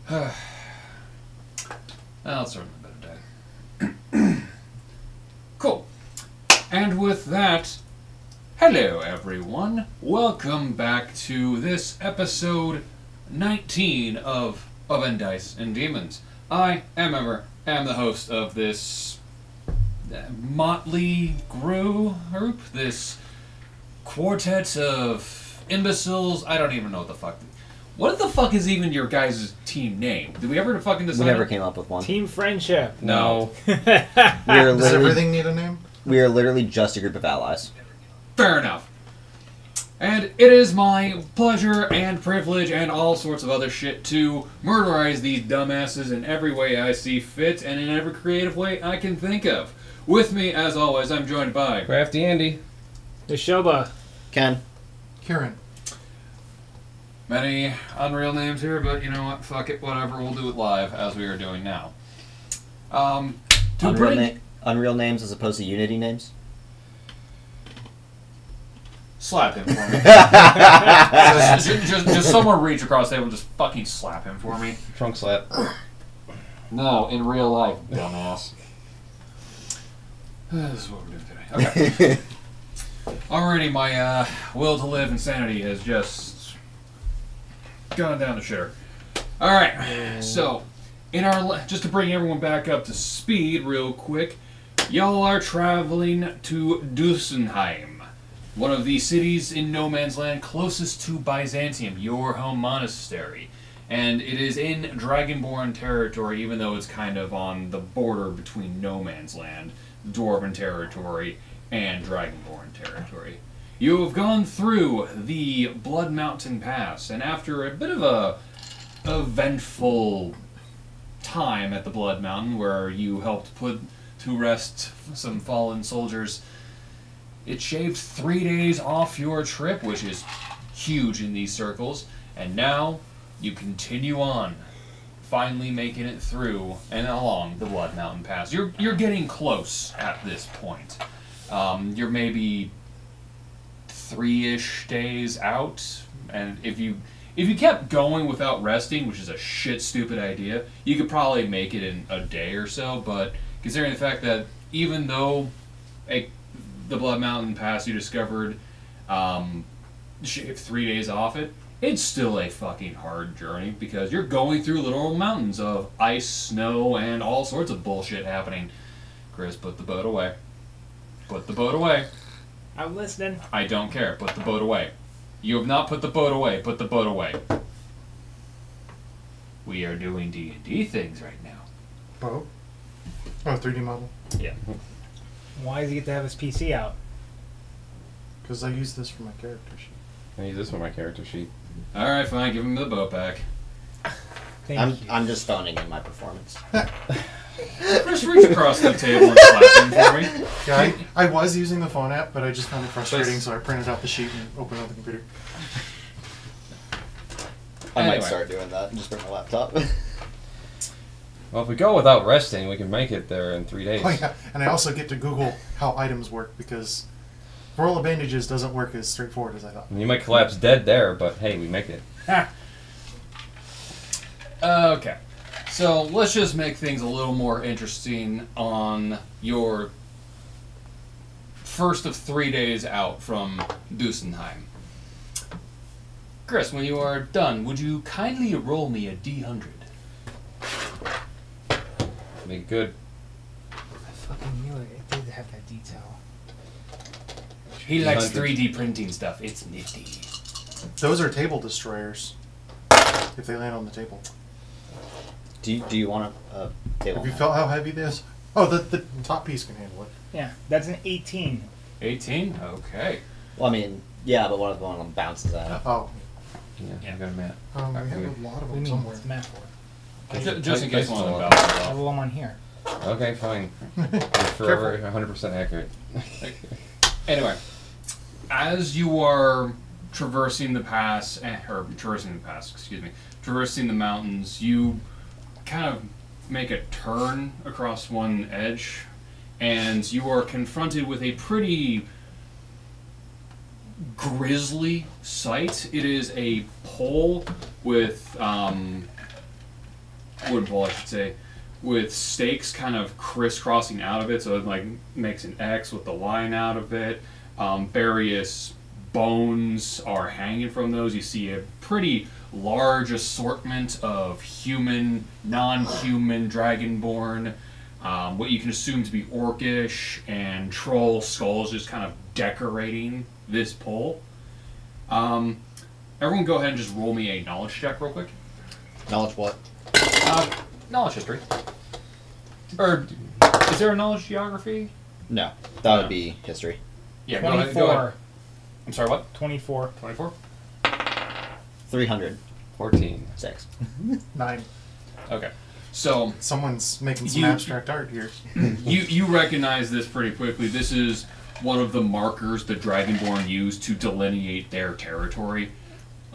Well, it's certainly a better day. Cool. And with that, hello everyone. Welcome back to this episode 19 of Oven Dice and Demons. I am the host of this motley group, this quartet of imbeciles. I don't even know what the fuck. What the fuck is even your guys' team name? Did we ever fucking decide? We never came up with one. Team Friendship. No. Does everything need a name? We are literally just a group of allies. Fair enough. And it is my pleasure and privilege and all sorts of other shit to murderize these dumbasses in every way I see fit and in every creative way I can think of. With me, as always, I'm joined by Crafty Andy. Nishoba. Ken. Kieran. many unreal names here, but you know what? Fuck it, whatever. We'll do it live as we are doing now. Unreal names as opposed to Unity names? Slap him for me. just someone reach across the table and just fucking slap him for me. Trunk slap. No, in real life, dumbass. This is what we're doing today. Okay. Already, my will to live insanity has just gone down the shitter. Alright, so, in our just to bring everyone back up to speed real quick, y'all are traveling to Dussenheim, one of the cities in No Man's Land closest to Byzantium, your home monastery. And it is in Dragonborn territory, even though it's kind of on the border between No Man's Land, Dwarven territory, and Dragonborn territory. You have gone through the Blood Mountain Pass, and after a bit of a eventful time at the Blood Mountain, where you helped put to rest some fallen soldiers, it shaved 3 days off your trip, which is huge in these circles, and now you continue on, finally making it through and along the Blood Mountain Pass. You're getting close at this point. You're maybe 3-ish days out, and if you kept going without resting, which is a shit stupid idea, you could probably make it in a day or so. But considering the fact that even though the Blood Mountain Pass you discovered shaved 3 days off it, it's still a fucking hard journey because you're going through literal mountains of ice, snow, and all sorts of bullshit happening. Chris, put the boat away. Put the boat away. I'm listening. I don't care. Put the boat away. You have not put the boat away. Put the boat away. We are doing D&D things right now. Boat? Oh, 3D model. Yeah. Why does he get to have his PC out? Because I use this for my character sheet. I use this for my character sheet. Alright, fine. Give him the boat back. Thank you. I'm just phoning in my performance. Chris, reach across the table and slap him for me. Yeah, I was using the phone app, but I just found it frustrating, so I printed out the sheet and opened up the computer. I Anyway. might start doing that and just bring my laptop. Well, if we go without resting, we can make it there in 3 days. Oh yeah, and I also get to Google how items work, because roll of bandages doesn't work as straightforward as I thought. You might collapse dead there, but hey, we make it. Okay. So, let's just make things a little more interesting on your first of 3 days out from Dussenheim. Chris, when you are done, would you kindly roll me a D100? Make it good. I fucking knew it. It did have that detail. He likes 300. 3D printing stuff. It's nifty. Those are table destroyers, if they land on the table. Do you want a table? Have you map? felt how heavy this? Oh, the top piece can handle it. Yeah, that's an 18. 18? Okay. Well, I mean, yeah, but one of them bounces out. Oh, Yeah. I got a mat. we have Okay. a lot of What do them you mean? somewhere. What's the map for? Just in case one of them Well, bounces Oh, off. well, I'm on here. Okay, fine. You're forever 100% accurate. Anyway, as you are traversing the mountains, you kind of make a turn across one edge, and you are confronted with a pretty grisly sight. It is a pole with wooden pole, I should say, with stakes kind of crisscrossing out of it, so it like makes an X with the line out of it. Various bones are hanging from those. You see a pretty large assortment of human, non-human, dragonborn, what you can assume to be orcish and troll skulls just kind of decorating this pole. Everyone go ahead and just roll me a knowledge check real quick. Knowledge what? Knowledge history. Or is there a knowledge geography? No, that would be history. Yeah, 24. Go ahead. I'm sorry, what? 24. 24? 300. 14. 6. 9. Okay. So Someone's making some You- abstract art here. you recognize this pretty quickly. This is one of the markers the Dragonborn use to delineate their territory.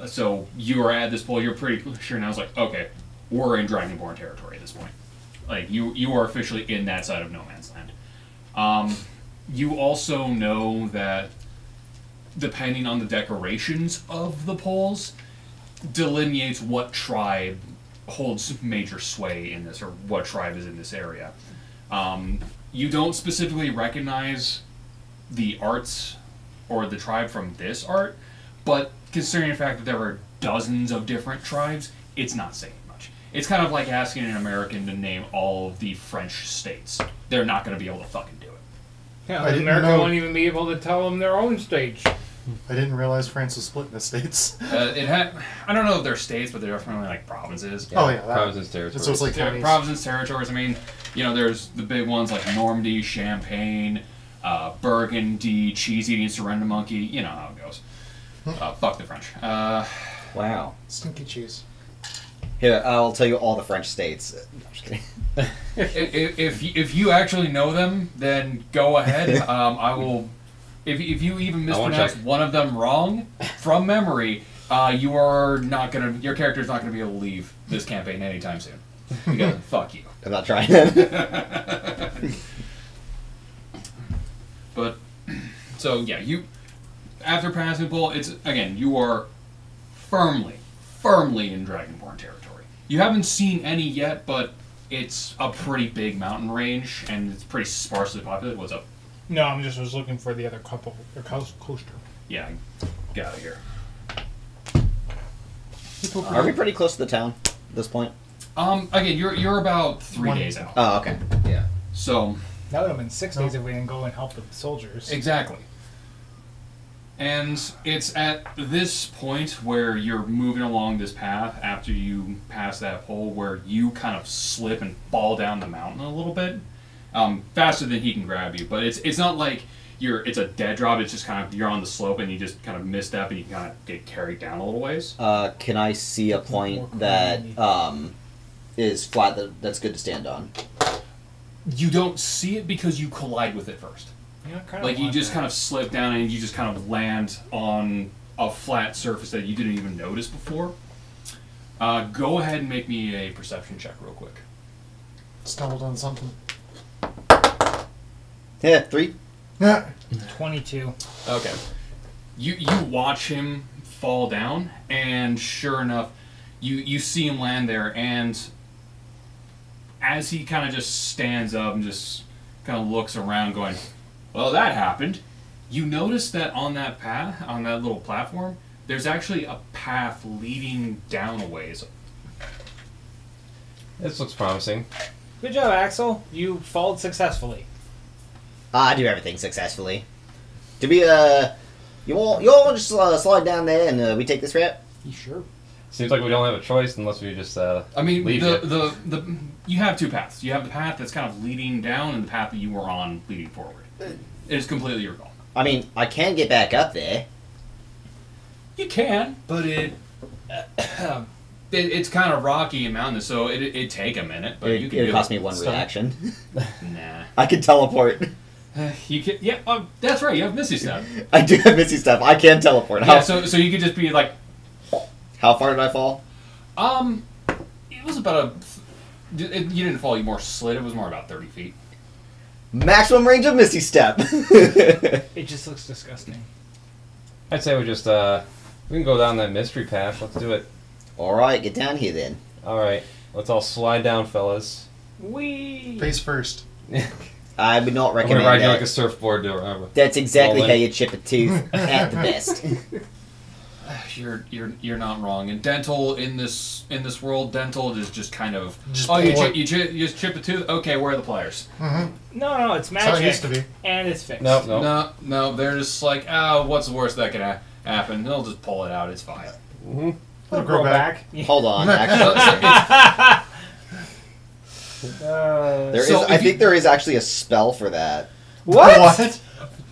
So you are at this pole, you're pretty sure now it's like, okay, we're in Dragonborn territory at this point. Like, you are officially in that side of No Man's Land. You also know that depending on the decorations of the poles, delineates what tribe holds major sway in this, or what tribe is in this area. You don't specifically recognize the arts or the tribe from this art, but considering the fact that there are dozens of different tribes, it's not saying much. It's kind of like asking an American to name all of the French states. They're not going to be able to fucking do it. Yeah, I didn't America know- won't even be able to tell them their own states. I didn't realize France was split into states. It had, I don't know if they're states, but they're definitely like provinces. Oh, yeah, that- Provinces, territories. So it's like Yeah, counties. provinces, territories. I mean, you know, there's the big ones like Normandy, Champagne, Burgundy, cheese eating Surrender Monkey. You know how it goes. Fuck the French. Wow. Stinky cheese. Here, I'll tell you all the French states. No, I'm just kidding. If you actually know them, then go ahead. I will. If you even I won't mispronounce check. one of them wrong from memory, you are not gonna. Your character's not gonna be able to leave this campaign anytime soon. Because fuck you. I'm not trying that. But so yeah, you after passing the pole, it's again you are firmly in Dragonborn territory. You haven't seen any yet, but it's a pretty big mountain range and it's pretty sparsely populated. What's up? No, I'm just was looking for the other couple. Or coaster. Yeah, get out of here. Are we pretty close to the town at this point? Again, you're about 3 days out. Oh, okay. Yeah. So That would have been 6 days if we didn't go and help the soldiers. exactly. And it's at this point where you're moving along this path after you pass that pole where you kind of slip and fall down the mountain a little bit. Faster than he can grab you, but it's not like it's a dead drop, it's just kind of you're on the slope and you just kind of misstep and you kind of get carried down a little ways. Can I see a point that is flat that's good to stand on? You don't see it because you collide with it first. Yeah, kind Like you just kind of slip down and you just kind of land on a flat surface that you didn't even notice before. Go ahead and make me a perception check real quick. Stumbled on something. Yeah, 3. 22. Okay. You watch him fall down, and sure enough, you see him land there, and as he kind of just stands up and just kind of looks around going, well, that happened. You notice that on that path, on that little platform, there's actually a path leading down a ways. This looks promising. Good job, Axel. You followed successfully. I do everything successfully. Do we, you all just slide down there and we take this route? You sure? Seems like we don't have a choice unless we just I mean, leave the you have two paths. You have the path that's kind of leading down, and the path that you were on leading forward. It is completely your call. I mean, I can get back up there. You can, but it's kind of rocky and mountainous, so it'd take a minute. But you It can would do cost it. me 1 So- reaction. Nah. I can teleport. You can. Yeah. Oh, that's right. You have Misty Step. I do have Misty stuff. I can teleport. Yeah. So you could just be like, How far did I fall? it was about you didn't fall. You more slid. It was more about 30 feet. Maximum range of Misty Step. It just looks disgusting. I'd say we just we can go down that mystery path. Let's do it. Alright, get down here then. All right. Let's all slide down, fellas. Wee. Face first. I would not I'm gonna recommend ride you that. like a surfboard to That's exactly Roll how in. you chip a tooth at the best. You're not wrong. And dental in this world, dental is just kind of Just you point. you just chip a tooth. Okay, where are the pliers? Mm-hmm. No, it's That's how magic. it used to be. And it's fixed. No. No, they're just like, oh, what's the worst that can happen? They'll just pull it out. It's fine. Mm-hmm. It'll grow back. Hold on, actually. I think there is actually a spell for that. What?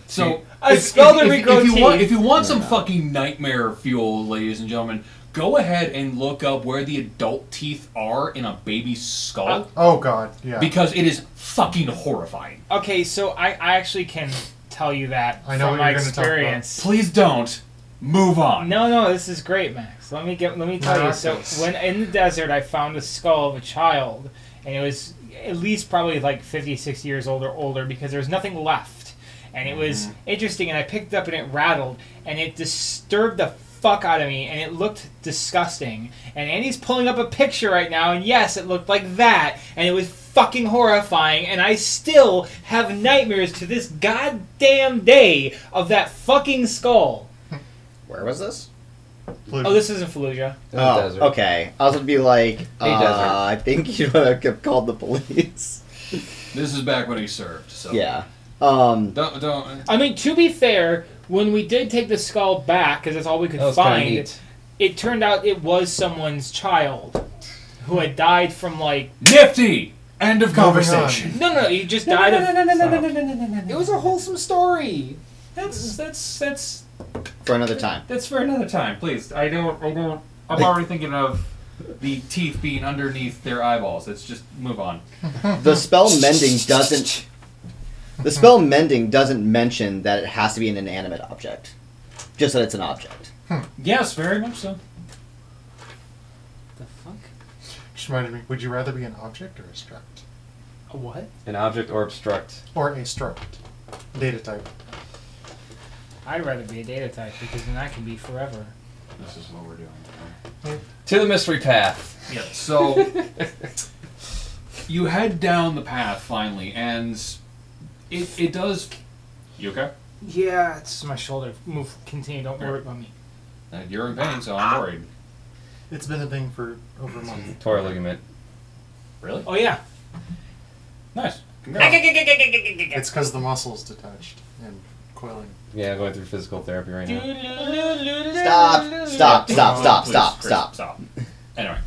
So A spell to regrow if you want some No. fucking nightmare fuel, ladies and gentlemen, go ahead and look up where the adult teeth are in a baby's skull Oh god, yeah. because it is fucking horrifying. Okay, so I actually can tell you that I know from what my you're gonna talk about. experience. Please don't move on. No, this is great, Max. Let me tell you. So Marcus. when in the desert, I found a skull of a child, and it was at least probably like 50, 60 years old or older because there was nothing left. And it was interesting, and I picked it up and it rattled, and it disturbed the fuck out of me, and it looked disgusting. And Andy's pulling up a picture right now, and yes, it looked like that, and it was fucking horrifying, and I still have nightmares to this goddamn day of that fucking skull. Where was this? Oh, this isn't Fallujah. In the desert. Okay. I was gonna be like, desert. I think you would have called the police. This is back when he served. So Yeah. Don't. I mean, to be fair, when we did take the skull back, because that's all we could That was kinda find, neat. it turned out it was someone's child who had died from, like... Nifty. End of Moving conversation. No, he just died of... It was a wholesome story. That's For another time. That's for another time, please. I'm already thinking of the teeth being underneath their eyeballs. Let's just move on. The spell mending doesn't. The spell mending doesn't mention that it has to be an inanimate object. Just that it's an object. Yes, very much so. The fuck? Just reminded me, would you rather be an object or a struct? A what? An object or obstruct. Or a struct. Data type. I'd rather be a data type, because then that can be forever. This is what we're doing. To the mystery path. Yeah. So you head down the path finally, and it does. You okay? Yeah, it's my shoulder. Continue, don't worry about me. You're in pain, so I'm worried. It's been a thing for over a month. Tore ligament. Really? Oh, yeah. Nice. Congrats. It's because the muscle's detached and coiling. Yeah, going through physical therapy right now. Stop. Anyway,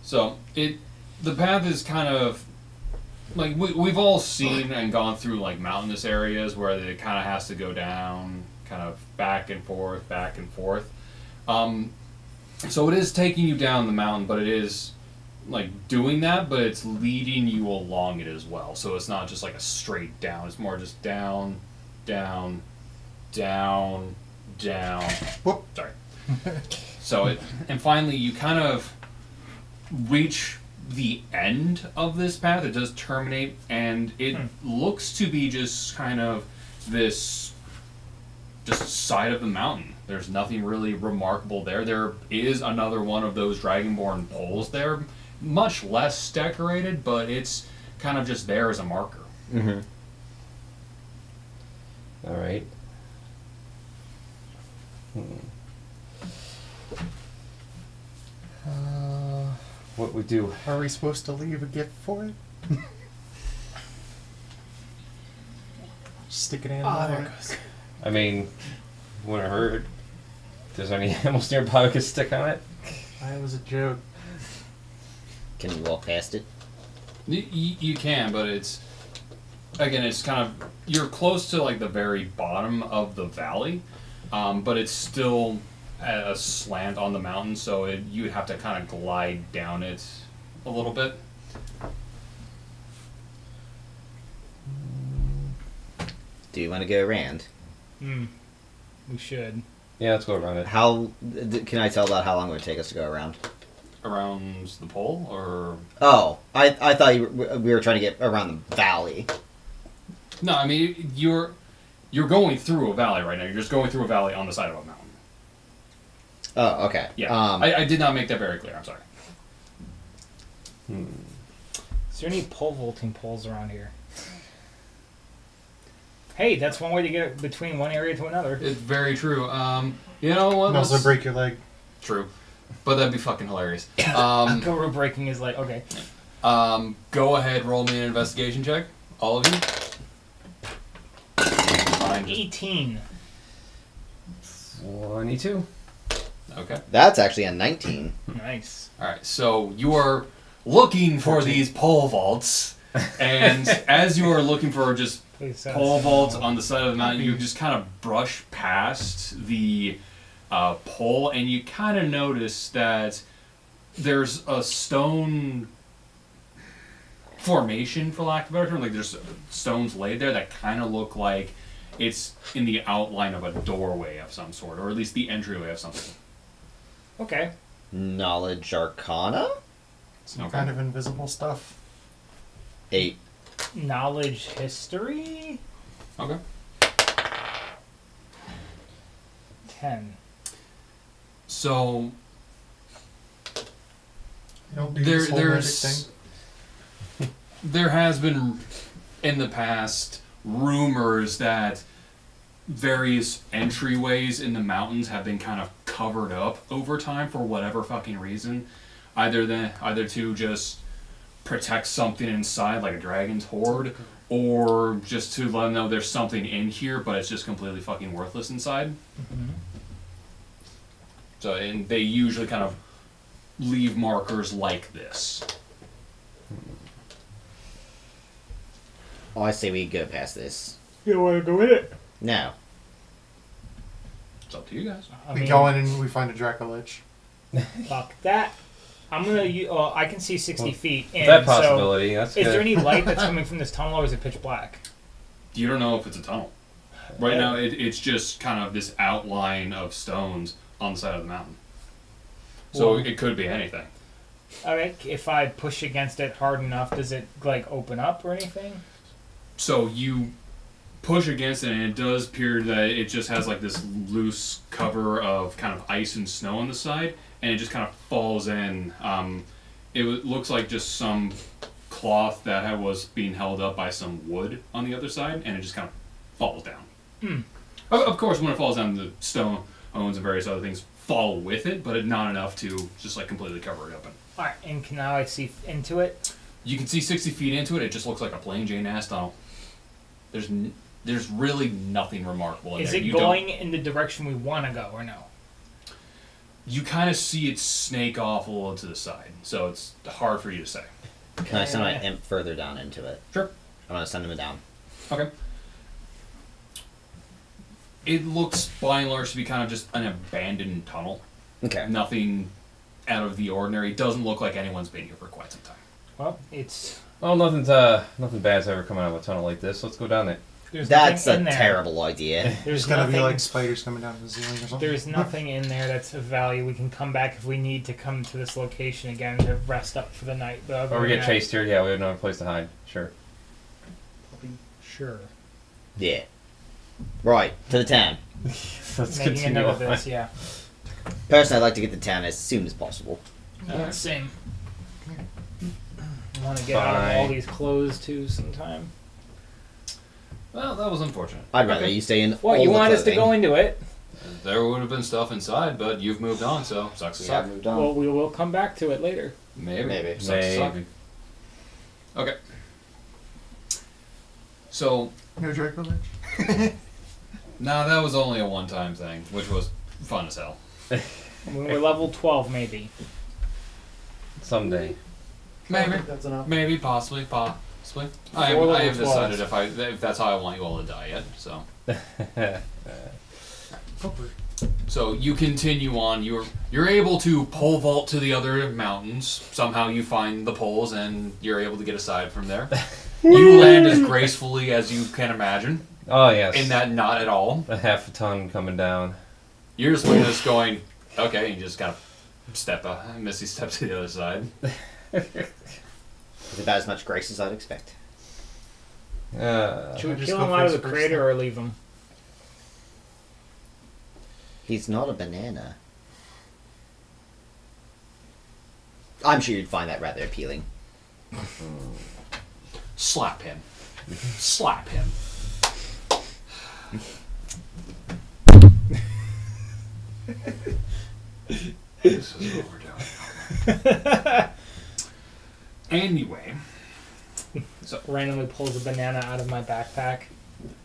so the path is kind of like we've all seen and gone through like mountainous areas where it kind of has to go down, kind of back and forth. So it is taking you down the mountain, but it is like doing that, but it's leading you along it as well. So it's not just like a straight down. It's more just down, down, down, down. Whoop. Sorry. So and finally you kind of reach the end of this path. It does terminate, and it looks to be just kind of this just side of the mountain. There's nothing really remarkable there. There is another one of those dragonborn poles there, much less decorated, but it's kind of just there as a marker. Mm-hmm. All right. What we do? Are we supposed to leave a gift for it? Stick an animal Oh, there on it it. goes. I mean, wouldn't hurt. If there's any animals nearby we could stick on it. That was a joke. Can you walk past it? You can, but it's again, it's kind of you're close to like the very bottom of the valley, but it's still at a slant on the mountain, so you'd have to kind of glide down it a little bit. Do you want to go around? We should. Yeah, let's go around it. How can I tell about how long it would take us to go around? Around the pole, or Oh, I thought we were trying to get around the valley. no? I mean, you're going through a valley right now. You're just going through a valley on the side of a mountain. Oh, okay. Yeah, I did not make that very clear. I'm sorry. Is there any pole vaulting poles around here? Hey, that's one way to get between one area to another. It's very true. You know what? And also let's- break your leg. True. But that'd be fucking hilarious. Go breaking is like, okay. Go ahead, roll me an investigation check. All of you. Fine. 18. 22. Okay. That's actually a 19. Nice. Alright, so you are looking for these pole vaults, and as you are looking for just pole vaults on the side of the mountain, you just kind of brush past the pole, and you kind of notice that there's a stone formation, for lack of a better term. Like there's stones laid there that kind of look like it's in the outline of a doorway of some sort, or at least the entryway of something. Okay. Knowledge Arcana? Some Okay. kind of invisible stuff. 8. Knowledge history? Okay. 10. So You don't do this whole magic thing. there has been in the past rumors that various entryways in the mountains have been kind of covered up over time for whatever fucking reason, either to just protect something inside like a dragon's hoard, or just to let them know there's something in here but it's just completely fucking worthless inside. Mm-hmm. So, and they usually kind of leave markers like this. Oh, I say we go past this. You don't want to go in it? No. It's up to you guys. We go in and we find a Dracolich. Fuck that. I'm gonna. I can see 60 feet in. That possibility. That's So, is good. there any light that's coming from this tunnel, or is it pitch black? You don't know if it's a tunnel. Right now, it's just kind of this outline of stones on the side of the mountain. So Well- it could be anything. Alright, if I push against it hard enough, does it like open up or anything? So you push against it, and it does appear that it just has like this loose cover of kind of ice and snow on the side, and it just kind of falls in. Looks like just some cloth that was being held up by some wood on the other side, and it just kind of falls down. Of course, when it falls down, the stones and various other things fall with it, but not enough to just like completely cover it up. Alright, and can now I see into it? You can see 60 feet into it. It just looks like a plain Jane ass tunnel. There's really nothing remarkable in Is there. it You going in the direction we want to go or no? You kind of see it snake off a little to the side, so it's hard for you to say. Can I send my imp further down into it? Sure. I want to send him down. Okay. It looks by and large to be kind of just an abandoned tunnel. Okay. Nothing out of the ordinary. It doesn't look like anyone's been here for quite some time. Well, it's Well, nothing bad's ever come out of a tunnel like this. Let's go down it. there's That's nothing a in there. terrible idea. There's There's gotta nothing. be like spiders coming down the ceiling or something. There's nothing in there that's of value. We can come back if we need to come to this location again to rest up for the night. But other Or we than get that- chased here. Yeah, we have no place to hide. Sure. Sure. Yeah. Right, to the town. Let's Making a continue note of on. this, yeah. Personally, I'd like to get to town as soon as possible. Same. I want to get out of all Fine. these clothes too sometime. Well, that was unfortunate. I'd rather you stay in What, all you the want us to clothing. go into it? There would have been stuff inside, but you've moved on, so sucks to We suck. have moved on. Well, we will come back to it later. Maybe. Maybe. Sucks to suck. Maybe. Okay. So, No Dracolich? no, that was only a one-time thing, which was fun as hell. When we're level 12, maybe. Someday. Maybe. That's enough. Maybe, possibly. I Before haven't level decided 12. if that's how I want you all to die yet. Hopefully. So you continue on. You're able to pole vault to the other mountains. Somehow you find the poles and you're able to get aside from there. You land as gracefully as you can imagine. Oh yes. In that not at all. A half a ton coming down. You're just looking at this going, okay, and you just kind of Misty step to the other side. It's about as much grace as I'd expect. Should we just kill go him out of face the first crater then. or leave him? He's not a banana. I'm sure you'd find that rather appealing. Slap him. Slap him. This is what we're doing. Anyway. So, Randomly pulls a banana out of my backpack.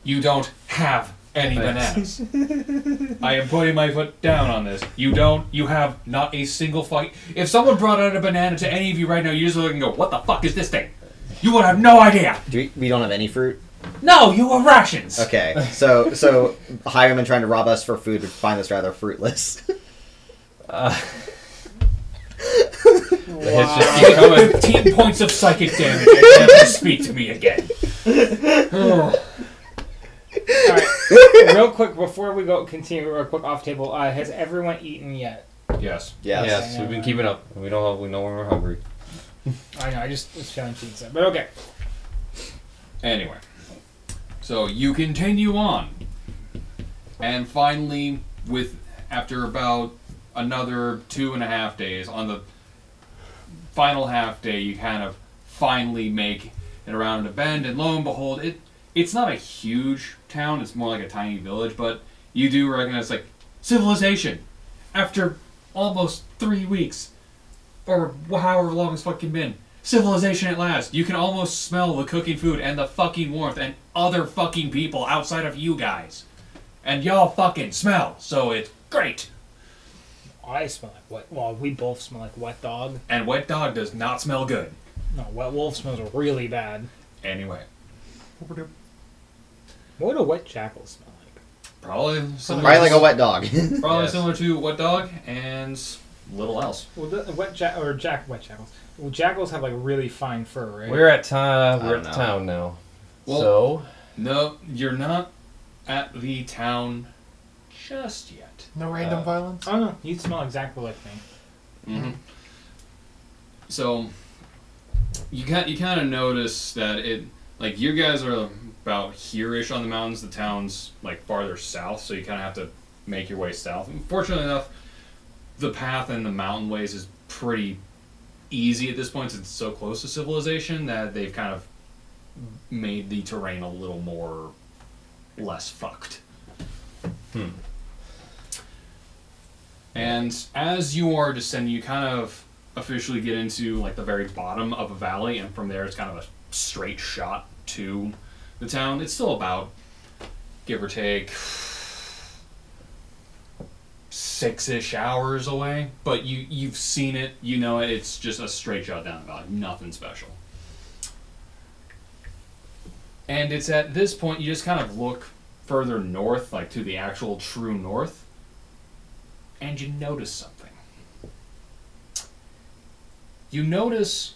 you don't have any Thanks. bananas. I am putting my foot down on this. You have not a single fucking... If someone brought out a banana to any of you right now, you just look and go, what the fuck is this thing? You would have no idea. We don't have any fruit? No, you are rations. Okay, so highwaymen trying to rob us for food would find this rather fruitless. The hits just keep coming. 15 points of psychic damage and never speak to me again. Alright, real quick before we go continue, real quick off table, has everyone eaten yet? Yes. Yes. Yes, we've been keeping up. We know when we're hungry. I know, I just was feeling pizza, but okay. Anyway. So you continue on. And finally, after about another 2.5 days, on the final half day, you kind of finally make it around a bend, and lo and behold, it's not a huge town, it's more like a tiny village, but you do recognize, like, civilization. After almost 3 weeks, or however long it's fucking been, civilization at last. You can almost smell the cooking food and the fucking warmth and other fucking people outside of you guys. And y'all fucking smell, so it's great. I smell like wet. Well, we both smell like wet dog. And wet dog does not smell good. No, wet wolf smells really bad. Anyway, What would a wet jackal smell like? probably similar, Probably like a wet dog. probably Yes. similar to wet dog and little else. Well, the wet jackals. Well, jackals have like really fine fur, right? We're at I we're don't at know. town now. Well- So No, you're not at the town just yet. No random violence? Oh no, you smell exactly like me. Mm-hmm. So you kind of notice that it, like, you guys are about here-ish on the mountains. The town's like farther south, so you kind of have to make your way south. And fortunately enough, the path and the mountain ways is pretty easy at this point, since it's so close to civilization that they've kind of made the terrain a little more less fucked. And as you are descending, you kind of officially get into like the very bottom of a valley, and from there it's kind of a straight shot to the town. It's still about, give or take, 6-ish hours away, but you've seen it, you know it, it's just a straight shot down the valley, nothing special. And it's at this point you just kind of look further north, like to the actual true north, and you notice something. You notice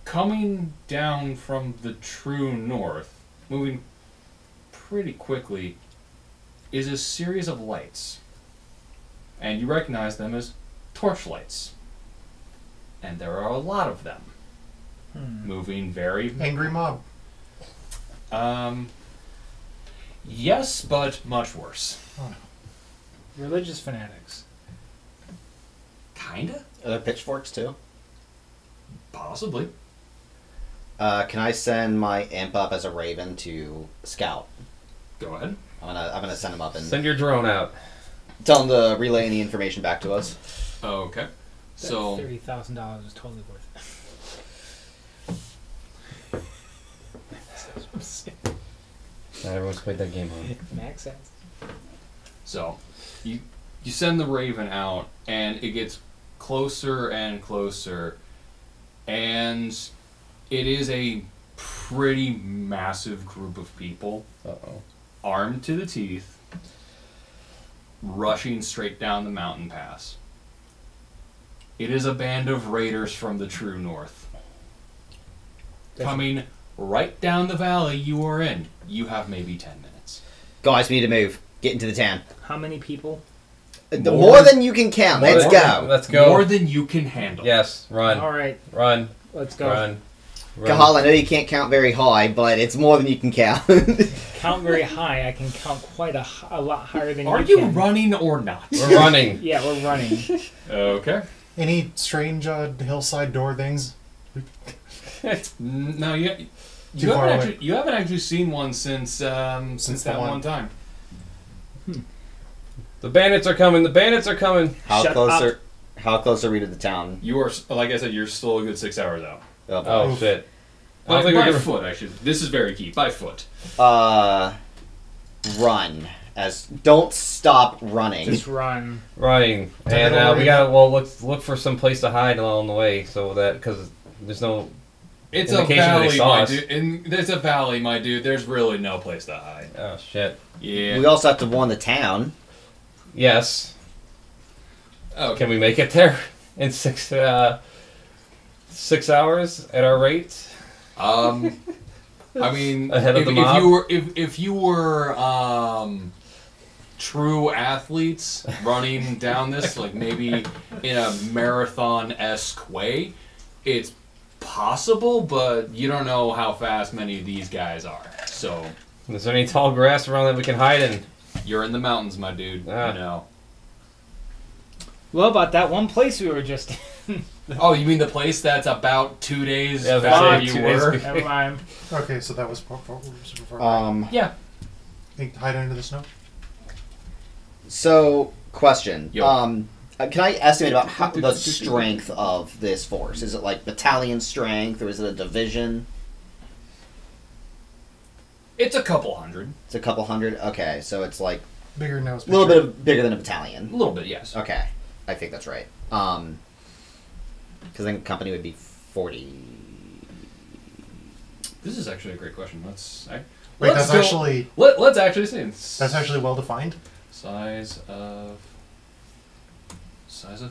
coming down from the true north, moving pretty quickly, is a series of lights. And you recognize them as torchlights. And there are a lot of them. Moving very... Angry mob. Yes, but much worse. Religious fanatics. Kinda? Are there pitchforks too? Possibly. Can I send my amp up as a raven to scout? Go ahead. I'm gonna send him up and send your drone out. tell him to relay any information back to us. Okay. So... $30,000 is totally worth it. Not everyone's played that game, huh? Max sense. So, you send the raven out, and it gets closer and closer, and it is a pretty massive group of people, Uh-oh. armed to the teeth, rushing straight down the mountain pass. It is a band of raiders from the true north, coming right down the valley you are in. You have maybe 10 minutes. Guys, we need to move. Get into the town. How many people? More than you can count. Let's go. Let's go. More than you can handle. Yes, run. All right, Run. let's go. Run. Kahal, I know you can't count very high, but it's more than you can count. Count very high. I can count quite a lot higher than Are you you can. running or not? We're running. Yeah, we're running. Okay. Any strange hillside door things? No, Too you far haven't away. actually you haven't actually seen one since that one time. The bandits are coming. The bandits are coming. How Shut close up. how close are we to the town? You are, like I said, you're still a good 6 hours out. Oh, boy. Oh Oof. shit. I By, don't think by we're gonna. foot, actually. This is very key. By foot. Run. Don't stop running. Just run. Running, and we gotta look for some place to hide along the way, so that because there's no. It's In a the case where they valley, saw my us. dude. There's a valley, my dude. There's really no place to hide. Oh shit. Yeah. We also have to warn the town. Yes. Okay. Can we make it there in 6 hours at our rate? I mean, Ahead of if, the if mob? you were if you were true athletes running down this, like maybe in a marathon-esque way, it's possible, but you don't know how fast many of these guys are. So Is there any tall grass around that we can hide in? you're in the mountains, my dude. Ah. No. What about that one place we were just in? Oh, you mean the place that's about 2 days Yeah, back where that's you 2 days were? before. Never mind. Okay, so that was super far. Yeah. Hide under the snow. So, question. Yo. Can I estimate about how, the strength of this force? Is it like battalion strength, or is it a division? It's a couple hundred. It's a couple hundred. Okay, so it's like Bigger nose. a little bit bigger than a battalion. A little bit, yes. Okay, I think that's right. Because then company would be 40. This is actually a great question. Let's Wait, go- let's actually see. that's actually well defined. Size of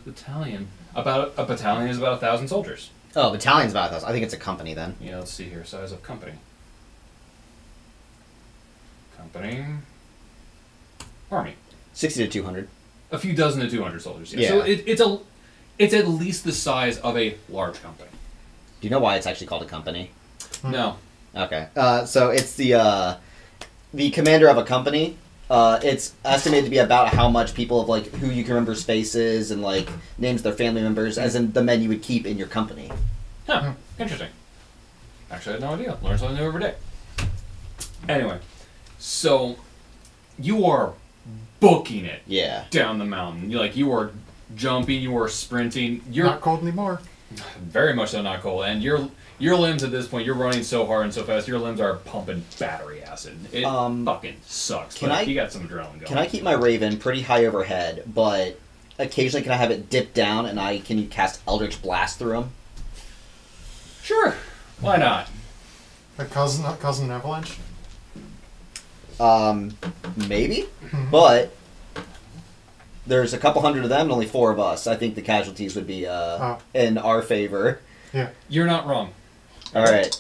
battalion. About a battalion is about 1,000 soldiers. Oh, battalion's about 1,000. I think it's a company then. Yeah, let's see here. Size of company. Company. Army. 60 to 200. A few dozen to 200 soldiers. Yeah. Yeah. So it's at least the size of a large company. Do you know why it's actually called a company? No. Okay. So it's the commander of a company. It's estimated to be about how much people of like who you can remember's faces and like names of their family members, as in the men you would keep in your company. Huh. Interesting. Actually, I had no idea. Learn something new every day. Anyway, so you are booking it Yeah. down the mountain. You are jumping. You are sprinting. You're Not cold anymore. very much so not cold, and your limbs at this point, you're running so hard and so fast, your limbs are pumping battery acid. It fucking sucks. can But I- you got some adrenaline going. Can I keep my Raven pretty high overhead, but occasionally can I have it dip down and can you cast Eldritch Blast through him? Sure. Why not? Like causing an avalanche. Maybe, but there's a couple hundred of them and only 4 of us. I think the casualties would be in our favor. Yeah. You're not wrong. All right.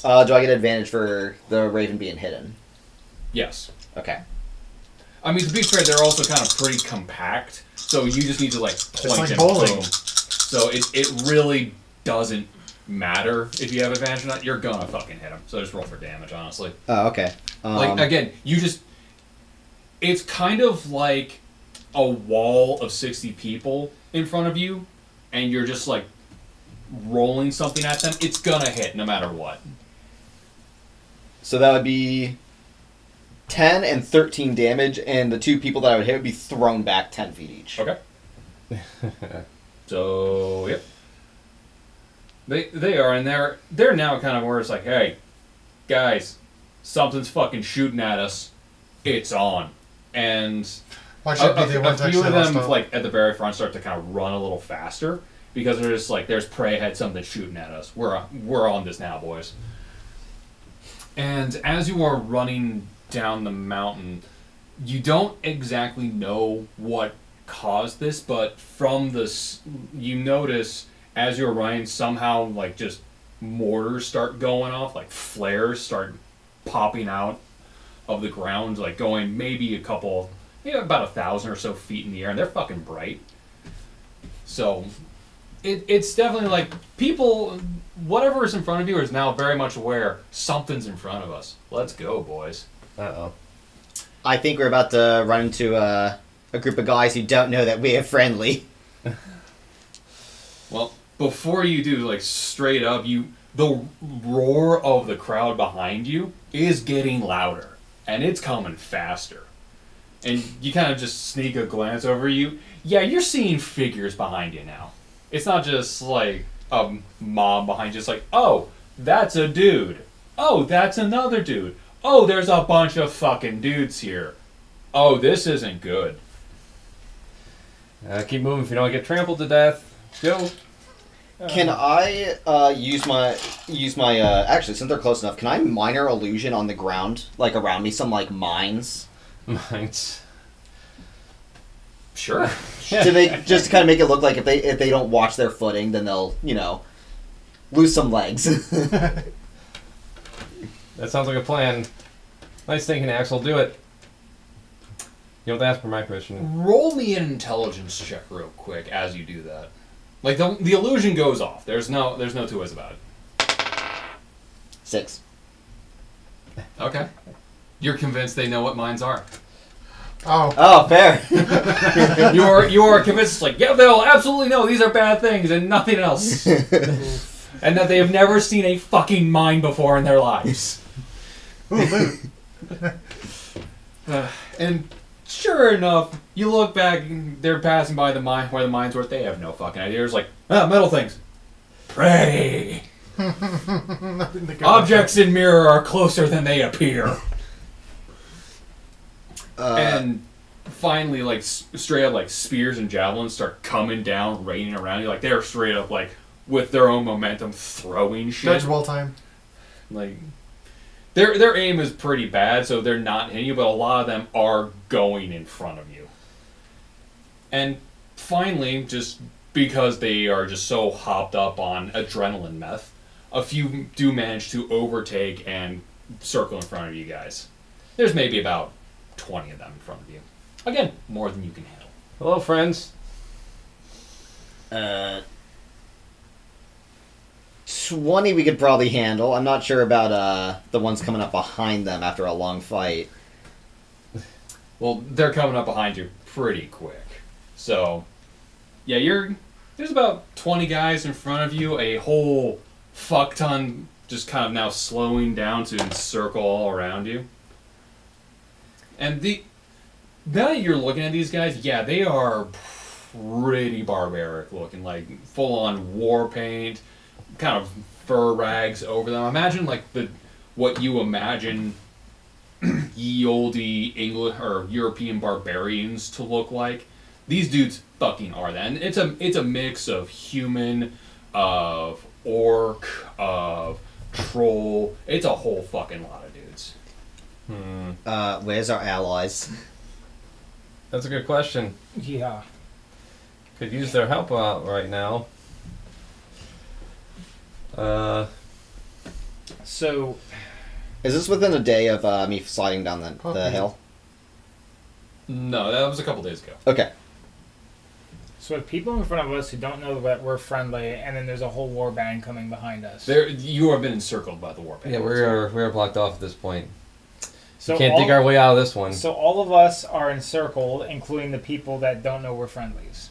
Do I get advantage for the Raven being hidden? Yes. Okay. I mean, to be fair, they're also kind of pretty compact, so you just need to like point like and bowling. boom. So it really doesn't matter if you have advantage or not. You're gonna fucking hit them. So just roll for damage, honestly. Oh, okay. Like again, it's kind of like a wall of 60 people in front of you, and you're just like rolling something at them. It's gonna hit no matter what. So that would be 10 and 13 damage, and the 2 people that I would hit would be thrown back 10 feet each. Okay. So yep. They are, and they're now kind of where it's like, hey, guys, something's fucking shooting at us. It's on. And Why should be the a ones few actually of them, hostile? like at the very front, start to kind of run a little faster because they're just like, there's prey ahead, something's shooting at us. We're on this now, boys. And as you are running down the mountain, you don't exactly know what caused this, but from this, you notice as you're running, somehow like just mortars start going off, like flares start popping out of the ground, like going maybe about 1,000 or so feet in the air, and they're fucking bright. So it's definitely like people, whatever is in front of you is now very much aware something's in front of us. Let's go, boys. Uh-oh. I think we're about to run into a group of guys who don't know that we are friendly. Well, before you do, like straight up, the roar of the crowd behind you is getting louder, and it's coming faster. And you kind of just sneak a glance over you. Yeah, you're seeing figures behind you now. It's not just like a mob behind you. It's like, oh, that's a dude. Oh, that's another dude. Oh, there's a bunch of fucking dudes here. Oh, this isn't good. Keep moving if you don't get trampled to death. Go. Can I use my actually, since they're close enough, can I minor illusion on the ground, like around me, some like mines? Mines. Sure. To make, just to kind of make it look like if they don't watch their footing, then they'll lose some legs. That sounds like a plan. Nice thinking, Axel. Do it. You don't have to ask for my permission. Roll me an intelligence check real quick as you do that. Like the illusion goes off. There's no two ways about it. 6. Okay. You're convinced they know what mines are. Oh, fair. You are convinced, it's like, yeah, they'll absolutely know these are bad things and nothing else. And that they have never seen a fucking mine before in their lives. And sure enough, you look back, they're passing by the mine where the mines were. They have no fucking idea. It's like, metal things. Pray. Objects in mirror are closer than they appear. And finally, like, straight up, like, spears and javelins start coming down, raining around you. Like, they're straight up, like, with their own momentum, throwing shit. Dodgeball time. Like, their aim is pretty bad, so they're not hitting you, but a lot of them are going in front of you. And finally, just because they are just so hopped up on adrenaline meth, a few do manage to overtake and circle in front of you guys. There's maybe about 20 of them in front of you. Again, more than you can handle. Hello, friends. 20 we could probably handle. I'm not sure about the ones coming up behind them after a long fight. Well, they're coming up behind you pretty quick. So, yeah, there's about 20 guys in front of you, a whole fuck ton just kind of now slowing down to encircle all around you. And now that you're looking at these guys, yeah, they are pretty barbaric looking, like full-on war paint, kind of fur rags over them. Imagine like what you imagine ye olde English or European barbarians to look like. These dudes fucking are that. And it's a mix of human, of orc, of troll. It's a whole fucking lot of dudes. Where's our allies? That's a good question. Yeah. Could use their help out right now. So, Is this within a day of me sliding down the hill? No, that was a couple days ago. Okay. so with people in front of us who don't know that we're friendly, and then there's a whole war band coming behind us. You have been encircled by the war band. Yeah, we're blocked off at this point. So We can't dig our way out of this one. So all of us are encircled, including the people that don't know we're friendlies.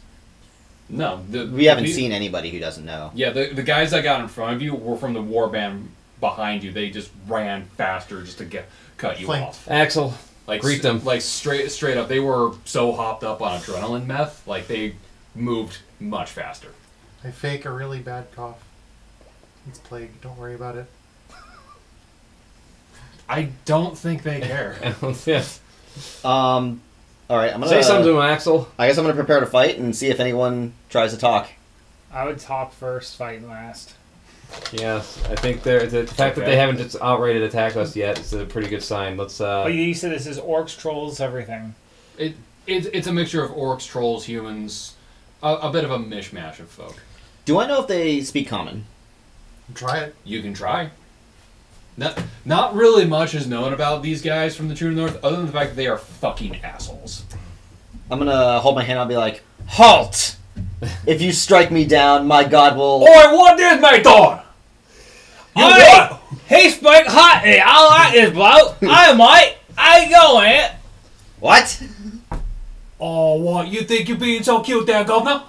No, We haven't seen anybody who doesn't know. Yeah, the guys that got in front of you were from the war band behind you. They just ran faster just to cut you Flanked. off. Axel, Like greet them. Like straight up, they were so hopped up on adrenaline meth, like they moved much faster. I fake a really bad cough. It's plague. Don't worry about it. I don't think they care. Yeah. All right, I'm gonna Say something to him, Axel. I guess I'm gonna prepare to fight and see if anyone tries to talk. I would talk first, fight last. Yes, I think the fact that they haven't just outright attacked us yet is a pretty good sign. Let's. But you said this is orcs, trolls, everything. It's a mixture of orcs, trolls, humans, a bit of a mishmash of folk. Do I know if they speak common? Try it. You can try. Not really much is known about these guys from the True North, other than the fact that they are fucking assholes. I'm gonna hold my hand out and be like, "Halt! If you strike me down, my god will..." Oi, what is my door? Alright! Hey, Spike, hot! Hey, I like this bloke. Hi, Mike. How you going? What? Oh, what? You think you're being so cute there, governor?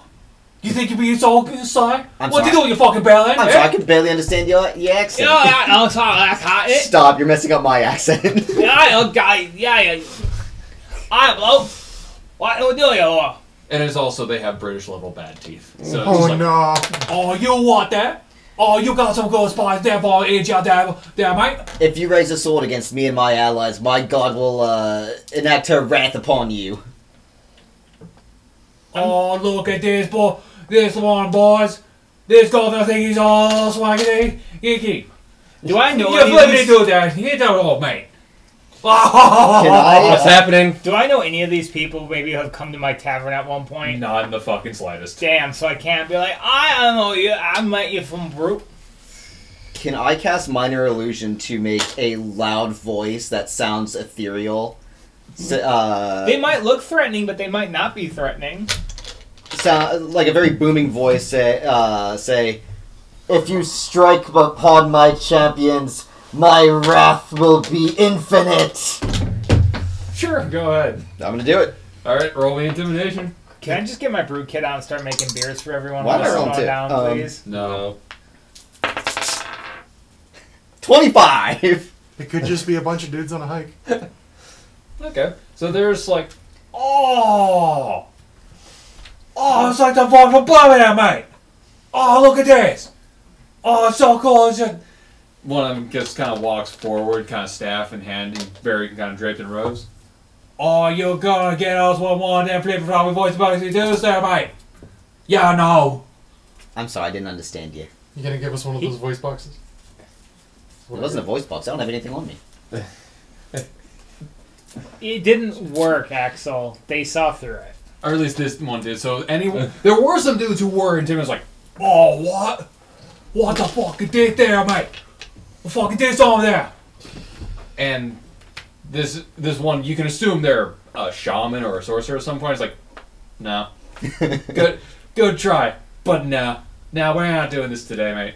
You think you're being so good, son? I'm What you sorry. doing, you fucking bellend? I'm sorry, I can barely understand your accent. I'm sorry, I can't. Stop, you're messing up my accent. Hello. What do you? And it's also, they have British level bad teeth. So it's Oh just like, no! oh, you want that? Oh, you got some good spies there for each other, there, mate. If you raise a sword against me and my allies, my god will enact her wrath upon you. Oh, look at this, boy. This one, boys. This governor think he's all swaggity. Icky. Do I know You any of let me these? do that. You don't know, mate. Can I? What's happening? Do I know any of these people? Maybe have come to my tavern at one point. Not in the fucking slightest. Damn, so I can't be like, I don't know you. I met you from Brute. Can I cast Minor Illusion to make a loud voice that sounds ethereal? They might look threatening, but they might not be threatening. Sound like a very booming voice. Say, if you strike upon my champions, my wrath will be infinite. Sure, go ahead. I'm gonna do it. Alright, roll me intimidation. Can I just get my brew kit out and start making beers for everyone? Why while not I'm roll slowing too? down, please? No. 25. It could just be a bunch of dudes on a hike. Okay. So there's like, oh, it's like the one from above there, mate. Oh, look at this. Oh, it's so cool. It's just... One of them just kind of walks forward, kind of staff in hand, and very kind of draped in robes. Oh, you're gonna get us one of them flip floppy voice boxes you do, there, mate. Yeah, no. I'm sorry, I didn't understand you. You gonna give us one of those voice boxes? It wasn't a voice box. I don't have anything on me. It didn't work, Axel. They saw through it. Or at least this one did. So anyone, there were some dudes who were intimidated. Like, oh, what? What the fuck is this there, mate? What the fuck is this over there? And this one, you can assume they're a shaman or a sorcerer at some point. It's like, no. Good try, but no. Now we're not doing this today, mate.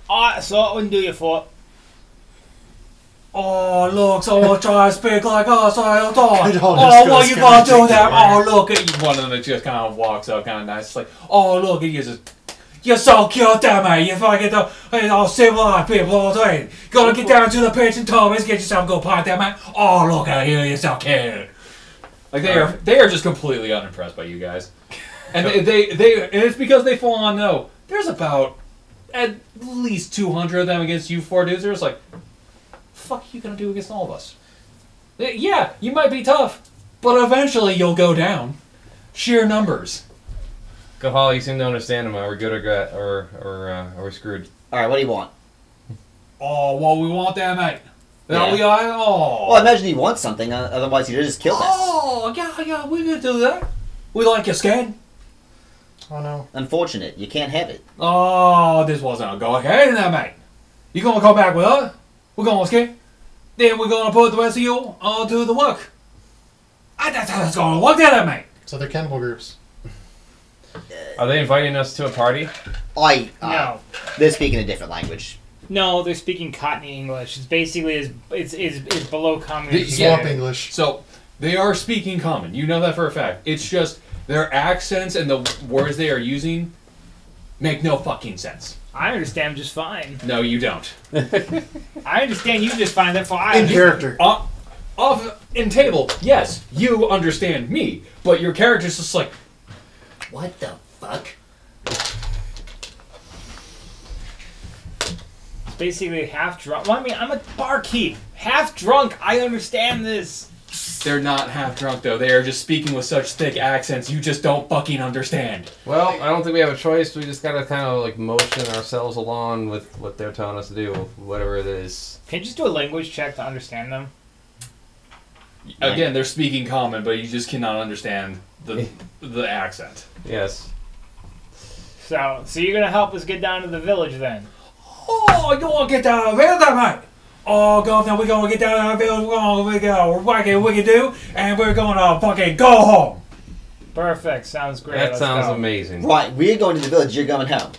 Alright, so what wouldn't do you for? Oh, look, someone try to speak like us all the time. Could all Oh, just go well, you gotta do skeleton that. together. Oh, look at you. One of them just kind of walks up kind of nice. It's like, oh, look at you. You're so cute there, mate. You fucking all civilized people all the time. Gotta get down to the pitch and Thomas, get yourself a good pint there, mate. Oh, look at you. You're so cute. Like, they are just completely unimpressed by you guys. And and it's because they full on know. There's about at least 200 of them against you four dudes. There's like, fuck you gonna do against all of us? Yeah, you might be tough, but eventually you'll go down. Sheer numbers. Gahal, you seem to understand him. Are we good or are we screwed? Alright, what do you want? Oh, well, we want that, mate. Yeah. We are. Oh. Well, I imagine he wants something, otherwise he'd just kill us. Oh, yeah, we could do that. We like your skin. Oh no. Unfortunate, you can't have it. Oh, this wasn't a go ahead now, mate. You gonna come back with us? We're gonna skin. Then we're gonna put the rest of you all do the work. That's how it's gonna work, that, mate. So they're cannibal groups. Are they inviting us to a party? No. They're speaking a different language. No, they're speaking Cockney English. It's basically is below communist. Yeah. Swamp English. So they are speaking common. You know that for a fact. It's just their accents and the words they are using make no fucking sense. I understand just fine. No, you don't. I understand you just fine. Therefore, I In character. In table, yes, you understand me, but your character's just like, What the fuck? It's basically half drunk. Well, I mean, I'm a barkeep. Half drunk. I understand this. they're not half drunk though. They are just speaking with such thick accents you just don't fucking understand. Well, I don't think we have a choice. We just gotta kind of like motion ourselves along with what they're telling us to do, whatever it is. Can you just do a language check to understand them? Again, they're speaking common, but you just cannot understand the accent. Yes. So you're gonna help us get down to the village then? Oh, you want to get down to the village, mate? Oh, governor, we're going to get down to the village, we're going to whack it, we can do, and we're going to fucking go home. Perfect. Sounds great. That Let's sounds go. amazing. Right, we're going to the village, you're going home.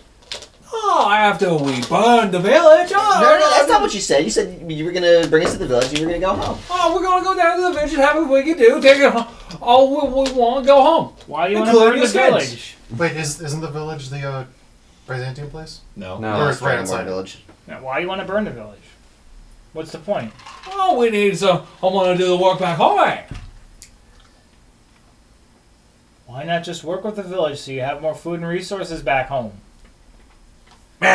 Oh, after we burn the village. Oh, No, that's not what you said. You said you were gonna bring us to the village and you were gonna go home. Oh, we're gonna go down to the village and have what we can do. Take it all we want. Go home. Why do you want to burn Including the the kids. village? Wait, isn't the village the Byzantium place? No. No. Or it's right outside. Village. Now, why do you want to burn the village? What's the point? Oh, we need some. I want to do the work back home. Why not just work with the village so you have more food and resources back home? The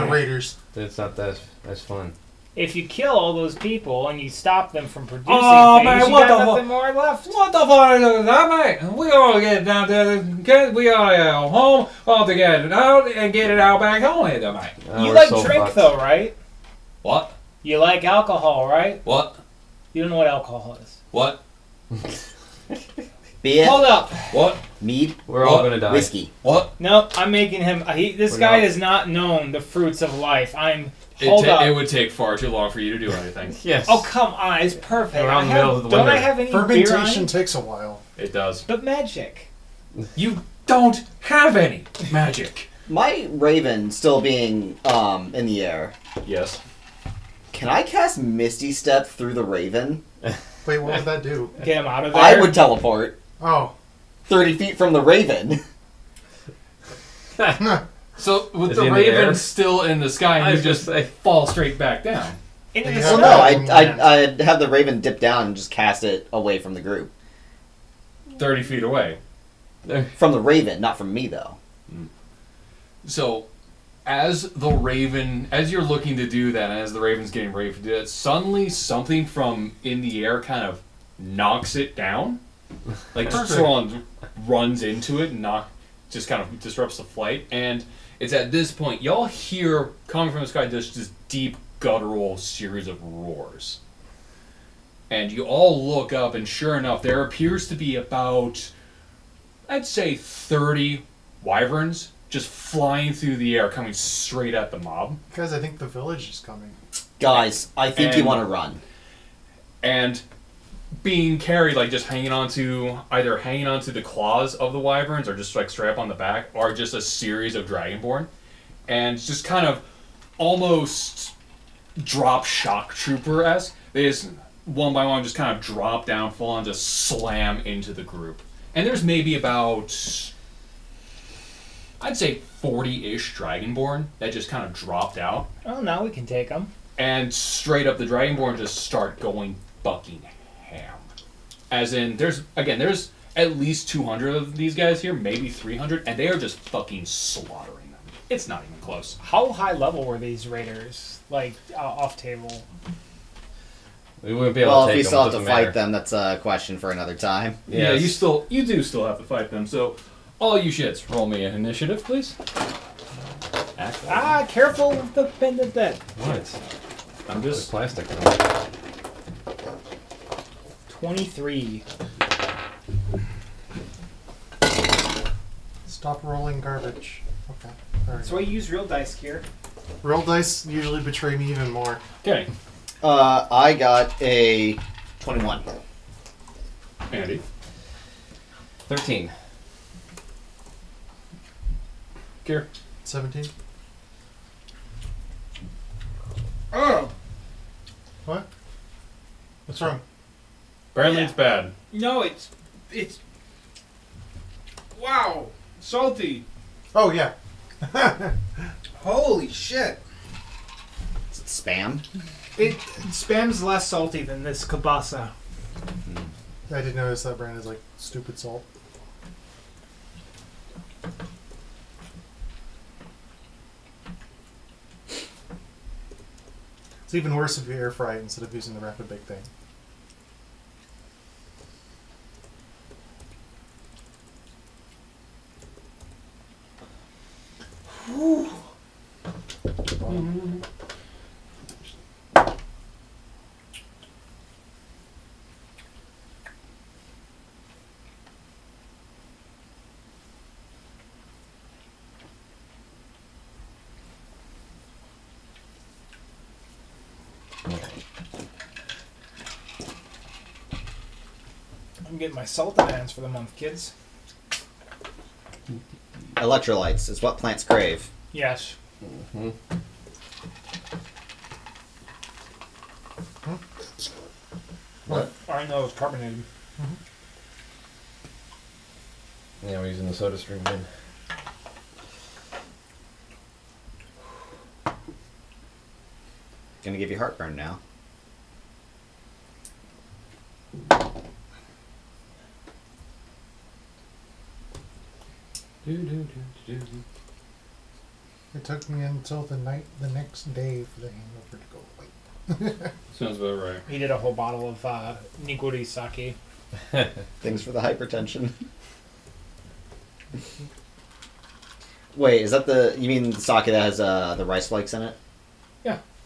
raiders. It's not that as fun. If you kill all those people and you stop them from producing Oh, things, man, you what got the nothing more left. What the fuck is that, mate? We gotta get down to we gotta go home. We have to get it out and get it out back home here, mate. You We're like so drink fucked. though, right? What? You like alcohol, right? What? You don't know what alcohol is. What? Beer, Hold up. What? mead, We're all gonna die. whiskey. What? No, I'm making him. This We're guy not. has not known the fruits of life. Hold up. It would take far too long for you to do anything. Yes. Oh come on, it's perfect. Around the middle of the don't I winter. have any beer Fermentation on? takes a while. It does. But magic. You don't have any magic. My raven still being in the air. Yes. Can I cast Misty Step through the raven? Wait, what would that do? Get him out of there. I would teleport Oh. 30 feet from the raven. So with Is the he in the raven air? still in the sky, I you was just gonna say. fall straight back down. Into the Yeah. Well, sky. no, I'd have the raven dip down and just cast it away from the group. 30 feet away. From the raven, not from me, though. So, as you're looking to do that, and as the raven's getting ready to do that, suddenly something from in the air kind of knocks it down. Like Perfect. someone runs into it and just kind of disrupts the flight. And it's at this point, y'all hear, coming from the sky, just this deep, guttural series of roars. And you all look up, and sure enough, there appears to be about, I'd say, 30 wyverns just flying through the air, coming straight at the mob. Guys, I think the village is coming. Guys, I think you And- want to run. And being carried, like just hanging onto the claws of the wyverns, or just like straight up on the back, are just a series of dragonborn. And just kind of almost drop shock trooper-esque. They just, one by one, just kind of drop down, fall, and just slam into the group. And there's maybe about, I'd say 40-ish Dragonborn that just kind of dropped out. Oh, now we can take them. And straight up, the Dragonborn just start going fucking ham. As in, there's at least 200 of these guys here, maybe 300, and they are just fucking slaughtering them. It's not even close. How high level were these raiders? Like, off table? We wouldn't be able Well, to if take we them. still have to doesn't fight matter. them, that's a question for another time. Yeah, Yes. you do still have to fight them, so all you shits, roll me an initiative, please. Act like Ah, careful with the bend of that. What? I'm There's just plastic. 23. Stop rolling garbage. Okay. All That's why right. you use real dice here. Roll dice usually betray me even more. okay. I got a 21. Andy. 13. Kier. 17. Oh! What? What's wrong? Apparently Yeah. it's bad. No, it's... Wow! Salty! Oh, yeah. Holy shit! Is it spam? Spam's less salty than this kielbasa. I did notice that brand is like stupid salt. It's even worse if you air fry it instead of using the rapid bake thing. I'm getting my salt enhanced for the month, kids. Electrolytes is what plants crave. Yes. Hmm. What? I know it's carbonated. Yeah, we're using the soda stream again. Gonna give you heartburn now. It took me until the next day for the hangover to go away. Sounds about right. He did a whole bottle of Nigori sake. Things for the hypertension. Wait, is that you mean the sake that has the rice flakes in it?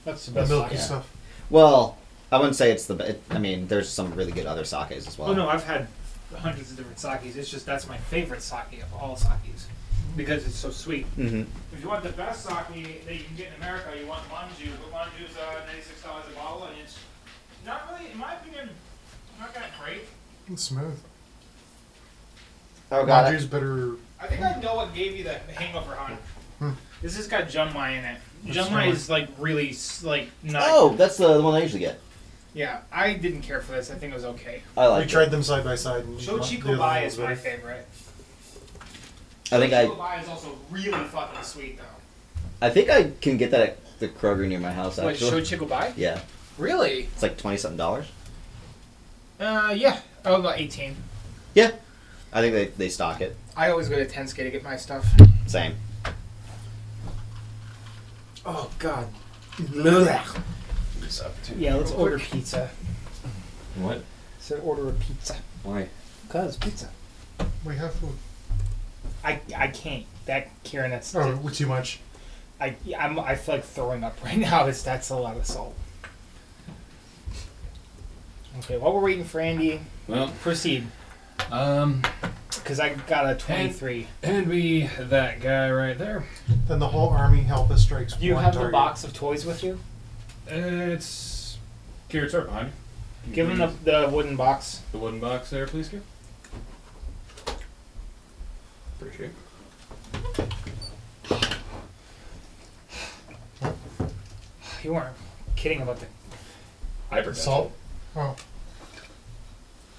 That's the The best milky sake. stuff. Well, I wouldn't say it's I mean, there's some really good other sakes as well. Oh no, I've had hundreds of different sakes. It's just that's my favorite sake of all sakes because it's so sweet. Mm-hmm. If you want the best sake that you can get in America, you want manju. But manju's $96 a bottle, and it's not really, in my opinion, not that great. It's smooth. Oh god. Manju's better. I think I know what gave you the hangover, hon. Hmm. This has got junmai in it. That's Junmai strong. is like really like not. Oh, that's the one I usually get. Yeah, I didn't care for this. I think it was okay. I We like it. tried them side by side. And Shochiku the other Bai one is was my better. favorite. I think Shochiku Bai is also really fucking sweet though. I think I can get that at the Kroger near my house What, actually. Shochiku Bai? Yeah. Really? It's like $20-something. Yeah. Oh, about 18. Yeah. I think they stock it. I always go to Tensuke to get my stuff. Same. Oh God. This up too. Yeah, let's order pizza. What? So order a pizza. Why? Cause pizza. We have food. I can't. That Kieran, that's Oh, too much. I feel like throwing up right now. That's a lot of salt. Okay, while we're waiting for Andy, Well, proceed. Because I got a 23. And be that guy right there. Then the whole army help us strikes. Do you one have target. the box of toys with you? It's Kieran's right behind you. Give him the wooden box. The wooden box there, please, Kieran. Appreciate it. You weren't kidding about the. Hypertension. Salt? Oh.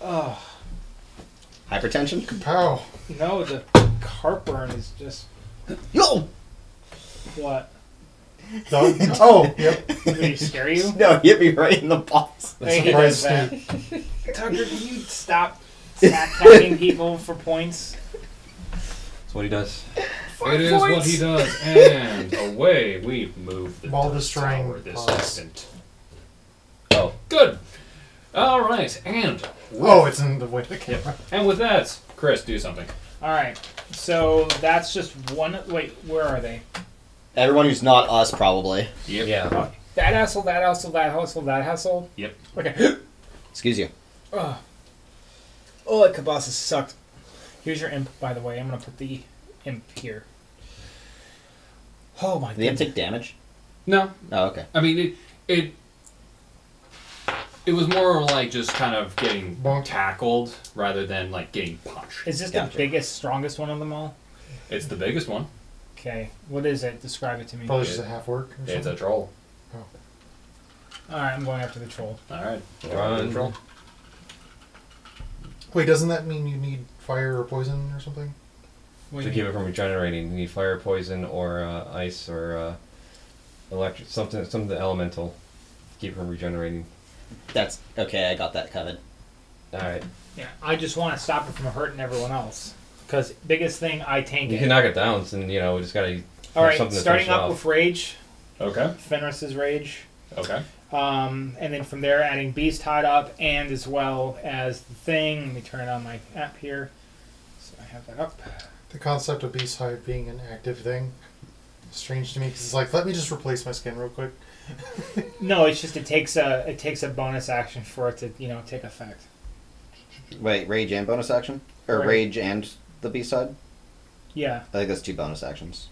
Oh Hypertension? Pow. no, the heartburn is just Yo! what? Dog? Oh, yep. Did he scare you? No, hit me right in the balls. Hey, he does Surprise that. Tucker, can you stop tapping people for points? That's what he does. It is what he does, and away we move the Ball tower destroying this pause. instant. Oh, good. All right, and Oh, it's in the way to the camera. and with that, Chris, do something. All right, so that's just one. Wait, where are they? Everyone who's not us, probably. Yep. Yeah. That asshole, that asshole, that asshole, that asshole. Yep. Okay. Excuse you. Oh, that Kabasa sucked. Here's your imp, by the way. I'm gonna put the imp here. Oh my Did the imp god. take damage? No, Oh, okay. I mean it was more like just kind of getting Bonk. tackled rather than like getting punched. Is this Gotcha. the biggest, strongest one of them all? It's the biggest one. Okay. What is it? Describe it to me. Probably just a half work or It's something. a troll. All right, I'm going after the troll. All right. Run. Troll. Wait, doesn't that mean you need fire or poison or something? What do To you keep mean? it from regenerating, you need fire, poison, or ice, or electric, something elemental. To keep it from regenerating. That's okay. I got that covered. All right. Yeah, I just want to stop it from hurting everyone else. Because biggest thing, I tank You it. can knock it down, so we just gotta. All right, something to starting finish it up off. with rage, Okay. Fenris's rage. Okay. And then from there, adding Beast tied up, and as well as the thing. Let me turn on my app here. So I have that up. The concept of Beast Hive being an active thing is strange to me because it's like, let me just replace my skin real quick. No, it's just it takes a bonus action for it to take effect. Wait, rage and bonus action? Or Right. rage and the B-side? Yeah. I think that's 2 bonus actions.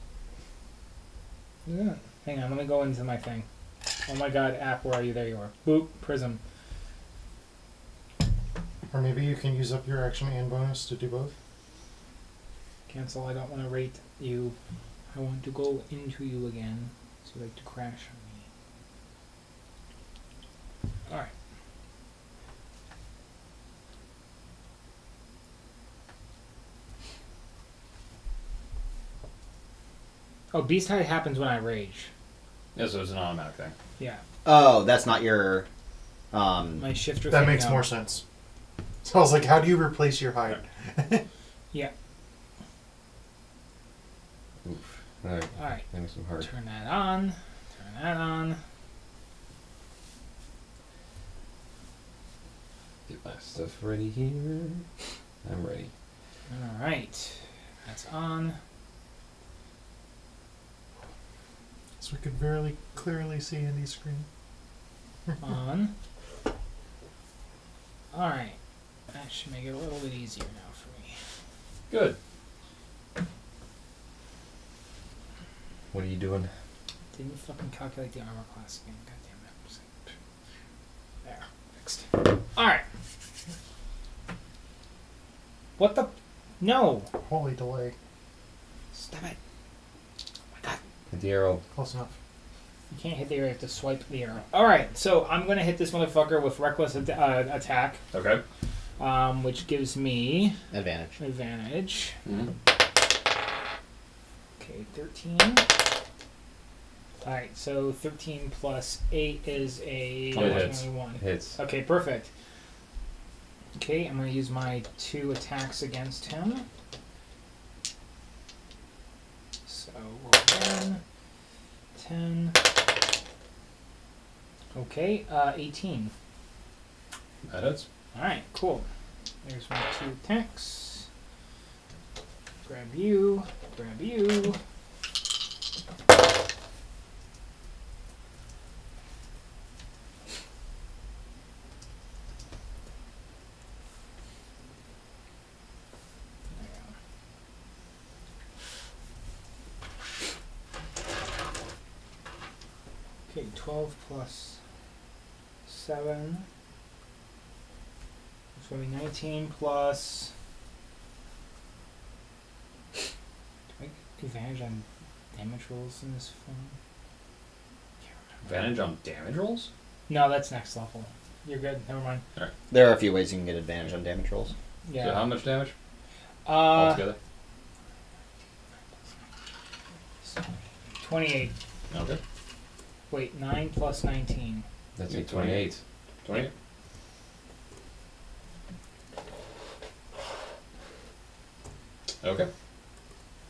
Yeah. Hang on, let me go into my thing. Oh my god, app, where are you? There you are. Boop, Prism. Or maybe you can use up your action and bonus to do both. Cancel. I don't want to rate you. I want to go into you again. So you like to crash on me. Alright. Oh, Beast Hide happens when I rage. Yeah, so it's an automatic thing. Yeah. Oh, that's not your. My shifter That thing, makes no. more sense. So I was like, how do you replace your hide? Yeah. Oof. Alright. Alright. That makes them hard. Turn that on. Turn that on. Get my stuff ready here. I'm ready. Alright. That's on. So we could very clearly see Andy's screen. On. Alright. That should make it a little bit easier now for me. Good. What are you doing? Didn't fucking calculate the armor class again. God damn it. There. Fixed. Alright. What the? No! Holy delay. Stop it. Oh my god. Hit the arrow. Close enough. You can't hit the arrow, you have to swipe the arrow. Alright, so I'm gonna hit this motherfucker with reckless attack, Okay. which gives me Advantage. advantage. Mm-hmm. Okay, 13. Alright, so 13 plus 8 is a 21. Hits. Okay, perfect. Okay, I'm going to use my 2 attacks against him. So roll again. 10. Okay, 18. That hits. Alright, cool. There's my 2 attacks. Grab you. Grab you. Okay, 12 plus 7. It's going to be 19 plus. Do I get advantage on damage rolls in this film? Can't remember. Advantage on damage rolls? No, that's next level. You're good. Never mind. There are a few ways you can get advantage on damage rolls. Yeah. So how much damage Uh, altogether? 28. Okay. Wait, 9 plus 19. That's Yeah, a 28. 20? Okay.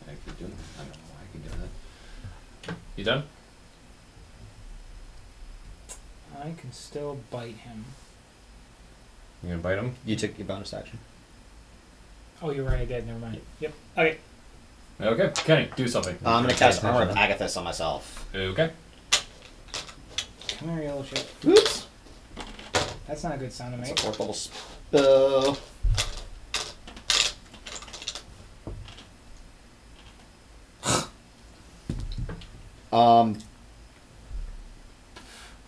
I keep doing that. I don't know why I keep doing that. You done? I can still bite him. You gonna bite him? You took your bonus action. Oh, you're right. I did. Never mind. Yep. Okay. Okay. Kenny, do something. I'm going to cast Armor of Agathis on myself. Okay. Come here, you little shit. Oops. That's not a good sound to It's make. a 4th level spell.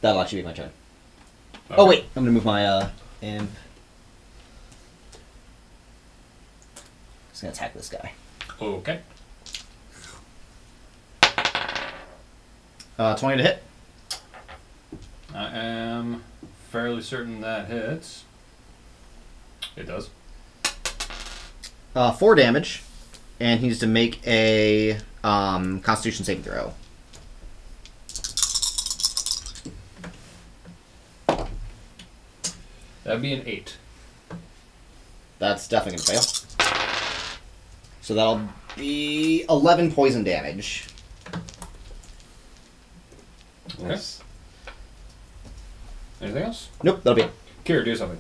That'll actually be my turn. Okay. Oh wait, I'm gonna move my imp. Just gonna attack this guy. Okay. 20 to hit. I am fairly certain that hits. It does. 4 damage, and he needs to make a Constitution saving throw. That'd be an 8. That's definitely gonna fail. So that'll be 11 poison damage. Nice. Anything else? Nope, that'll be it. Kira, do something.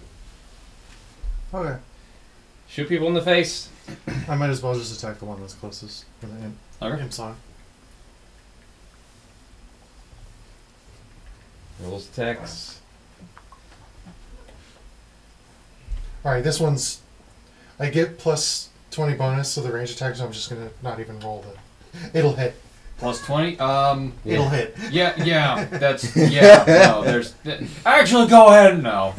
Okay. Shoot people in the face. I might as well just attack the one that's closest for the imp. Okay. Imp's on. Rolls attacks. Alright, this one's... I get plus 20 bonus to the range attack, so I'm just gonna not even roll the... It'll hit. Plus 20? It'll hit. Yeah, that's, yeah, no, there's, actually, go ahead, no.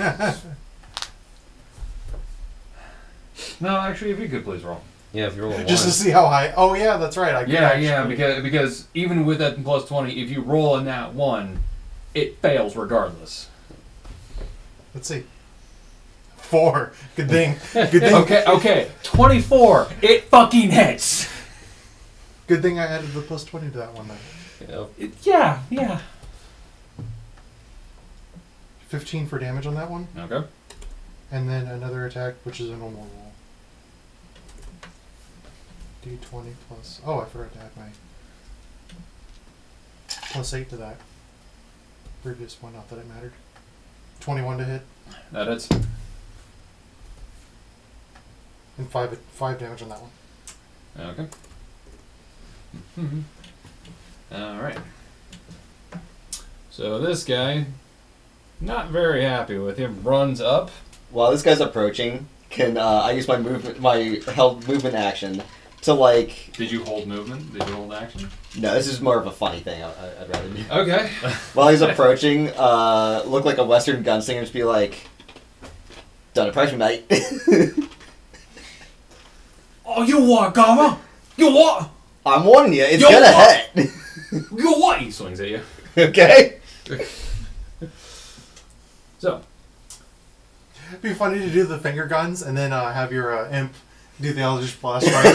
No, actually, if you could please roll. Yeah, if you roll a 1. Just to see how high. Oh yeah, that's right. I could actually- because even with that plus 20, if you roll a nat 1, it fails regardless. Let's see. 4. Good thing. Good thing. Okay, 24. It fucking hits. Good thing I added the plus 20 to that one then. Yep. Yeah. 15 for damage on that one, Okay. and then another attack, which is a normal roll. D20 plus. Oh, I forgot to add my plus 8 to that previous one. Not that it mattered. 21 to hit, That hits. and 5 damage on that one. Okay. Alright. So this guy, not very happy with him, runs up. While this guy's approaching, can I use my held movement action to like? Did you hold movement? Did you hold action? No, this is more of a funny thing. I'd rather do. Okay. While he's approaching, look like a Western gunslinger, and just be like, "Don't approach me, mate." Oh, you what, Gama? You what? I'm warning you, it's Yo, gonna what? hit. You what? He swings at you. Okay. So, It'd be funny to do the finger guns and then have your imp do the Eldritch Blast right.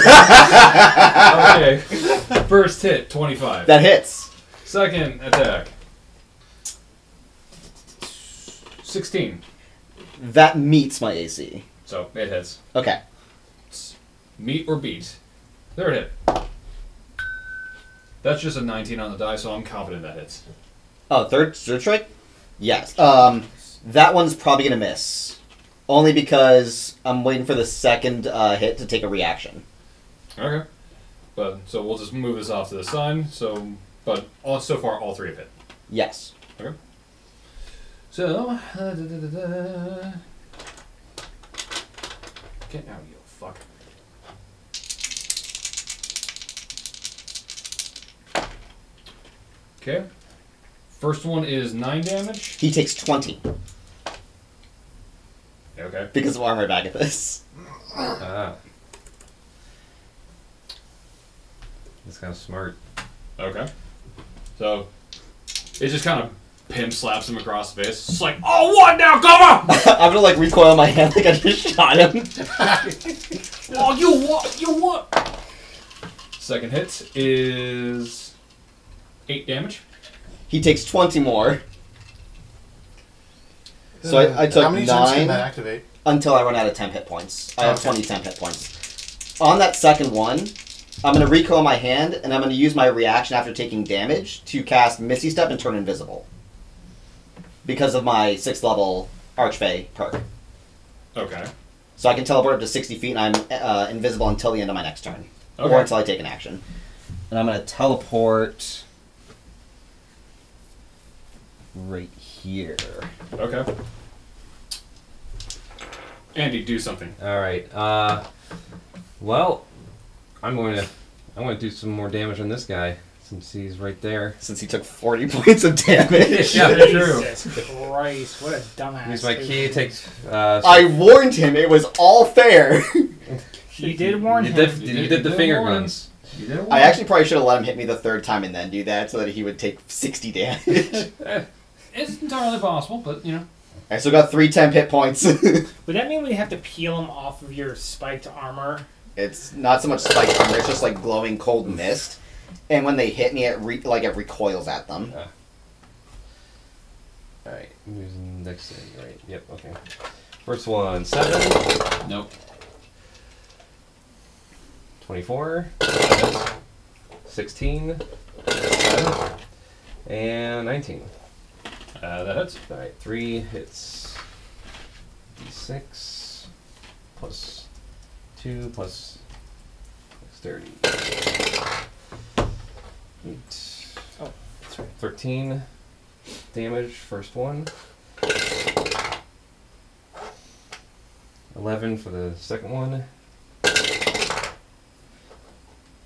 okay. First hit, 25. That hits. Second attack, 16. That meets my AC. So, it hits. Okay. Meet or beat. Third hit. That's just a 19 on the die, so I'm confident that hits. Oh, third strike? Yes. That one's probably gonna miss. Only because I'm waiting for the second hit to take a reaction. Okay. But so we'll just move this off to the side. So, but so far all 3 have hit. Yes. Okay. So, get out, you fuck. Okay. First one is 9 damage. He takes 20 Okay. because of armor back at this. Ah. That's kind of smart. Okay. So, it just kind of pimp slaps him across the face. It's like, oh, what now? Come on! I'm gonna like recoil my hand like I just shot him. Oh, you what? You what? Second hit is 8 damage. He takes 20 more. So I took How many times can 9 that activate? until I run out of temp hit points. I have Okay. 20 temp hit points. On that second one, I'm going to recoil my hand, and I'm going to use my reaction after taking damage to cast Misty Step and turn invisible. Because of my 6th level Archfey perk. Okay. So I can teleport up to 60 feet, and I'm invisible until the end of my next turn. Okay. Or until I take an action. And I'm going to teleport right here. Okay. Andy, do something. All right. Well, I'm going to do some more damage on this guy since he's right there. Since he took 40 points of damage. Yeah, true. Jesus Christ, what a dumbass. Use my key. Takes. I warned him it was all fair. You did warn You him. did the finger warn. guns. You did I actually probably should have let him hit me the 3rd time and then do that so that he would take 60 damage. It's entirely possible, but you know. I still got 3 temp hit points. Would that mean we have to peel him off of your spiked armor? It's not so much spiked armor, it's just like glowing cold mist. And when they hit me, it recoils at them. Alright, I'm using dexterity, right? Yep, okay. First one, 7. Nope. 24. 16. 7. And 19. That hits. Alright, 3 hits. D6. Plus 2 plus dexterity. 8. Oh, that's right. 13 damage, first one. 11 for the second one.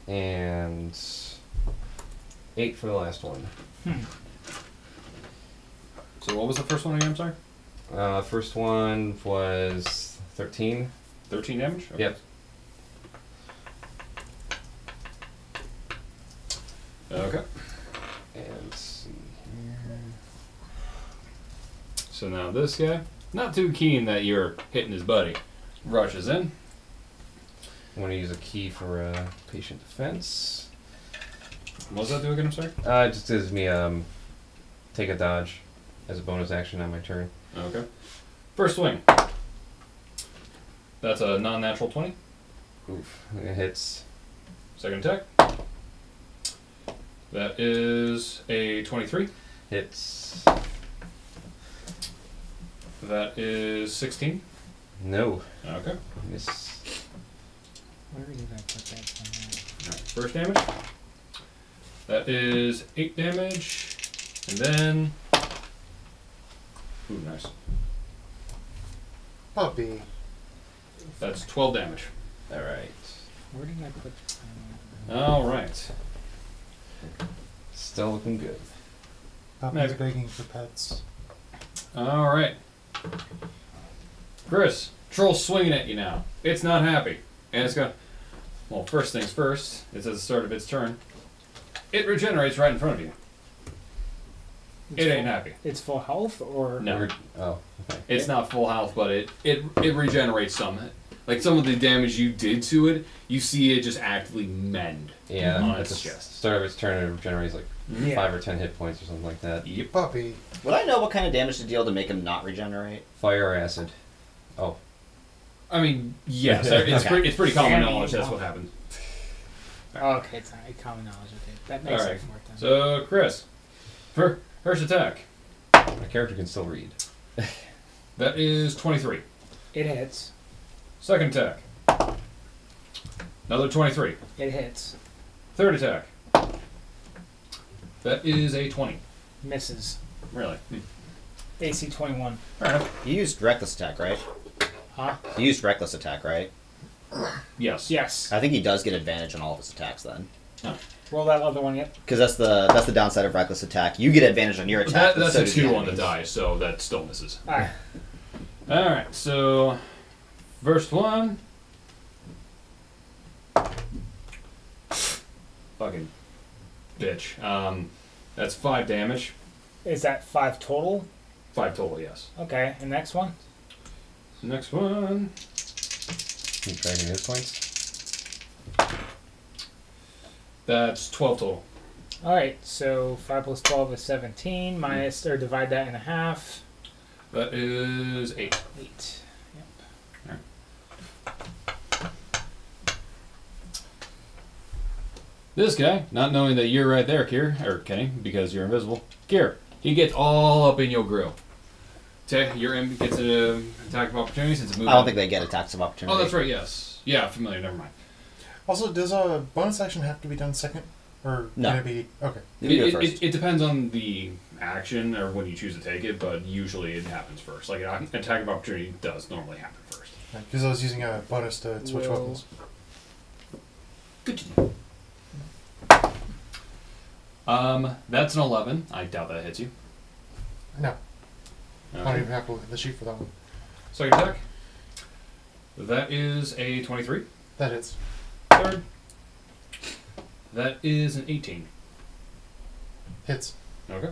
And 8 for the last one. So what was the first one again? I'm sorry. First one was 13. 13 damage. Okay. Yep. Okay. And let's see here. So now this guy, not too keen that you're hitting his buddy, rushes in. I'm going to use a key for patient defense. What does that do again? I'm sorry. It just gives me take a dodge as a bonus action on my turn. Okay. First swing. That's a non-natural 20. Oof. It hits. Second attack. That is a 23. Hits. That is 16. No. Okay. Miss. Where did I put that? Alright, first damage. That is 8 damage. And then... Ooh, nice. Puppy. That's 12 damage. Alright. Where did I put? Alright. Still looking good. Puppy's Maybe. begging for pets. Alright. Chris, troll's swinging at you now. It's not happy. And it's got... Well, first things first, it's at the start of its turn. It regenerates right in front of you. It ain't happy. It's full health, or No. Oh, okay. It's not full health, but it regenerates some. Like some of the damage you did to it, you see it just actively mend. Yeah, On at its the chest. start of its turn, it regenerates like Yeah. 5 or 10 hit points or something like that. Yep. Puppy. Would I know what kind of damage to deal to make him not regenerate? Fire or acid. Oh. I mean, yes, it's pretty common knowledge that's what happened. oh, okay, it's not common knowledge. Okay, that makes Alright. sense more then. So, Chris, first attack. My character can still read. That is 23. It hits. Second attack. Another 23. It hits. Third attack. That is a 20. Misses. Really? AC 21. Fair enough. You used reckless attack, right? Huh? You used reckless attack, right? Yes. Yes. I think he does get advantage on all of his attacks then, Roll that other one yet. because that's the downside of reckless attack. You get advantage on your attack. but That's so a do 2 on the enemies. die, so that still misses. Alright. Alright, so first one. Fucking bitch. That's 5 damage. Is that 5 total? 5 total, yes. Okay, and next one? Next one. Keep tracking hit points. That's 12 total. Alright, so 5 plus 12 is 17, minus, or divide that in half. That is 8. 8. This guy, not knowing that you're right there, Kier, or Kenny, because you're invisible. Kier, he gets all up in your grill. Your M gets an attack of opportunity since it's moving. I don't think they get attacks of opportunity. Oh, that's right, yes. Yeah, familiar, never mind. Also, does a bonus action have to be done second? Or No. can it be... Okay. You can do it first. It depends on the action or when you choose to take it, but usually it happens first. Like an attack of opportunity does normally happen first. Because I was using a bonus to switch Will- weapons. Good to know. That's an 11. I doubt that hits you. No. I don't Okay. even have to look at the sheet for that one. Second attack. That is a 23. That hits. Third. That is an 18. Hits. Okay.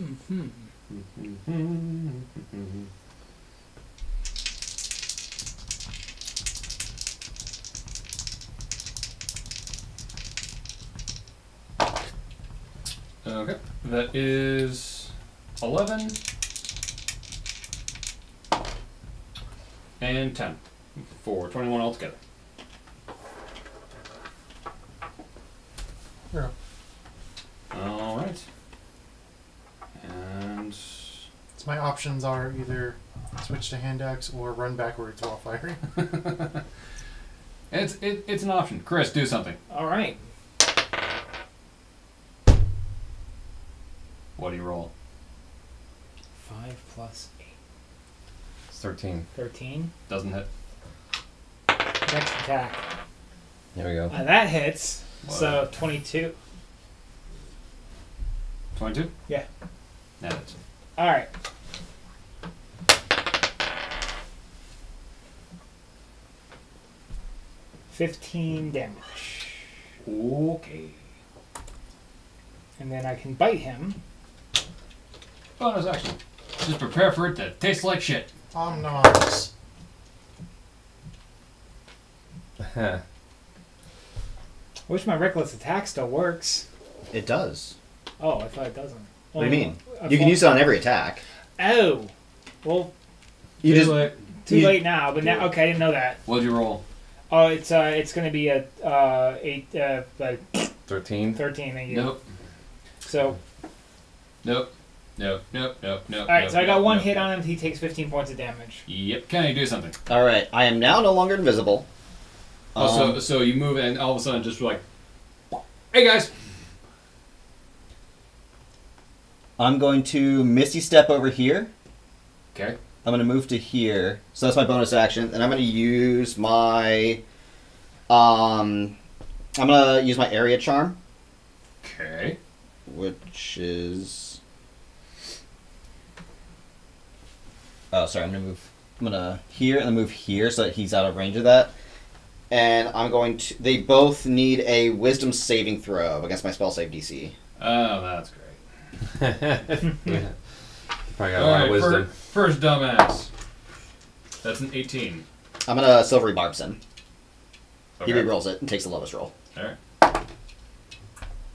Mm-hmm. Okay. That is 11 and 10 for 21 altogether. Yeah. All right. And So my options are either switch to hand axe or run backwards while firing. it's an option. Chris, do something. Alright. What do you roll? 5 plus 8. It's 13. 13. Doesn't hit. Next attack. There we go. That hits. What? So 22. 22? Yeah. That hits. Alright. $15 damage. Okay. And then I can bite him. Bonus action. Just prepare for it to taste like shit. Omnos. Huh. I wish my reckless attack still works. It does. Oh, I thought it doesn't. What do you mean? You can use it on every attack. Oh. Well, You just too you- late now, but now, okay, I didn't know that. What'd you roll? Oh, it's going to be a 13. 13, thank you. Nope. So, Nope. Nope. Nope. Nope. Nope. alright, nope, so I got nope, one nope. hit on him, he takes 15 points of damage. Yep. Kenny, do something. All right. I am now no longer invisible. So you move and all of a sudden just like, hey guys. I'm going to Misty Step over here. Okay. I'm going to move to here. So that's my bonus action. And I'm going to use my... I'm going to use my Area Charm, Okay. which is... Oh, sorry. I'm going to here and then move here so that he's out of range of that. And I'm going to... They both need a Wisdom saving throw against my spell save DC. Oh, that's great. Yeah. Probably got a All lot right. of wisdom. First dumbass. That's an 18. I'm going to Silvery Barbson. He Okay. re-rolls it and takes the lowest roll. All right.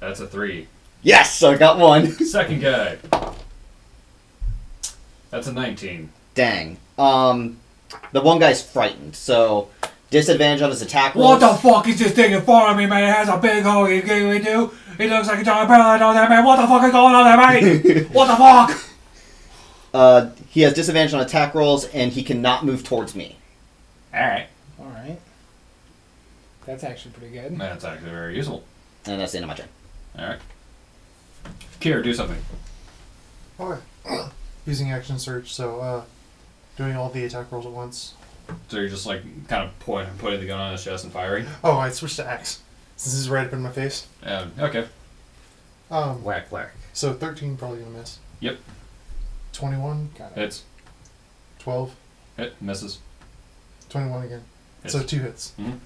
That's a 3. Yes! I got one! Second guy. That's a 19. Dang. The one guy's frightened, so disadvantage on his attack rolls. What the fuck is this thing in front of me, man? It has a big hole. You do? It looks like a giant parrot on there, man. What the fuck is going on there, mate? What the fuck? He has disadvantage on attack rolls, and he cannot move towards me. Alright. Alright. That's actually pretty good. That's actually very useful. And that's the end of my turn. Alright. Kira, do something. Okay. Using action search, so doing all the attack rolls at once. So you're just like kind of putting the gun on his chest and firing? Oh, I switched to axe. Since this is right up in my face. Okay. Whack, whack. So 13 probably gonna miss. Yep. 21, Got it. Hits. 12, Hit. Misses. 21 again. Hits. So 2 hits. Mhm.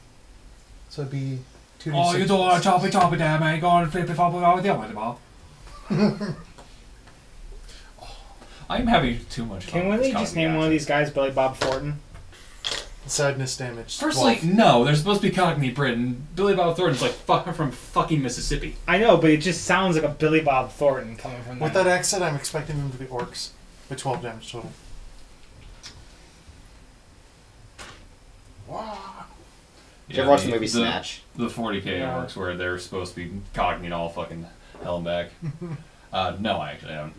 So it'd be 2d6. Oh, you don't want to chop it there, man. Go on and flip it, flop it over there with the ball. I'm having too much fun. Can with we this just comic name one of action. these guys Billy Bob Thornton? Sadness damage. Firstly, 12. no. They're supposed to be Cockney Britain. Billy Bob Thornton's like from fucking Mississippi. I know, but it just sounds like a Billy Bob Thornton coming from With that accent, I'm expecting them to be orcs. With 12 damage total. Wow. Did you ever watch the movie Snatch? The 40K Yeah. orcs where they're supposed to be Cockney and all fucking hell and back. No, I actually haven't.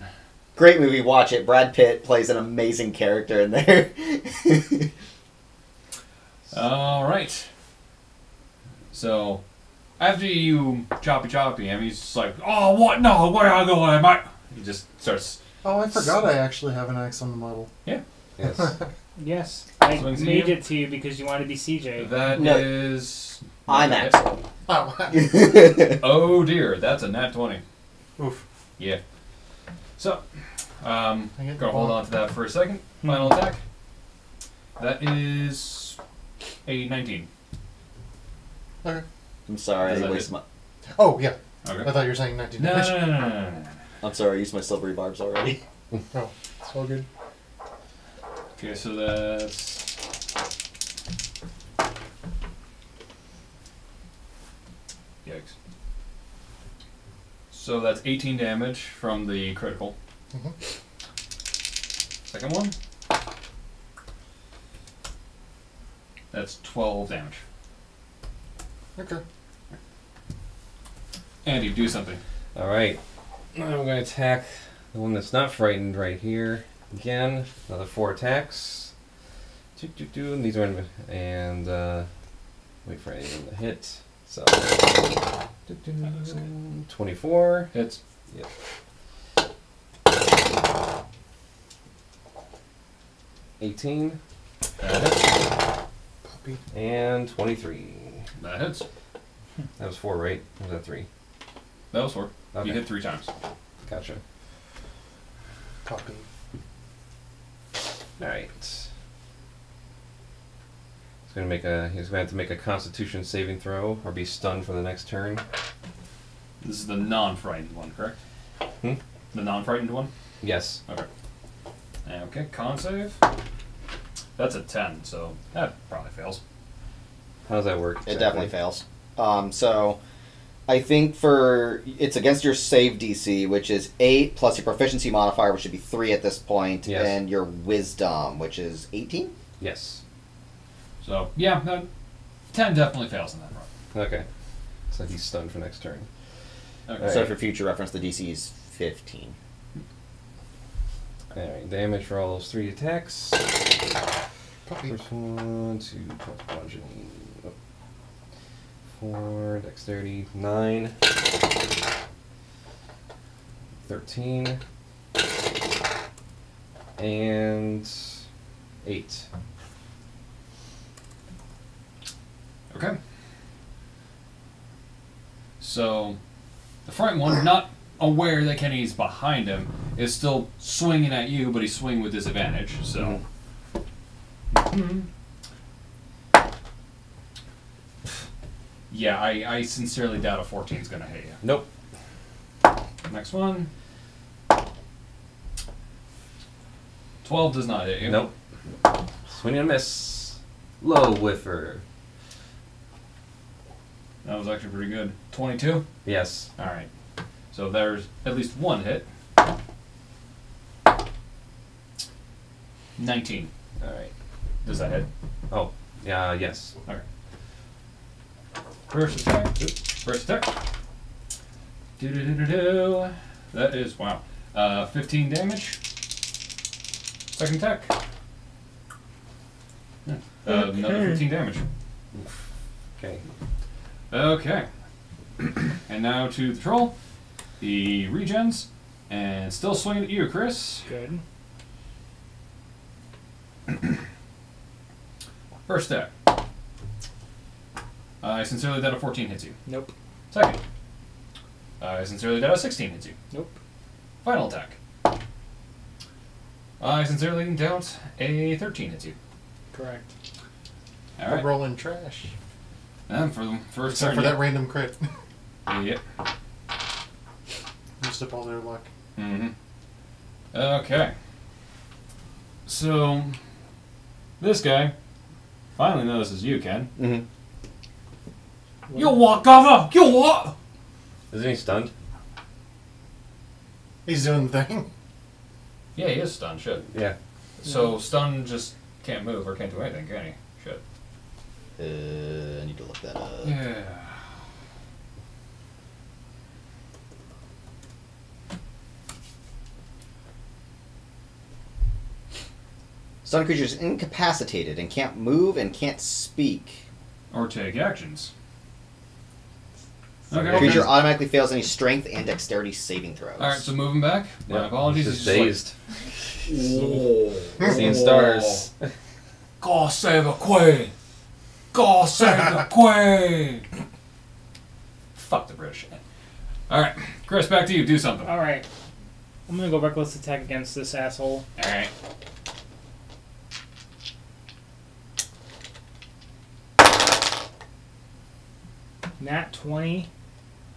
Great movie, watch it. Brad Pitt plays an amazing character in there. All right. So, after you choppy him, he's just like, "Oh, what? No, where I going, mate?" He just starts. Oh, I forgot I actually have an axe on the model. Yes. Yes, I Swings at made you. it to you because you wanted to be CJ. That No. is. I'm Okay. Axel. Oh, Oh dear, that's a nat 20. oof. Yeah. So, I get gonna hold one. on to that for a second. Final attack. That is a 19. Okay. I'm sorry, Does I that wasted hit? my... Oh, yeah. Okay. I thought you were saying 19 No, damage. no. I'm sorry, I used my silvery barbs already. Oh, it's all good. Okay, so that's. Yikes. So that's 18 damage from the critical. Mhm. Second one. That's 12 damage. Okay. Andy, do something. Alright. I'm going to attack the one that's not frightened right here. Again, another 4 attacks. And these are in, and wait for anything to hit. So 24. Hits. Yep. 18 That hits. Puppy. and 23. That hits. That was 4, right? Or was that 3? That was 4. Okay. You hit 3 times. Gotcha. Puppy. Alright. He's going to have to make a Constitution saving throw or be stunned for the next turn. This is the non-frightened one, correct? Hmm? The non-frightened one? Yes. Okay. Okay, con save. That's a 10, so that probably fails. How does that work? It definitely fails. So I think it's against your save DC, which is 8 plus your proficiency modifier, which should be 3 at this point, Yes. and your wisdom, which is 18. Yes. So yeah, 10 definitely fails in that run. Okay. So he's stunned for next turn. Okay. All So right. for future reference, the DC is 15. Alright, damage for all those 3 attacks. Puppy. First one, 2, plus bludgeoning. 4, dexterity, 9. 13. And 8. Okay. So, the frightened one, not aware that Kenny's behind him, is still swinging at you, but he's swinging with disadvantage. So, yeah, I sincerely doubt a 14 is going to hit you. Nope. Next one. 12 does not hit you. Nope. Swing and a miss. Low whiffer. That was actually pretty good. 22? Yes. Alright. So there's at least one hit. 19. Alright. Does that hit? Oh, yeah, yes. Okay. First attack. First attack. Do. That is, wow. 15 damage. Second attack. Another 15 damage. Okay. Okay. And now to the troll. The regens. And still swinging at you, Chris. Good. First attack. I sincerely doubt a 14 hits you. Nope. Second. I sincerely doubt a 16 hits you. Nope. Final attack. I sincerely doubt a 13 hits you. Correct. All right. Rolling trash. And for the first Except turn, for yeah. that random crit. Yep. Used up all their luck. Mm-hmm. Okay. So, this guy finally notices you, Ken. Mm-hmm. You walk over! You what? Isn't he stunned? He's doing the thing. Yeah, he is stunned, shit. Yeah. So, stun just can't move or can't do anything, can he? Shit. I need to look that up. Yeah. Stun creature is incapacitated and can't move and can't speak. Or take actions. Okay. Creature automatically fails any strength and dexterity saving throws. Alright, so moving back. My Yeah. apologies. He's He's just just dazed. Seeing stars. like, God save the Queen! God save the Queen! Fuck the British. Alright, Chris, back to you. Do something. Alright. I'm gonna go reckless attack against this asshole. Alright. Nat 20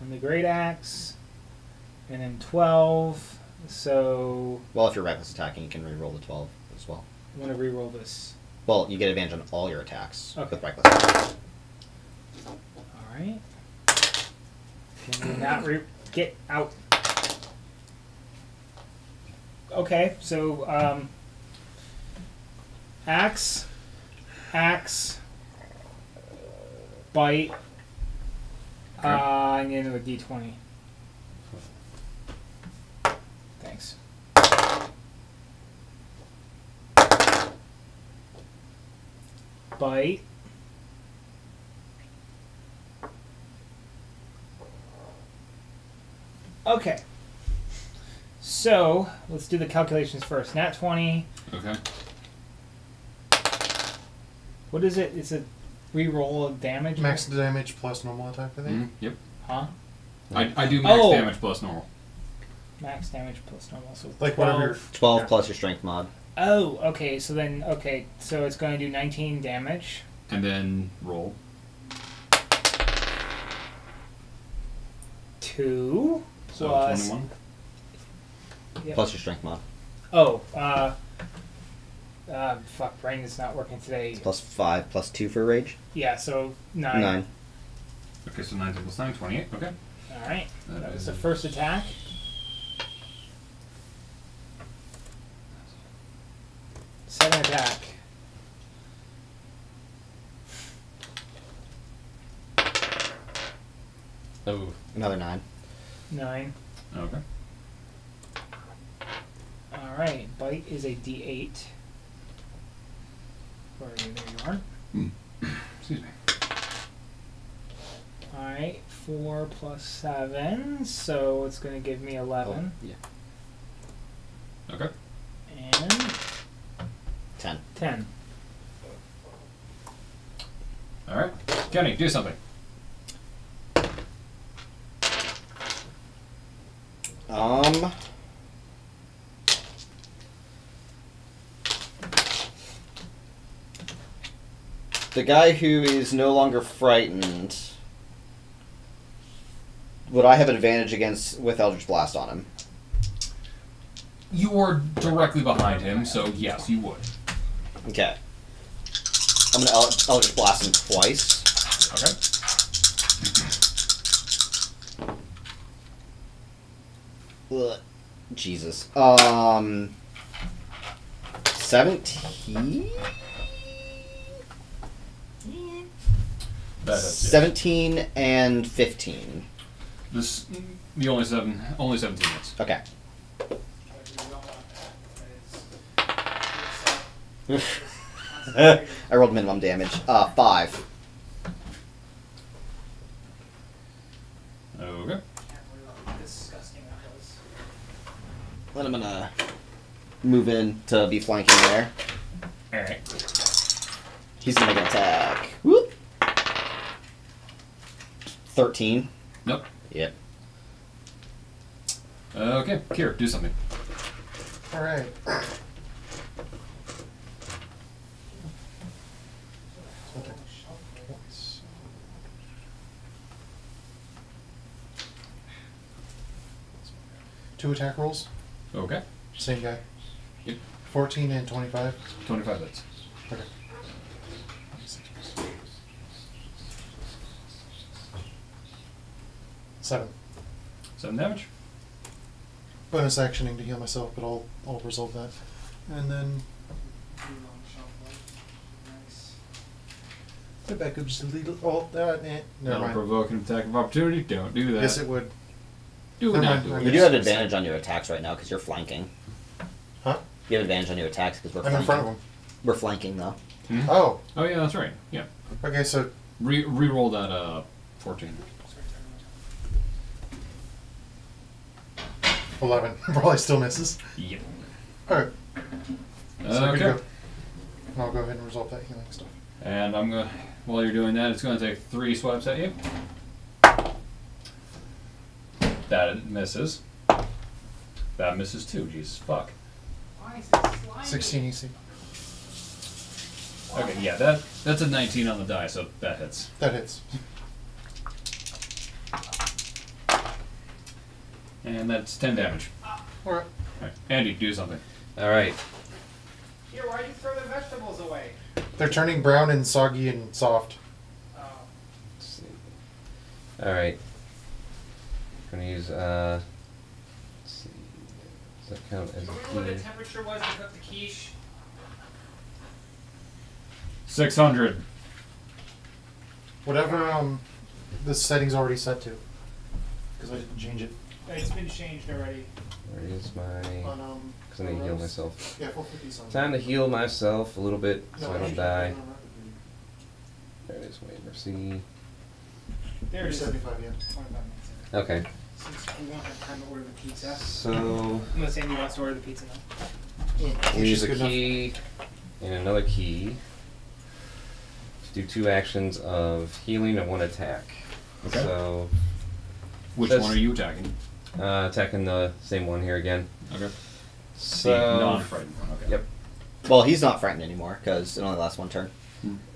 on the Great Axe. And then 12. So Well, if you're reckless attacking, you can re-roll the 12 as well. I'm gonna re-roll this. Well, you get advantage on all your attacks Okay. with reckless. Alright. Can we not get out? Okay, so axe, bite. I'm gonna do a d20. Thanks. Bite. Okay. So, let's do the calculations first. Nat 20. Okay. What is it? It's a re-roll of damage? Max damage plus normal attack, I think. Yep. Huh? I do max Oh. damage plus normal. Max damage plus normal. So Like 12. whatever your 12 Yeah. plus your strength mod. Oh, okay. So then, okay. So it's going to do 19 damage. And then roll. 2 So plus. 21. Yep. Plus your strength mod. Oh, fuck, brain is not working today. It's plus 5, plus 2 for rage. Yeah, so 9. 9. Okay, so 9 plus 9, 28. Okay. Alright, that was is- the first attack. Second attack. Oh, Another 9. 9. Okay. Alright, bite is a d8. Where are you? There you are. Excuse me. Alright, 4 plus 7, so it's going to give me 11. Oh, yeah. Okay. And 10. 10. All right. Kenny, do something. The guy who is no longer frightened, would I have an advantage against with Eldritch Blast on him? You are directly behind him, so yes, you would. Okay. I'm gonna Eldritch Blast him twice. Okay. Ugh. Jesus. 17? That hits, yes. 17 and 15. This the only 17 hits. Okay. I rolled minimum damage. 5. Okay. Disgusting that was. Then I'm gonna move in to be flanking there. All right. He's gonna make an attack. Whoop. 13. Nope. Yep. Okay, Kier, do something. Alright. Two attack rolls. Okay. Same guy. Yep. 14 and 25. 25 hits. Okay. Seven. 7 damage. Bonus actioning to heal myself, but I'll resolve that. And then the back up just a little. Oh, never That'll mind. provoke an attack of opportunity. Don't do that. Yes, it would. do never not mind. do it. You do have advantage on your attacks right now because you're flanking. Huh? You have advantage on your attacks because we're I'm flanking. in front of him. We're flanking though. Hmm? Oh, Oh yeah, that's right. Yeah. okay. So Re-roll that 14. 11 probably still misses. Yep. All right. So Okay. good go. And I'll go ahead and resolve that healing stuff. And I'm gonna, while you're doing that, it's gonna take 3 swipes at you. That misses. That misses too. Jesus fuck. Why is it slimy? 16 EC. Okay, yeah, that's a 19 on the die, so that hits. That hits. And that's 10 damage. All right. Alright, Andy, do something. all right. Here, why'd you throw the vegetables away? They're turning brown and soggy and soft. Oh. Let's see. All right. I'm gonna use let's see. Does that count as a Remember what the key? temperature was to cook the quiche? 600. Whatever the setting's already set to. Because I didn't change it. It's been changed already. Where is my? On Because I need to heal myself. Yeah, 450 is on. Time to heal myself a little bit so I don't actually, die. no. There it is. Wait, mercy. There it is. 75, yeah. 25 minutes. Okay. Since we won't have time to order the pizza. So Unless Andy wants to order the pizza now. we use She's a good enough. key and another key to do 2 actions of healing and 1 attack. Okay. So Which That's- one are you attacking? attacking the same one here again. Okay. So The non-frightened one. Okay. Yep. Well, he's not frightened anymore because it only lasts one turn.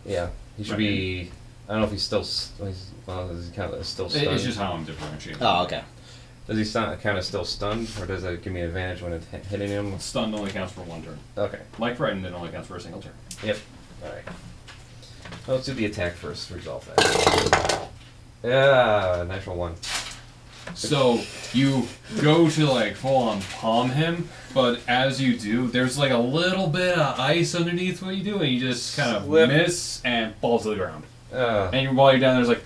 Yeah. He should be. I don't know if he's still. Well, does he count as still stunned? It's just how I'm differentiating. Oh, okay. Does he count as still stunned, or does it give me an advantage when it's hitting him? Stunned only counts for one turn. Okay. Like frightened, it only counts for a single turn. Yep. All right. Well, let's do the attack first. Resolve that. Yeah, natural 1. So you go to like full on palm him, but as you do, there's like a little bit of ice underneath what you do, and you just kind of Slip. miss and fall to the ground. Uh, And while you're down there, it's like,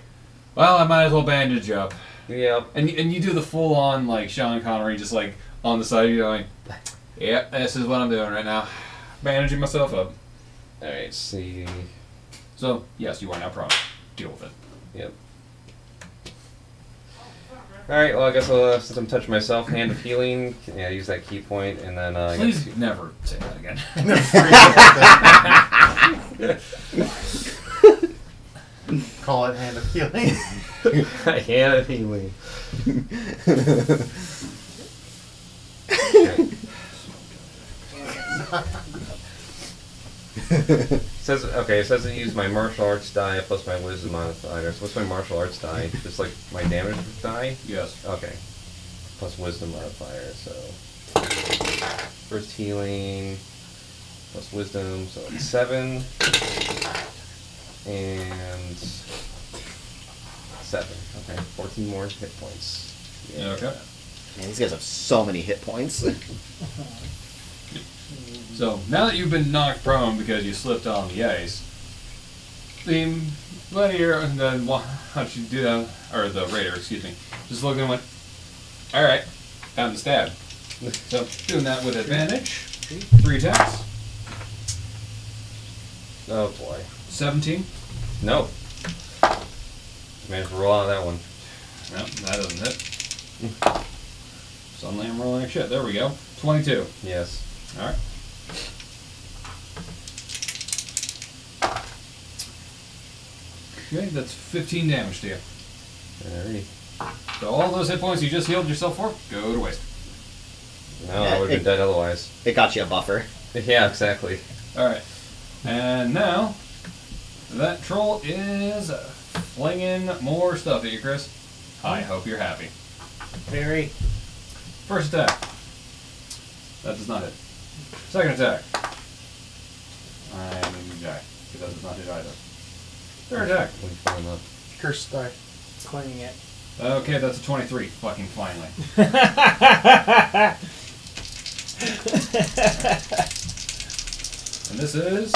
well, I might as well bandage up. yep. And you do the full on like Sean Connery, just like on the side, you're going, yep, this is what I'm doing right now, bandaging myself up. All right. See. So yes, you are now prone. Deal with it. Yep. Alright, well, I guess I'll, since I'm touching myself, Hand of Healing, yeah, use that key point, and then, I Please guess- never say that again. Call it Hand of Healing. Hand of Healing. Okay. It says to use my martial arts die plus my wisdom modifier. So what's my martial arts die? Just like my damage die? Yes. Okay. Plus wisdom modifier, so first healing plus wisdom, so it's 7 and 7. Okay, 14 more hit points. Okay. Man, these guys have so many hit points. So now that you've been knocked prone because you slipped on the ice, the gladiator and then how'd you do that? Or the raider, excuse me, just looked and went, all right, time to stab. So doing that with advantage, 3 attacks, Oh boy. 17. No. Managed to roll out of that one. No, that doesn't hit. Suddenly I'm rolling like shit. There we go. 22. Yes. All right. Okay, that's 15 damage to you. Alrighty. So all those hit points you just healed yourself for go to waste. No, I would have been dead otherwise. It got you a buffer. Yeah, exactly. All right. And now that troll is flinging more stuff at you, Chris. I hope you're happy. Very. First attack. That does not hit. Second attack. I'm going to die. Because that does not hit either. Third attack. When you fill him up. Cursed die. Cleaning it. Okay, that's a 23. Fucking finally. And this is...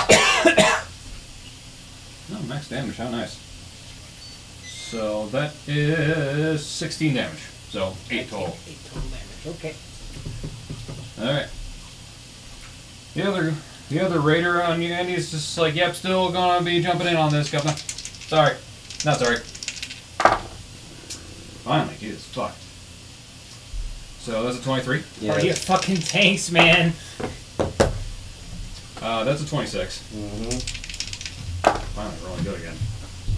No, max damage. How nice. So that is 16 damage. So 8 total. 8 total damage. Okay. Alright. The other raider on you, and he's just like, yep, still gonna be jumping in on this, governor. Sorry. Not sorry. Finally, Jesus, fuck. So that's a 23. Oh, you fucking tanks, man. That's a 26. Mm-hmm. Finally, rolling good again.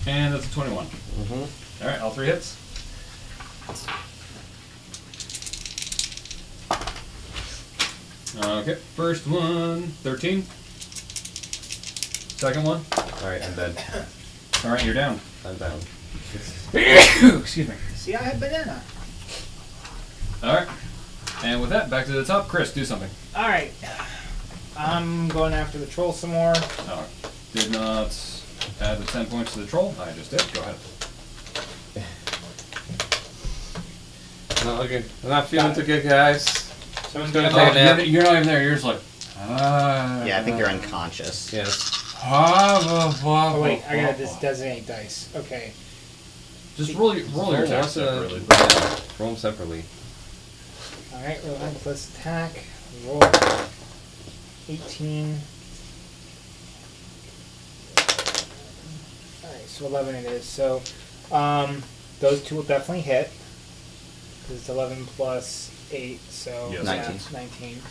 And that's a 21. Mm-hmm. Alright, all 3 hits. Okay, first one, 13. Second one. Alright, I'm dead. Alright, you're down. I'm down. Excuse me. See, I had banana. Alright. And with that, back to the top. Chris, do something. Alright. I'm going after the troll some more. Did not add the 10 points to the troll. I just did. Go ahead. Not looking. I'm not feeling too good, guys. Someone's gonna gonna take a nap. You're not even there. You're just like... Yeah, I think you're unconscious. Yes. Oh wait, I gotta just designate dice. Okay. Just roll your attacks separately. Yeah, roll them separately. Alright, roll 9 plus attack. Roll 18. Alright, so 11 it is. So, those two will definitely hit. Because it's 11 plus 8, so Yes. 19. 19.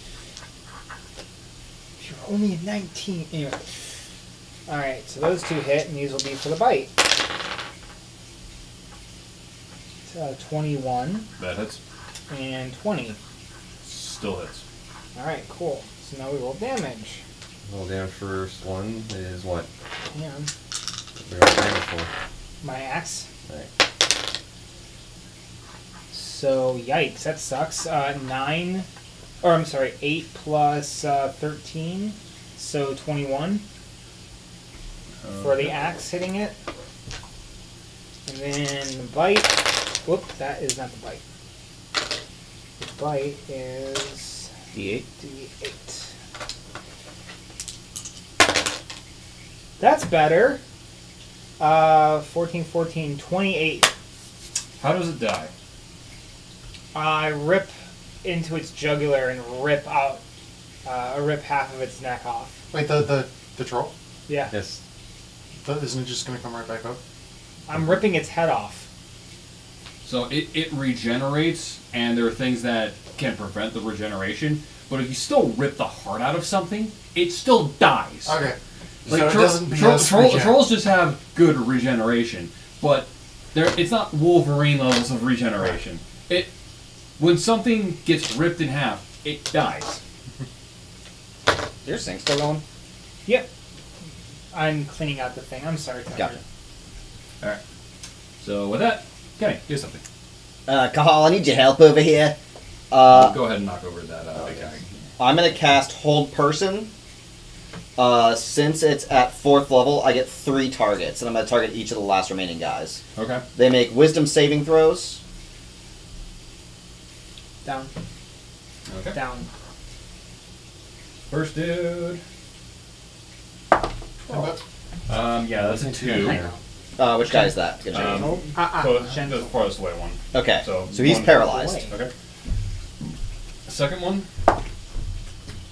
You're only at 19. Anyway. Alright, so those 2 hit, and these will be for the bite. 21 That hits. and 20. Still hits. Alright, cool. So now we roll damage. Roll down first one is what? And We're on timer for. My axe. Alright. So yikes, that sucks. 9, or I'm sorry, 8 plus 13, so 21 for the axe hitting it. And then the bite. Whoop, that is not the bite. The bite is D8. D8. That's better. 14, 14, 28. How does it die? I rip into its jugular and rip out, rip half of its neck off. Wait, the troll? Yeah. Yes. Isn't it just gonna come right back up? I'm ripping its head off. So it regenerates, and there are things that can prevent the regeneration. But if you still rip the heart out of something, it still dies. Okay. Like so it doesn't BS regen. trolls just have good regeneration, but it's not Wolverine levels of regeneration. When something gets ripped in half, it dies. Your thing's still going? Yep. I'm cleaning out the thing. I'm sorry, Tucker. Gotcha. All right. So with that, Kenny, do something. Kahal, I need your help over here. Go ahead and knock over that big guy. I'm gonna cast Hold Person. Since it's at 4th level, I get 3 targets, and I'm gonna target each of the last remaining guys. Okay. They make Wisdom saving throws. Down. Okay. Down. First dude. Yeah, that's a 2. Which guy is that? Gonna be? So the farthest away one. Okay, So so he's one- paralyzed. Okay. Second one.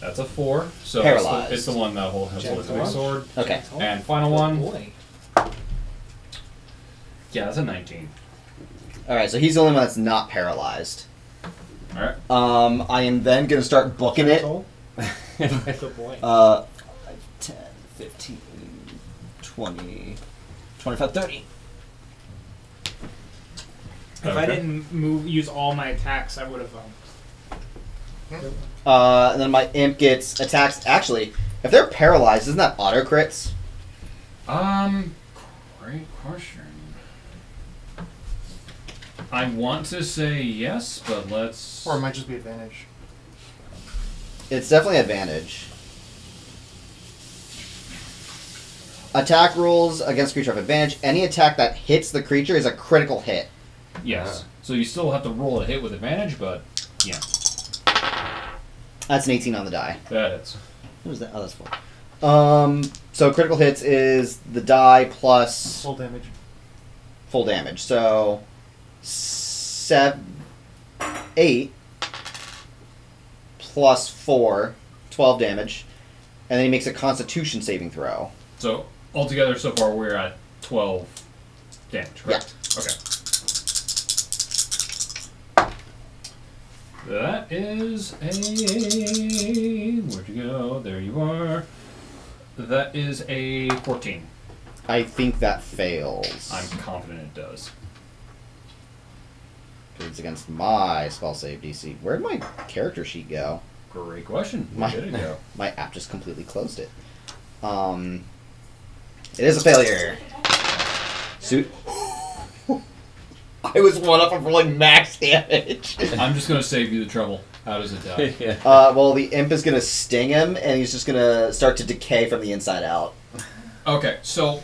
That's a 4. So Paralyzed. It's the one that has the big sword. Okay. And final one. Boy. Yeah, that's a 19. Alright, so he's the only one that's not paralyzed. All right. I am then gonna start booking it. That's a boy. 10, 15, 20, 25, 30. If I didn't use all my attacks, I would have. And then my imp gets attacks. Actually, if they're paralyzed, isn't that auto crits? Great question. I want to say yes, but let's. Or it might just be advantage. It's definitely advantage. Attack rules against creature have advantage. Any attack that hits the creature is a critical hit. Yes. So you still have to roll a hit with advantage, but yeah, That's an 18 on the die. that hits. What was that? Oh, that's 4. So critical hits is the die plus Full damage. full damage. So 8 plus 4, 12 damage, and then he makes a Constitution saving throw. So altogether, so far we're at 12 damage. Correct? Okay. That is a. Where'd you go? There you are. That is a 14. I think that fails. I'm confident it does. It's against my spell save DC. Where'd my character sheet go? Great question. My- Where did it go? My app just completely closed it. It is a failure. Suit. I was one up from rolling max damage. I'm just going to save you the trouble. How does it die? Yeah. Well, the imp is going to sting him, and he's just going to start to decay from the inside out. Okay, so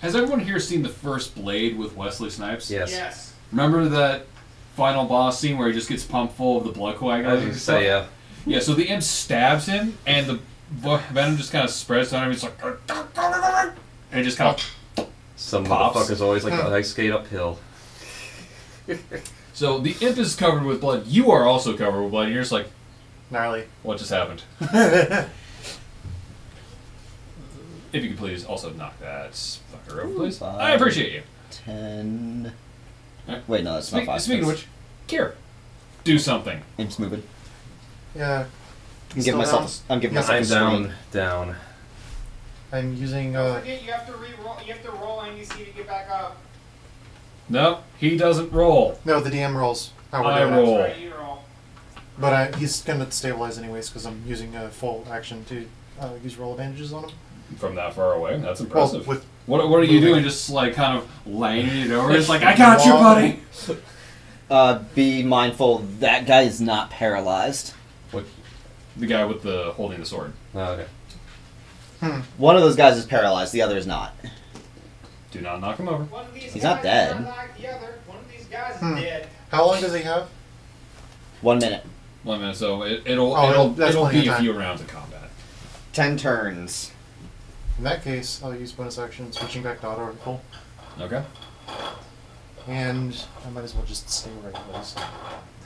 has everyone here seen the first Blade with Wesley Snipes? Yes. Remember that final boss scene where he just gets pumped full of the blood I coagulation? was gonna say, yeah. Yeah, so the imp stabs him, and the venom just kind of spreads on him. He's like, and it just kind of. Some Pops. motherfuckers always like to ice skate uphill. So the imp is covered with blood. You are also covered with blood. And you're just like, Gnarly. what just happened? If you could please also knock that fucker over, please. Five. I appreciate you. 10. Alright. Wait, no, that's not 5. Speaking of which, Kier, do something. Imp's moving. Yeah. I'm Still giving myself. I'm giving Yeah, myself I'm a screen. down. I'm using. Don't forget, you have to re-roll. You have to roll NBC to get back up. No, he doesn't roll. No, the DM rolls. How we're I doing it. roll. That's right, you roll. But he's gonna stabilize anyways because I'm using a full action to use roll advantages on him. From that far away, that's Well, impressive. with What are you doing? Just like kind of laying it over? It's like, I got you, buddy. Be mindful that guy is not paralyzed. What? The guy with the holding the sword. Oh, okay. One of those guys is paralyzed. The other is not. Do not knock him over. One of these He's guys not dead. is like the other. One of these guys is dead. How long does he have? 1 minute. 1 minute, so that's it'll plenty be of a time. few rounds of combat. 10 turns. In that case, I'll use bonus action, switching back to auto rifle. Okay. And I might as well just stay where he was.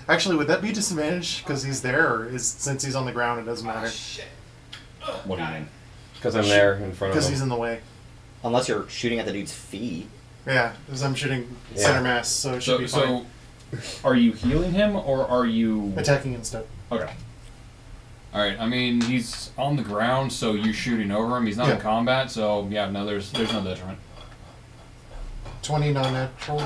Actually, would that be disadvantage because he's there, or since he's on the ground, it doesn't matter? What do you mean? Because I'm there in front of Because him. he's in the way. Unless you're shooting at the dude's feet. Yeah, because I'm shooting Yeah. center mass, so it should be fine. So, are you healing him or are you Attacking instead. Okay. All right. I mean, he's on the ground, so you're shooting over him. He's not in Yeah. combat, so yeah. No, there's no detriment. 20 non-natural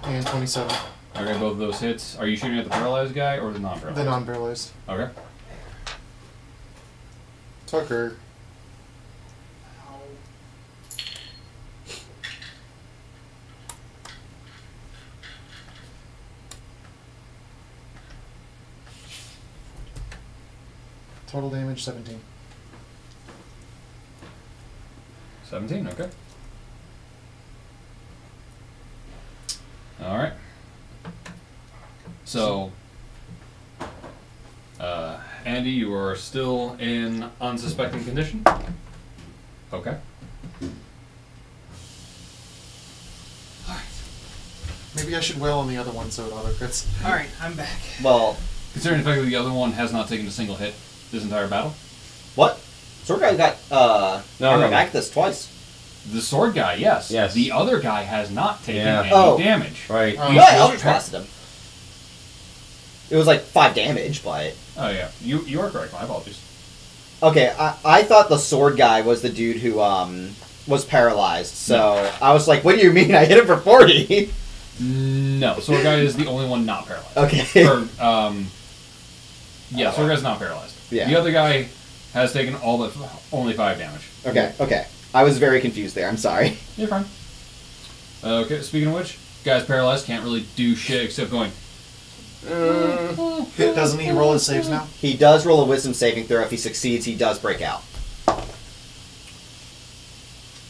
and 27. Okay, both of those hits. Are you shooting at the paralyzed guy or the non-paralyzed? The non-paralyzed. Okay. Tucker. Total damage 17. 17. Okay. All right. So, Andy, you are still in unsuspecting condition. Okay. Maybe I should wail on the other one so it auto crits. All right, I'm back. Well, Considering the fact that the other one has not taken a single hit this entire battle, what? Sword guy got armor no. back this twice. the sword guy, yes. Yes. The other guy has not taken Yeah. any Oh. damage. Right. Oh. Yeah, Eldritch blasted him. It was like 5 damage, but Oh yeah, you are correct. My apologies. okay. I thought the sword guy was the dude who was paralyzed. So I was like, "What do you mean? I hit him for 40?" No, sword guy is the only one not paralyzed. Okay. Or, yeah, sword guy's not paralyzed. Yeah. The other guy has taken all but only 5 damage. Okay. I was very confused there. I'm sorry. You're fine. Okay, speaking of which, guy's paralyzed, can't really do shit except going. Doesn't he roll his saves now? He does roll a wisdom saving throw. If he succeeds, he does break out.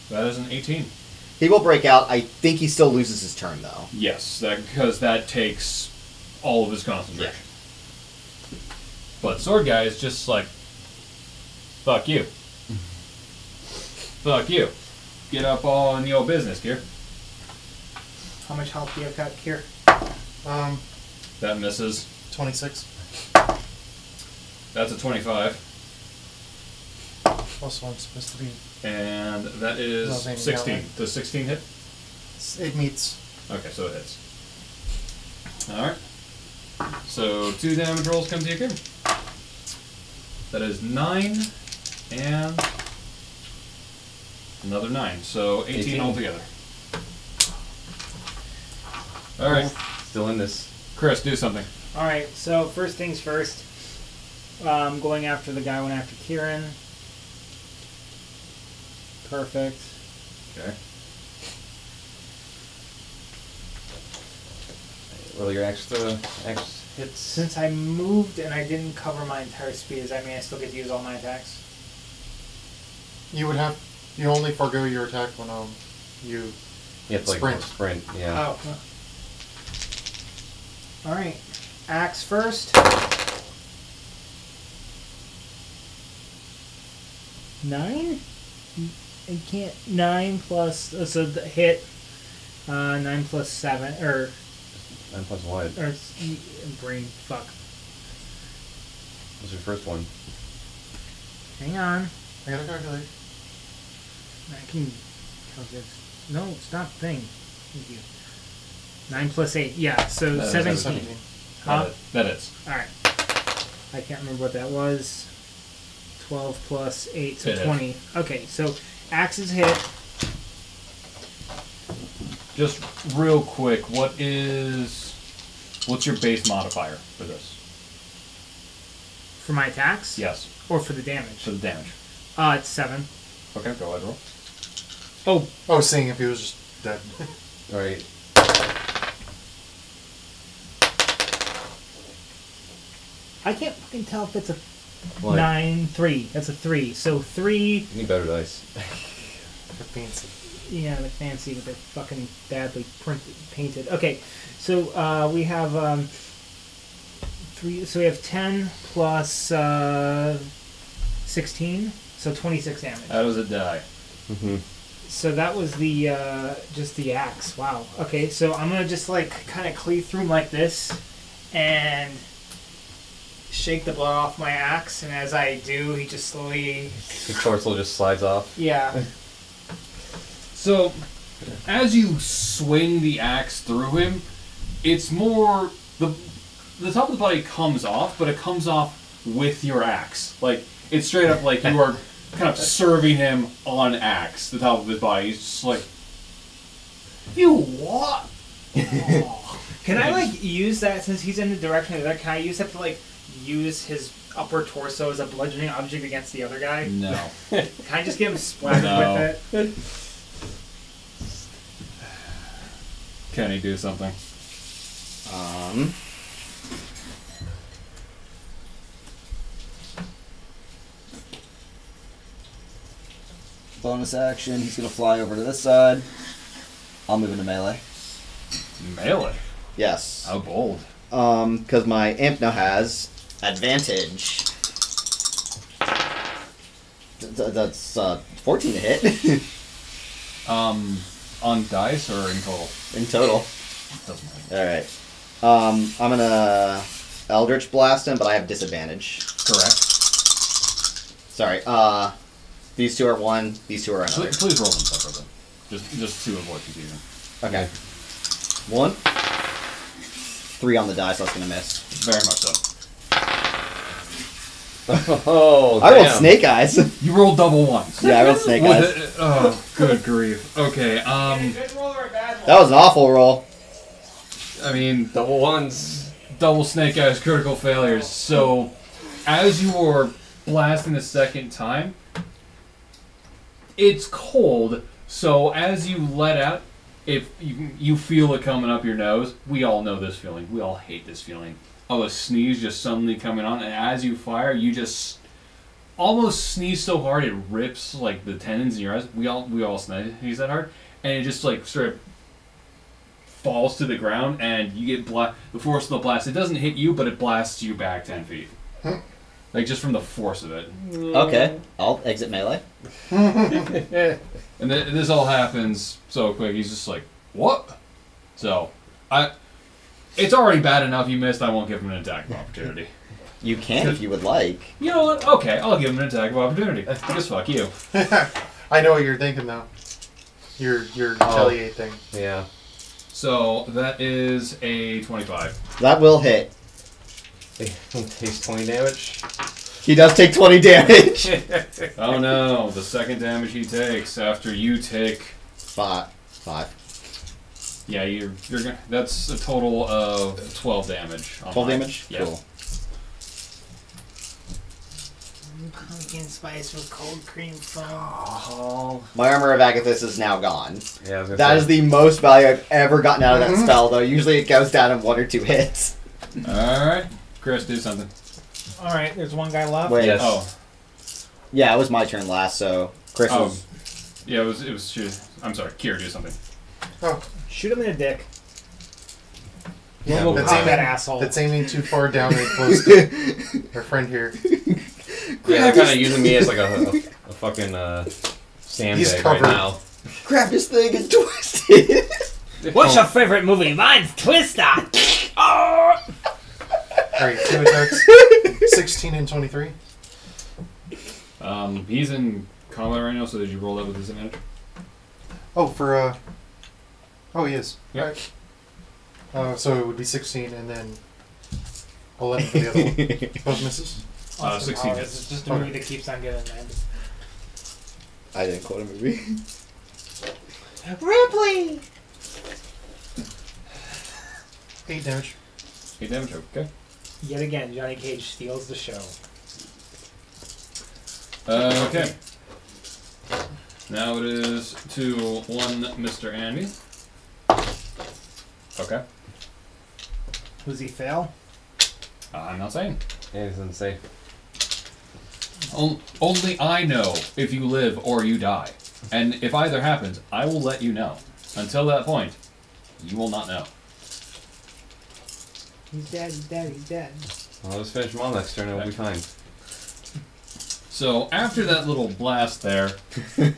That is an 18. He will break out. I think he still loses his turn, though. Yes, because that takes all of his concentration. But sword guy is just like, fuck you. Fuck you. Get up all in your business, Kier. How much health do you have got here? That misses. 26. That's a 25. Plus one supposed to be. And that is Well, then you 16. got one. Does 16 hit? It meets. Okay, so it hits. Alright. So 2 damage rolls come to you, Kier. That is 9 and another 9. So 18 altogether. Alright. Still in this. Chris, do something. All right, so first things first. Going after the guy went after Kieran. Perfect. Okay. Roll your extra hits. Since I moved and I didn't cover my entire speed, does that mean I still get to use all my attacks? You would have. You only forego your attack when you. You have to Sprint. sprint, yeah. Oh. All right. Axe first. 9? I can't. 9 plus. So the hit. 9 plus 7. Or 9 plus what? brain. Fuck. What's your first one? Hang on. I gotta calculate. I can calculate. No, stop thing. Thank you. 9 plus 8. Yeah, so That is 17. 17. Huh? That is. Alright. I can't remember what that was. 12 plus 8, so It is. 20. Okay, so axe is hit. Just real quick, what's your base modifier for this? For my attacks? Yes, Or for the damage? for the damage. It's 7. Okay, go ahead, roll. Oh, seeing if he was just dead. Alright. I can't fucking tell if it's a What? 9-3. That's a 3. So 3. Need better dice. For fancy. Yeah, they're fancy, but they're fucking badly painted. Okay, so we have 3. So we have 10 plus 16, so 26 damage. How does it die? Mm-hmm. So that was the just the axe. Wow. Okay, so I'm gonna just like kind of cleave through him like this, and shake the blood off my axe. And as I do, he just slowly. The torso just slides off. Yeah. So, as you swing the axe through him, it's more the top of the body comes off, but it comes off with your axe. Like it's straight up like you are kind of serving him on axe. The top of his body. He's just like, you what? Can I like use that since he's in the direction of that? Can I use that to like use his upper torso as a bludgeoning object against the other guy? No. Can I just get him splattered No. with it? Can he do something? Bonus action. He's gonna fly over to this side. I'll move into melee. Melee. Yes. How bold. Because my imp now has advantage. That's 14 to hit On dice or in total? in total. Doesn't matter. All right. I'm gonna Eldritch Blast him, but I have disadvantage. Correct. Sorry. These two are one. These two are another. Please roll them separately. Just to avoid confusion. Okay. 1. 3 on the die, so that's gonna miss. Very much so. Oh, I rolled damn. snake eyes. You rolled double ones. Yeah, I rolled snake eyes. Oh, good grief. Okay, Good roll or a bad roll? That was an awful roll. I mean, Double ones. double snake eyes, critical failures. So, as you were blasting the second time, it's cold. So, as you let out, if you feel it coming up your nose, we all know this feeling. We all hate this feeling. Of a sneeze just suddenly coming on, and as you fire, you just almost sneeze so hard it rips like the tendons in your eyes. We all sneeze that hard, and it just like sort of falls to the ground, and you get the force of the blast. It doesn't hit you, but it blasts you back 10 feet, like just from the force of it. Okay. I'll exit melee. And this all happens so quick. He's just like, what? So, it's already bad enough he missed. I won't give him an attack of opportunity. You can if you would like. You know what? Okay, I'll give him an attack of opportunity. Just fuck you. I know what you're thinking though. Your retaliate thing. Yeah. So that is a 25. That will hit. Takes 20 damage. He does take 20 damage. Oh no, the second damage he takes after you take. 5. Yeah, you're gonna. That's a total of 12 damage. on 12 mine. damage? Yeah. Cool. Pumpkin spice with cold cream foam. Oh. My Armor of Agathis is now gone. Yeah, I was gonna That say. is the most value I've ever gotten out of that spell, though. Usually it goes down in 1 or 2 hits. Alright. Chris, do something. Alright, there's one guy left. Wait. Yes. Oh. Yeah, it was my turn last, so Chris Oh. was... Yeah, it was. I'm sorry. Kira, do something. Oh, Shoot him in the dick. Yeah, We'll but pop aiming- that asshole. that's aiming too far down and close to our friend here. Yeah, they're kind of using me as like a fucking He's sandbag right covered. now. Crap, this thing is twisted! What's your favorite movie? Mine's Twister! Oh! Alright, 2 attacks. 16 and 23. He's in combat right now, so did you roll that with disadvantage? Oh, for oh, he is. Yeah. So it would be 16 and then 11 for the other one. Both misses. Austin 16 Powers. hits. It's just a movie that keeps on giving, man. I didn't quote a movie. Ripley! 8 damage. 8 damage, okay. Yet again, Johnny Cage steals the show. Okay. Now it is to one Mr. Andy. Okay. Who's he fail? I'm not saying. It doesn't say. Only I know if you live or you die. And if either happens, I will let you know. Until that point, you will not know. He's dead, he's dead, he's dead. Well, let's finish them all next turn and we'll be fine. So, after that little blast there... You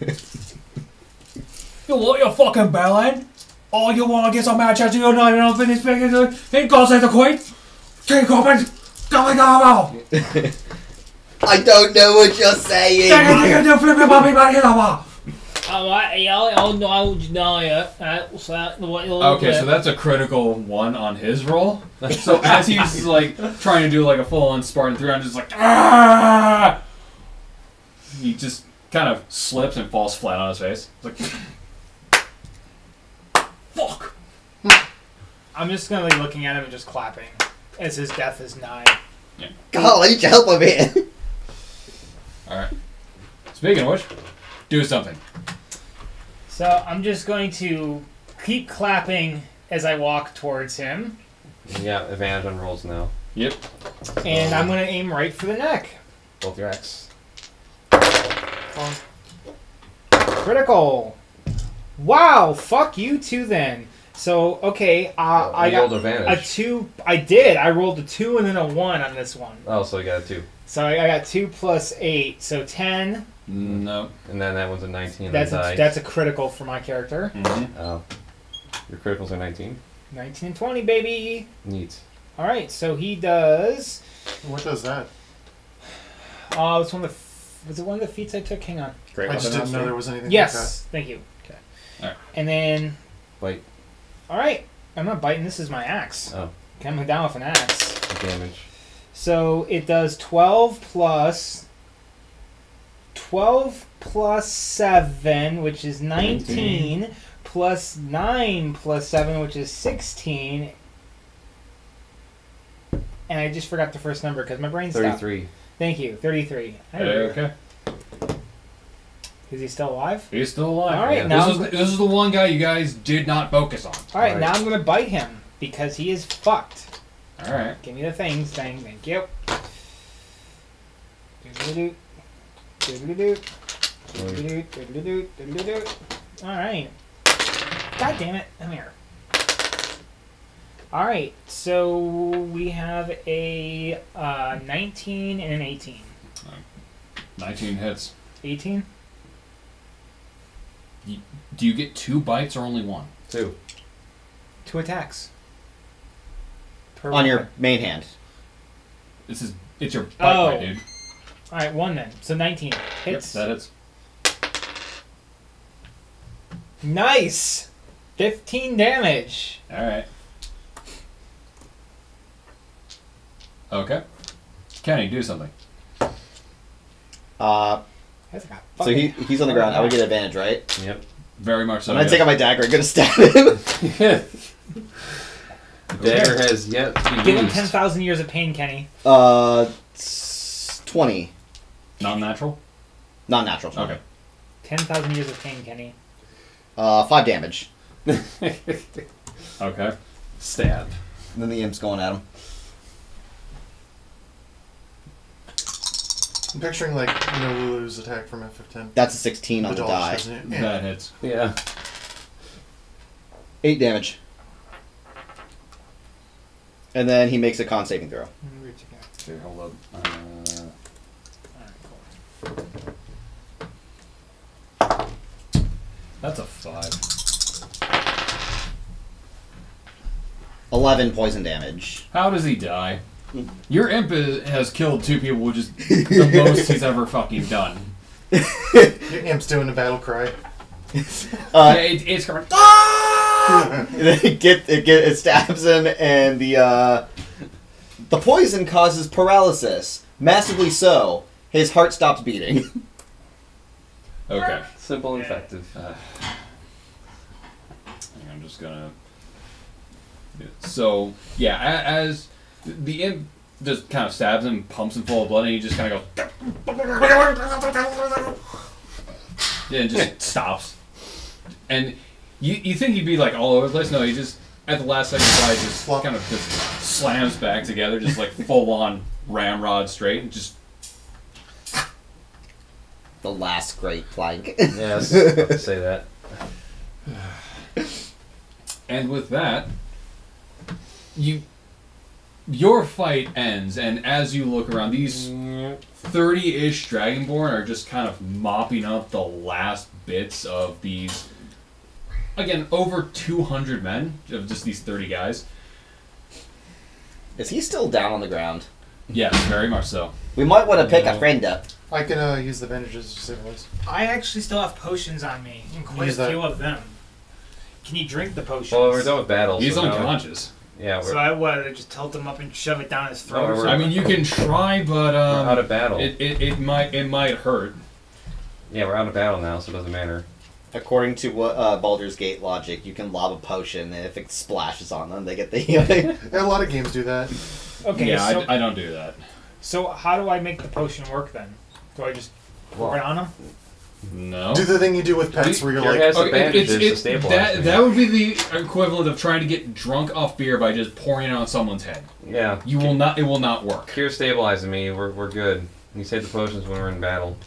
what, you fucking bellend? Oh, you want to get some match at you not enough in this big in God's like the Queen? Take up and go out! I don't know what you're saying. Okay, so that's a critical one on his roll. So as he's like trying to do like a full-on Spartan 300, just like ah! He just kind of slips and falls flat on his face. Like fuck. I'm just gonna be looking at him and just clapping as his death is nigh. God, I need your help over here. Alright. Speaking of which, do something. So I'm just going to keep clapping as I walk towards him. Yeah, advantage on rolls now. Yep. And I'm going to aim right for the neck. Both your X. Critical. Wow, fuck you too then. So, okay, I you rolled got advantage. a 2. I did. I rolled a 2 and then a 1 on this one. Oh, so you got a 2. So I got 2 plus 8, so 10. No. And then that one's a 19 That's on the die. that's a critical for my character. Mm-hmm. Oh. Your criticals are 19? 19 and 20, baby. Neat. Alright, so he does... What does that? It's one of the... Was it one of the feats I took? Hang on. Great. I just didn't know there was anything Yes, thank you. Okay. Alright. And then... Wait. Alright, I'm not biting. This is my axe. Oh. Coming down with an axe. Damage. So it does 12 plus 7, which is 19, plus 9 plus 7, which is 16. And I just forgot the first number because my brain stopped. 33. Thank you, 33. Okay. Is he still alive? He's still alive. All right, Yeah. now This is the one guy you guys did not focus on. all right, Right. now I'm gonna bite him because he is fucked. All right. Give me the thing. Thank you. Doodle-doo. Doodle-doo. Doodle-doo. Doodle-doo. Doodle-doo. All right. God damn it! Come here. All right. So we have a 19 and an 18. 19 hits. 18. Do you get 2 bites or only 1? 2. 2 attacks. Per On your weapon. main hand. It's your bite, Oh. bite, dude. All right, 1 then. So 19 hits. Yep, that hits. Nice. 15 damage. All right. Okay. Kenny, do something. That's got So fucking he's on the ground. I would get advantage, right? Yep. Very much so. I'm gonna yes. take out my dagger. I'm gonna stab him. Dagger has yet to be Give him used. 10,000 years of pain, Kenny. 20. Non-natural? Not natural. 20. Okay. 10,000 years of pain, Kenny. 5 damage. Okay. Stab. And then the imp's going at him. I'm picturing like Lulu's attack from FF10. That's a 16 on the dodge, die. isn't it? Yeah. That hits. Yeah. 8 damage. And then he makes a con saving throw. Okay, hold up. That's a 5. 11 poison damage. How does he die? Your imp has killed 2 people, which is the most he's ever fucking done. Your imp's doing a battle cry. Yeah, it's going. Ah! It stabs him, and the poison causes paralysis. Massively so. His heart stops beating. Okay. Simple and effective. I'm just gonna. So yeah, as the imp just kind of stabs him, pumps him full of blood, and he just kind of goes. and just stops. And you think he'd be like all over the place? No, he just at the last second probably just kind of just slams back together, just like full on ramrod straight, and just The last great plank. Yes, I'll say that. And with that, your fight ends, and as you look around, these 30-ish Dragonborn are just kind of mopping up the last bits of these, again, over 200 men, of just these 30 guys. Is he still down on the ground? Yes, very much so. We might want to pick a friend up. I can use the bandages to stabilize. I actually still have potions on me, and quite a few of them. Can you drink the potions? Well, we're done with battle. He's so now- unconscious. Yeah, So I would just tilt him up and shove it down his throat. we're- I mean, you can try, but we're out of battle. it might hurt. Yeah, we're out of battle now, so it doesn't matter. According to what Baldur's Gate logic, you can lob a potion, and if it splashes on them, they get the healing. Yeah, a lot of games do that. Okay, Yeah, so, I don't do that. so how do I make the potion work then? Do I just pour it on him? No. Do the thing you do with pets where you're Your like, has the bandages to stabilize me. that would be the equivalent of trying to get drunk off beer by just pouring it on someone's head. Yeah. You will not. It will not work. Cure stabilizing me. We're good. You save the potions when we're in battle.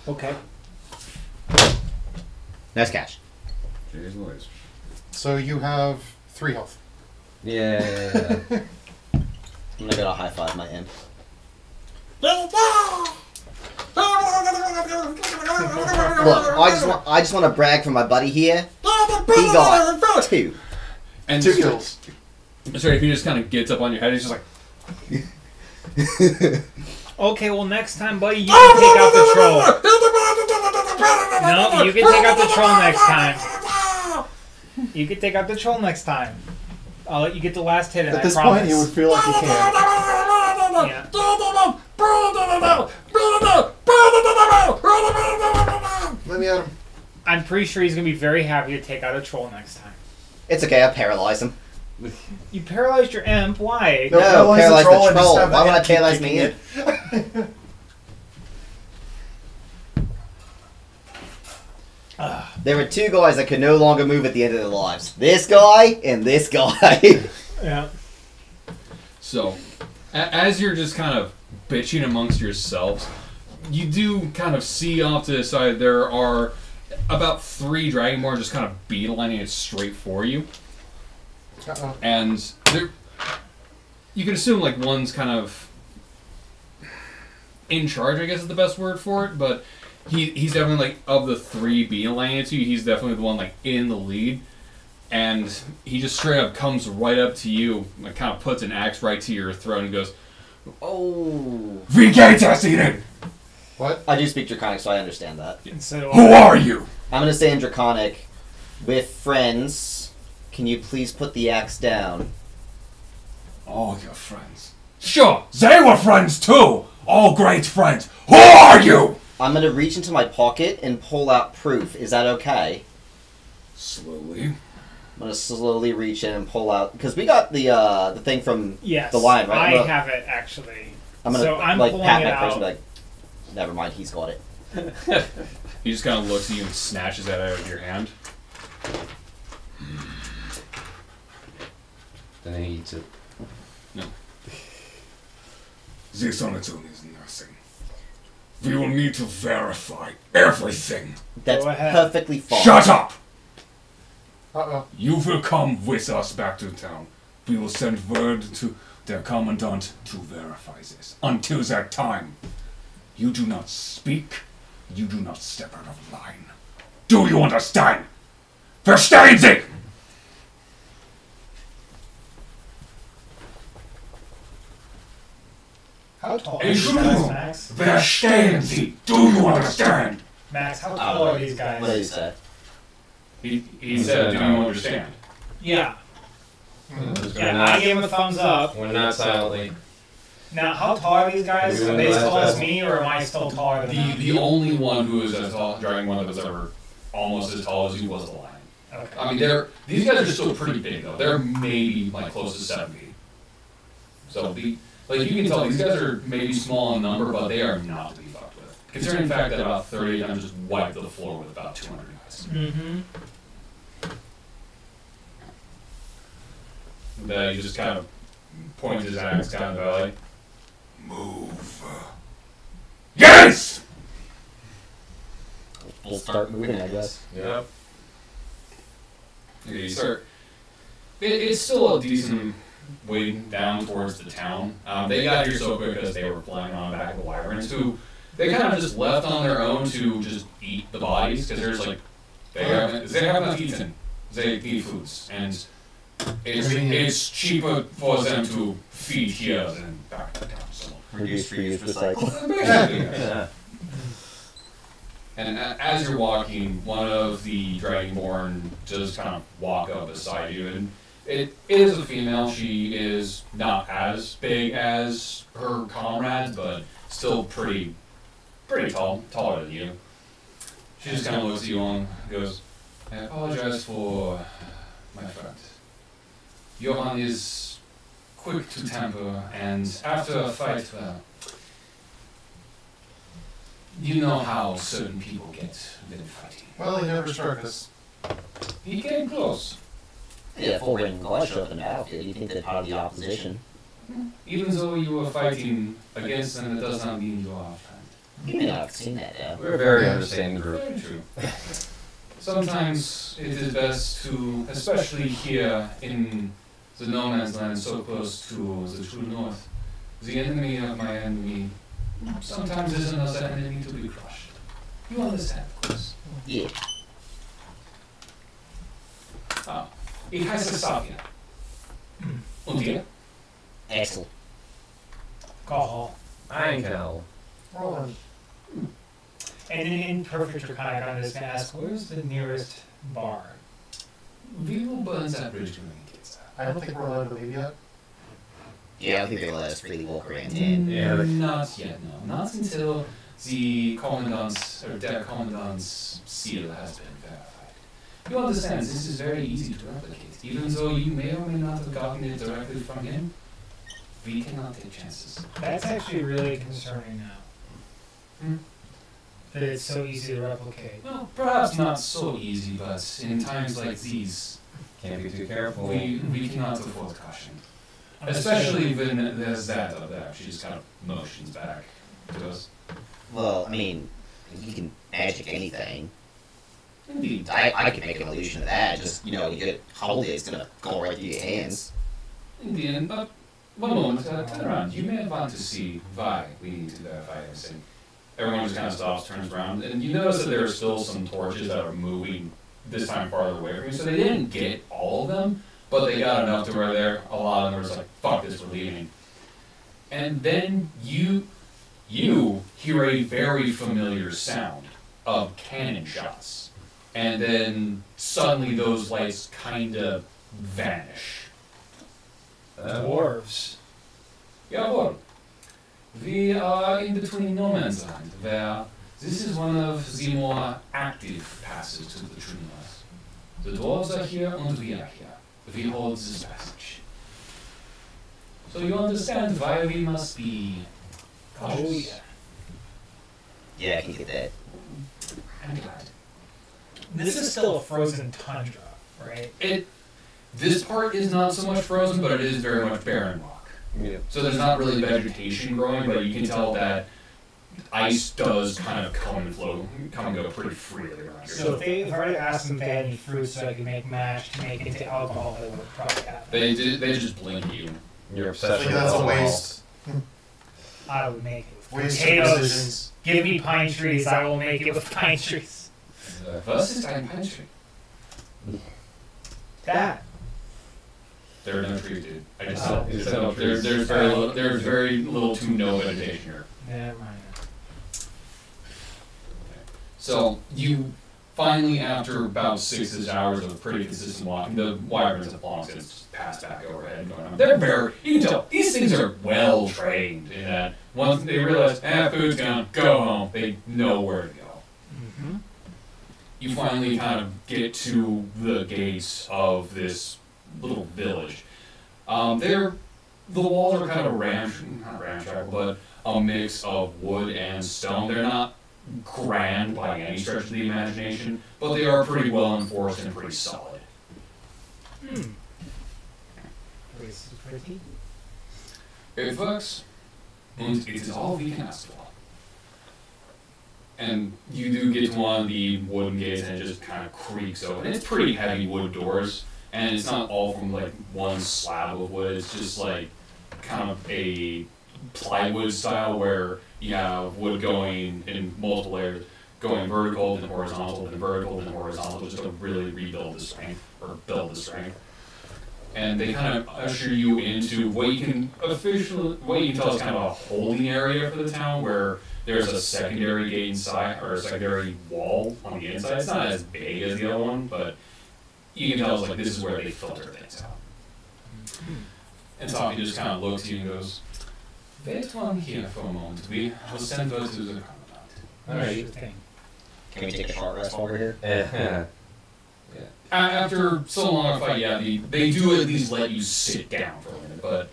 Okay. Nice catch. Jeez Louise. so you have 3 health. Yeah. I'm gonna go to high five my imp. Look, I just want to brag for my buddy here. He got 2. And 2 kills. Sorry, if he just kind of gets up on your head, he's just like, Okay, well next time, buddy, you can take out the troll. No, you can take out the troll next time. You can take out the troll next time. I'll let you get the last hit, and At I this promise. point, you would feel like you can. Yeah. Let me at him. I'm pretty sure he's gonna be very happy to take out a troll next time. It's okay, I'll paralyze him. You paralyzed your imp. Why? No, paralyze the troll. Why would I paralyze me in? There were 2 guys that could no longer move at the end of their lives. This guy and this guy. Yeah. so. As you're just kind of bitching amongst yourselves, you do kind of see off to the side there are about 3 Dragonborn just kind of beelining it straight for you. Uh-oh. And they're, you can assume like one's kind of in charge, I guess is the best word for it, but he's definitely like of the 3 beelining to you, he's definitely the one like in the lead. And he just straight up comes right up to you, like kind of puts an axe right to your throat and goes, Oh. "Wie geht es Ihnen? What? I do speak Draconic, so I understand that. Instead of Who are you?" I'm gonna say in Draconic, with friends, can you please put the axe down? All your friends. Sure, they were friends too. All great friends. Who are you? I'm gonna reach into my pocket and pull out proof. Is that okay? Slowly. I'm gonna slowly reach in and pull out because we got the thing from yes, the lion, right? I have it actually. I'm gonna So I'm like pulling pat it my out. person and be like, never mind, he's got it. He just kind of looks at you and snatches that out of your hand. Then he eats it. No. This on its own is nothing. We will need to verify everything. That's Go ahead. perfectly fine. Shut up! Uh-oh. You will come with us back to town. We will send word to their commandant to verify this. Until that time, you do not speak, you do not step out of line. Do you understand? Verstehen Sie? How tall are these guys, Entschuldigung. Max? Verstehen Sie? Do you understand? Max, how tall are these guys? What did he say? He said, do you understand? Yeah. We're Yeah, I not, gave him a thumbs up. we're not silently. Now, how tall are these guys? Are they as tall as me, or am I still taller than them? The only one who is as tall, dragging one that was ever almost as tall as you was the lion. Okay. I mean, these guys are still pretty big though. They're maybe like close to 7 feet. So like you can tell these guys are maybe small in number, but they are not to be fucked with. Considering the fact that about 30 of them just wiped the floor with about 200 guys. Mm-hmm. He just kind of points his axe down the valley. Move. Yes! We'll start moving, I guess. Yep. You start. It's still a decent way down towards the town. They got here so quick because they were flying on the back of the wyverns, who they kind of just left on their own to just eat the bodies because there's like they have not eaten. They eat foods, and it's cheaper for them to feed here than back down. So Reduce, reuse, recycle. basically, yeah. And as you're walking, one of the Dragonborn just kind of walk up beside you, and it is a female. She is not as big as her comrades, but still pretty tall, taller than you. She just kind of looks at you and goes, "I apologize for my friend. Johan is quick to temper, and after a fight, well, you know how certain people get when fighting. Well, he never struck us. He came close. Yeah, full ring clash up in the battlefield. You think they're part of the opposition? Even though you were fighting against them, it does not mean you are a friend. You may not have seen that, though. We're a very understanding group. Very true. Sometimes it is best to, especially here in the no man's land so close to the true north, the enemy of my enemy sometimes is another enemy to be crushed. You understand, of course. Yeah. Ich heiße Xavier. Und ihr? Axel. Call. Einkel. Roland. And in perfect Draconic, I'm just going to ask, where's the nearest bar? We will burn that bridge when we get there. I don't think we're allowed to leave yet. Yeah, I don't think they let us freely walk around town. Yeah, but- Not yet, no. Not until the commandant's, or deck commandant's seal has been verified. You understand, this is very easy to replicate. Even though you may or may not have gotten it directly from him, we cannot take chances. That's actually really concerning now. Hmm? That it's so easy to replicate. Well, perhaps not so easy, but in times like these, Can't be too careful. we cannot afford caution. Especially when there's that up there. She just kind of motions back to us. Well, I mean, you can magic anything. Indeed. I can make an illusion of that. Just, you get hold it, it's gonna go right through your hands. Indeed, but one moment, turn around. You may want to see why we need to verify everything. Everyone just kind of stops, turns around, and you notice that there are still some torches that are moving this time farther away from you. So they didn't get all of them, but they got enough to where a lot of them were just like, fuck this, we're leaving. And then you hear a very familiar sound of cannon shots. And then suddenly those lights kind of vanish. Dwarves. Jawohl. We are in between no man's land, where this is one of the more active passes to the true north. The dwarves are here and we are here. We hold this passage. So you understand why we must be cautious. Oh, yeah. Yeah, I can get that. I'm glad. This is still a frozen tundra, right? This part is not so much frozen, but it is very much barren rock. Yeah. So there's not really vegetation growing, but you can tell that ice does kind of come and go pretty freely around here. So if I were to ask them if they had any fruits so I could make mash to make into alcohol, they would probably have it. They just blink at you. Your I obsession think with that's a alcohol. waste. I would make it with Waste of potatoes. decisions. Give me pine trees, I will make it with pine trees. Was ist ein Pine-Tree? That. There are no trees, dude. I just Oh. said There's no trees. there's very little to no vegetation here. Never mind. So you finally, after about 6 hours of pretty consistent walking, the wyverns have long since passed back overhead. Going on. They're very, you can tell these things are well trained in that once they realize, food's gone, go home. They know where to go. Mm-hmm. You finally kind of get to the gates of this little village. The walls are kind of not ramshackle, but a mix of wood and stone. They're not grand by any stretch of the imagination, but they are pretty well enforced and pretty solid. Pretty. It works, and it is all we can ask for. And you do get to one of the wooden gates, and it just kind of creaks open. It's pretty heavy wood doors, and it's not all from like one slab of wood. It's just like kind of a plywood style where you have wood going in multiple layers, going vertical, then horizontal, then vertical, then horizontal, just to really rebuild the strength or build the strength. And they kind of usher you into what you can tell is kind of a holding area for the town, where there's a secondary gate inside, or a secondary wall on the inside. It's not as big as the other one, but you can tell it's like this is where they filter things out. And Toffee just kind of looks at you and goes, "Wait one here for a moment. We will send those to the commandant." Alright. Can we take a short rest while we're here? Yeah. After so long a fight, yeah, they do at least let you sit down for a minute, but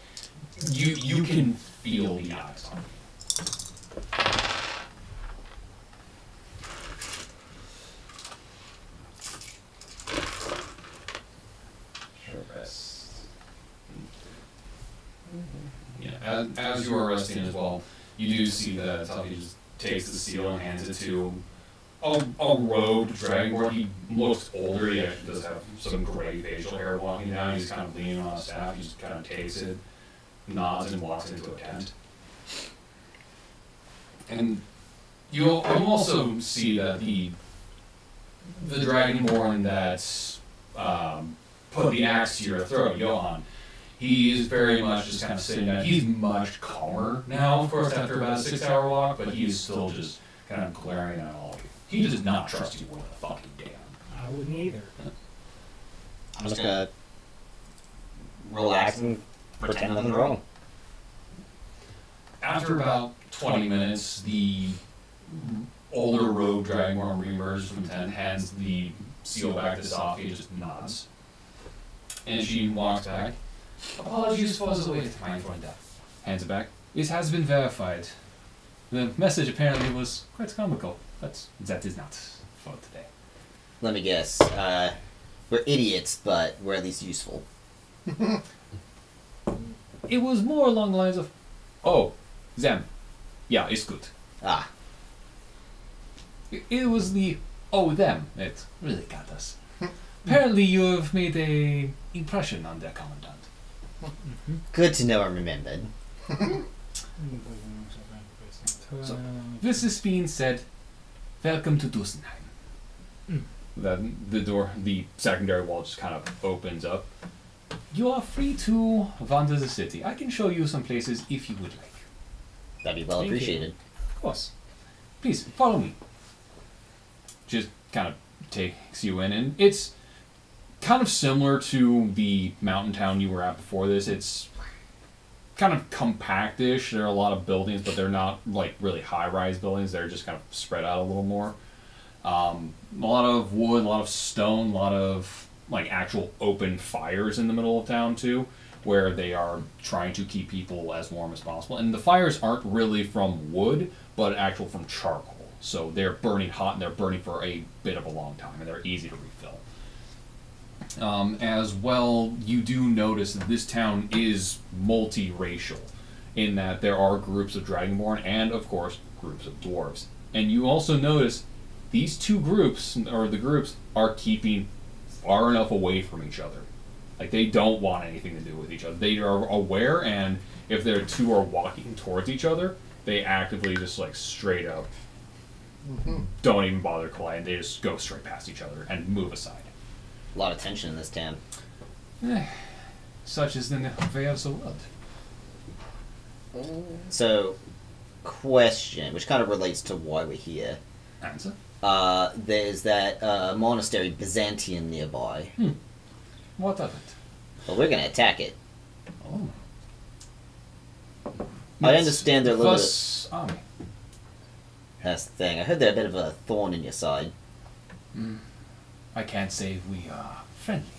you can feel the eyes on you. Short rest. Yeah, as you are resting as well, you do see that Tuffy just takes the seal and hands it to a robed dragonborn. He looks older. He actually does have some gray facial hair walking down. He's kind of leaning on a staff. He just kind of takes it, nods, and walks into a tent. And you'll also see that the dragonborn that put the axe to your throat, Johan, he is very much just kind of sitting down. He's much calmer now, of course, after about a 6-hour walk, but he is still just kind of glaring at all of you. He does not trust you worth a fucking damn. I wouldn't either. I'm just gonna relax and pretend nothing's wrong. After about 20 minutes, the older rogue dragonborn reemerges from the tent, hands the seal back to Sophie, and just nods. And she walks back. "Apologies for the wait, my friend." Hands it back. "It has been verified. The message apparently was quite comical, but that is not for today." Let me guess. We're idiots, but we're at least useful. It was more along the lines of, "Oh, them. Yeah, it's good." Ah, It was the, "Oh, them." It really got us. Apparently you have made a impression on their commandant. good to know I'm remembered. So, this is being said, welcome to Dussenheim. The secondary wall just kind of opens up. You are free to wander the city. I can show you some places if you would like. That'd be well Thank you. appreciated. Of course. Please, follow me. Just kind of takes you in, and it's kind of similar to the mountain town you were at before this. It's kind of compactish. There are a lot of buildings, but they're not like really high-rise buildings. They're just kind of spread out a little more. A lot of wood, a lot of stone, a lot of like actual open fires in the middle of town too, where they are trying to keep people as warm as possible. And the fires aren't really from wood, but actual from charcoal. So they're burning hot, and they're burning for a bit of a long time, and they're easy to refill. As well, you do notice that this town is multiracial, in that there are groups of Dragonborn and, of course, groups of dwarves. And you also notice these two groups, or the groups, are keeping far enough away from each other. Like, they don't want anything to do with each other. They are aware, and if their two are walking towards each other, they actively just, like, straight up don't even bother colliding. They just go straight past each other and move aside. A lot of tension in this town. Such is the way of the world. So, question, which kind of relates to why we're here. Answer? There's that monastery Byzantium nearby. What of it? But we're gonna attack it. Oh. I understand they're a little bit... Plus army. That's the thing. I heard they're a bit of a thorn in your side. I can't say we are friendly.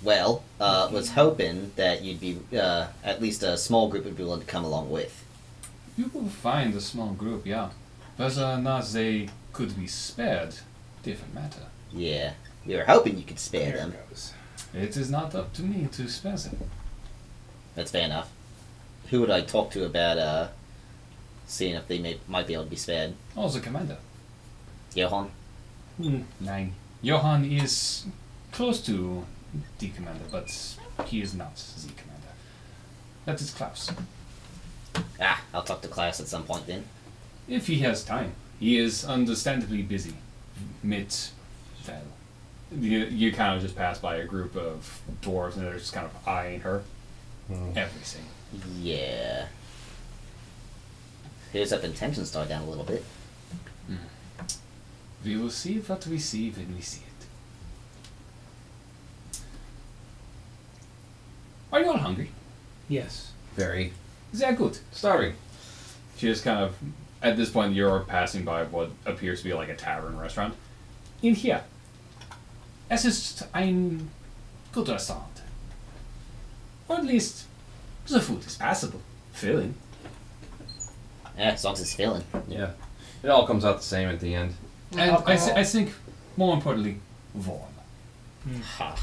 Well, was hoping that you'd be, at least a small group would be willing to come along with. You will find a small group, yeah. Whether or not they could be spared, different matter. Yeah. We were hoping you could spare There them. it goes. It is not up to me to spare them. That's fair enough. Who would I talk to about seeing if they might be able to be spared? Oh, the commander. Johan? Nine. Johann is close to the commander, but he is not the commander. That is Klaus. Ah, I'll talk to Klaus at some point then. If he has time. He is understandably busy. Mid-battle. You kind of just pass by a group of dwarves and they're just kind of eyeing her. Everything. Yeah. Here's up intentions die down a little bit. We will see what we see when we see it. Are you all hungry? Yes. Very Sehr good. starving. She just kind of, at this point, you're passing by what appears to be like a tavern restaurant. In here. Es ist ein good restaurant. Or at least, the food is passable. Filling. Yeah, as long as it's filling. Yeah. It all comes out the same at the end. And I think, more importantly, warm. Ha.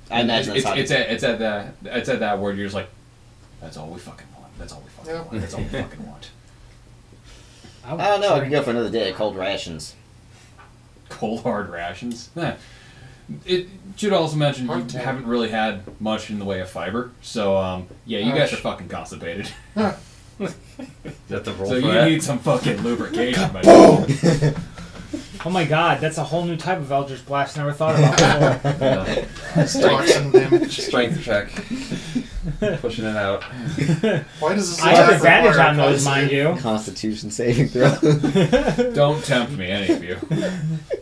I imagine that's how it's at that word you're just like, that's all we fucking want. That's all we fucking Yeah. want. That's all we fucking want. I don't know, I could go for another day of cold rations. Cold hard rations. It should also mention you Hardtail. haven't really had much in the way of fiber, so yeah, you guys are Ouch. fucking constipated. Is that the roll So for you that? need some fucking lubrication. But Oh my god, that's a whole new type of Eldritch Blast I never thought about before. Yeah. Destruction damage. Strength check. Pushing it out. Why does this I have attack advantage require on those, a mind you. Constitution saving throw. don't tempt me, any of you.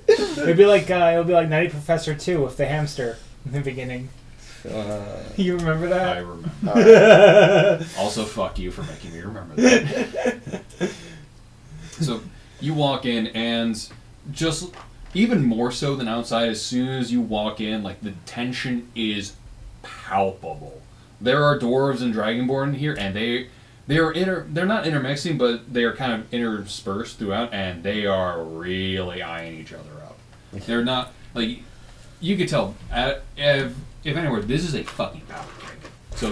It'll be like Nutty Professor 2 with the hamster in the beginning. You remember I that? remember. Also, fuck you for making me remember that. So you walk in, and just even more so than outside, as soon as you walk in, like the tension is palpable. There are dwarves and dragonborn here, and they're not intermixing, but they are kind of interspersed throughout, and they are really eyeing each other up. They're not like you could tell. If anywhere, this is a fucking power kick. So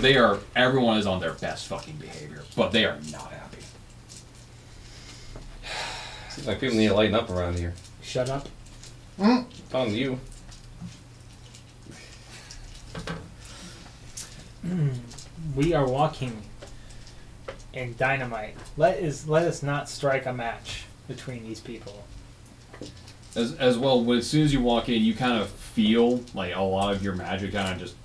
everyone is on their best fucking behavior, but they are not happy. Seems like people need to lighten up around here. Shut up. It's on you. We are walking in dynamite. Let us not strike a match between these people. As well, as soon as you walk in, you kind of feel like a lot of your magic kind of just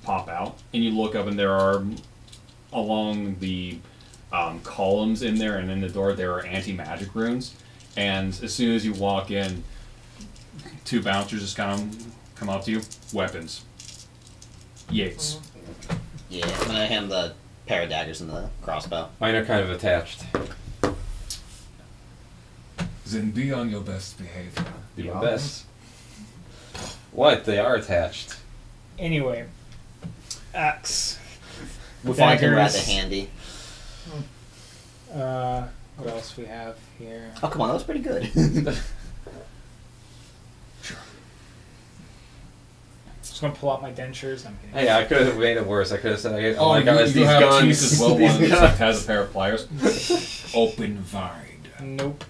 pop out, and you look up, and there are along the columns in there and in the door there are anti-magic runes. And as soon as you walk in, two bouncers just kind of come up to you, weapons. Yates. Yeah, I'm gonna hand the pair of daggers and the crossbow. Mine are kind of attached. Then be on your best behavior. Do my best. What? They are attached. Anyway, axe. We'll find him rather Daggers. handy. What else we have here? Oh, come on, that was pretty good. Just gonna pull out my dentures. I'm kidding. Hey, I could have made it worse. I could have said, Oh, my God, it's you these have guns. teeth as well. These One that guns. has a pair of pliers. Open wide. Nope.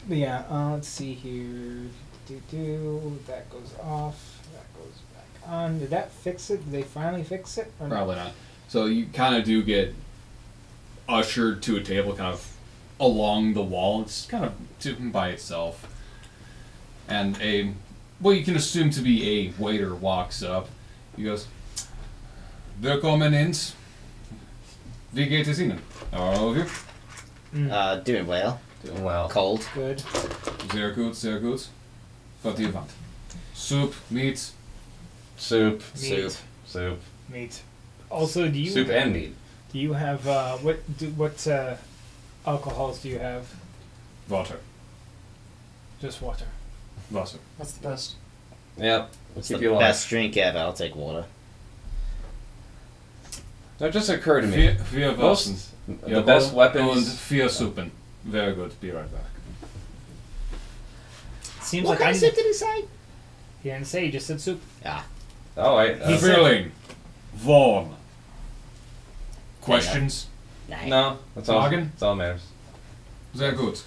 But yeah, let's see here. That goes off. That goes back on. Did that fix it? Did they finally fix it? Or no? Probably not. So you kind of do get ushered to a table kind of along the wall. It's kind of by itself. And what you can assume to be a waiter walks up. He goes, Willkommen ins. Wie geht es Ihnen? How are all of you? Doing well. Doing well. Cold. Good. Sehr gut, sehr gut. What do you want? Soup, meat, Soup. Meat. Soup. Meat. Also, do you Soup and meat. do you have what alcohols do you have? water. Just water. Wasser. That's the best. Yep. It's Keep the you alive. best drink ever. I'll take water. That just occurred to me. Vier Wassens. The best And weapons. Fear Suppen. Very good. Be right back. Seems What like kind I of soup did he say? He didn't say. He just said soup. Ah, Oh, wait. He said- Feeling. Vaughn. Questions? nein. No, that's all. Fragen? That's all that matters. Sehr gut.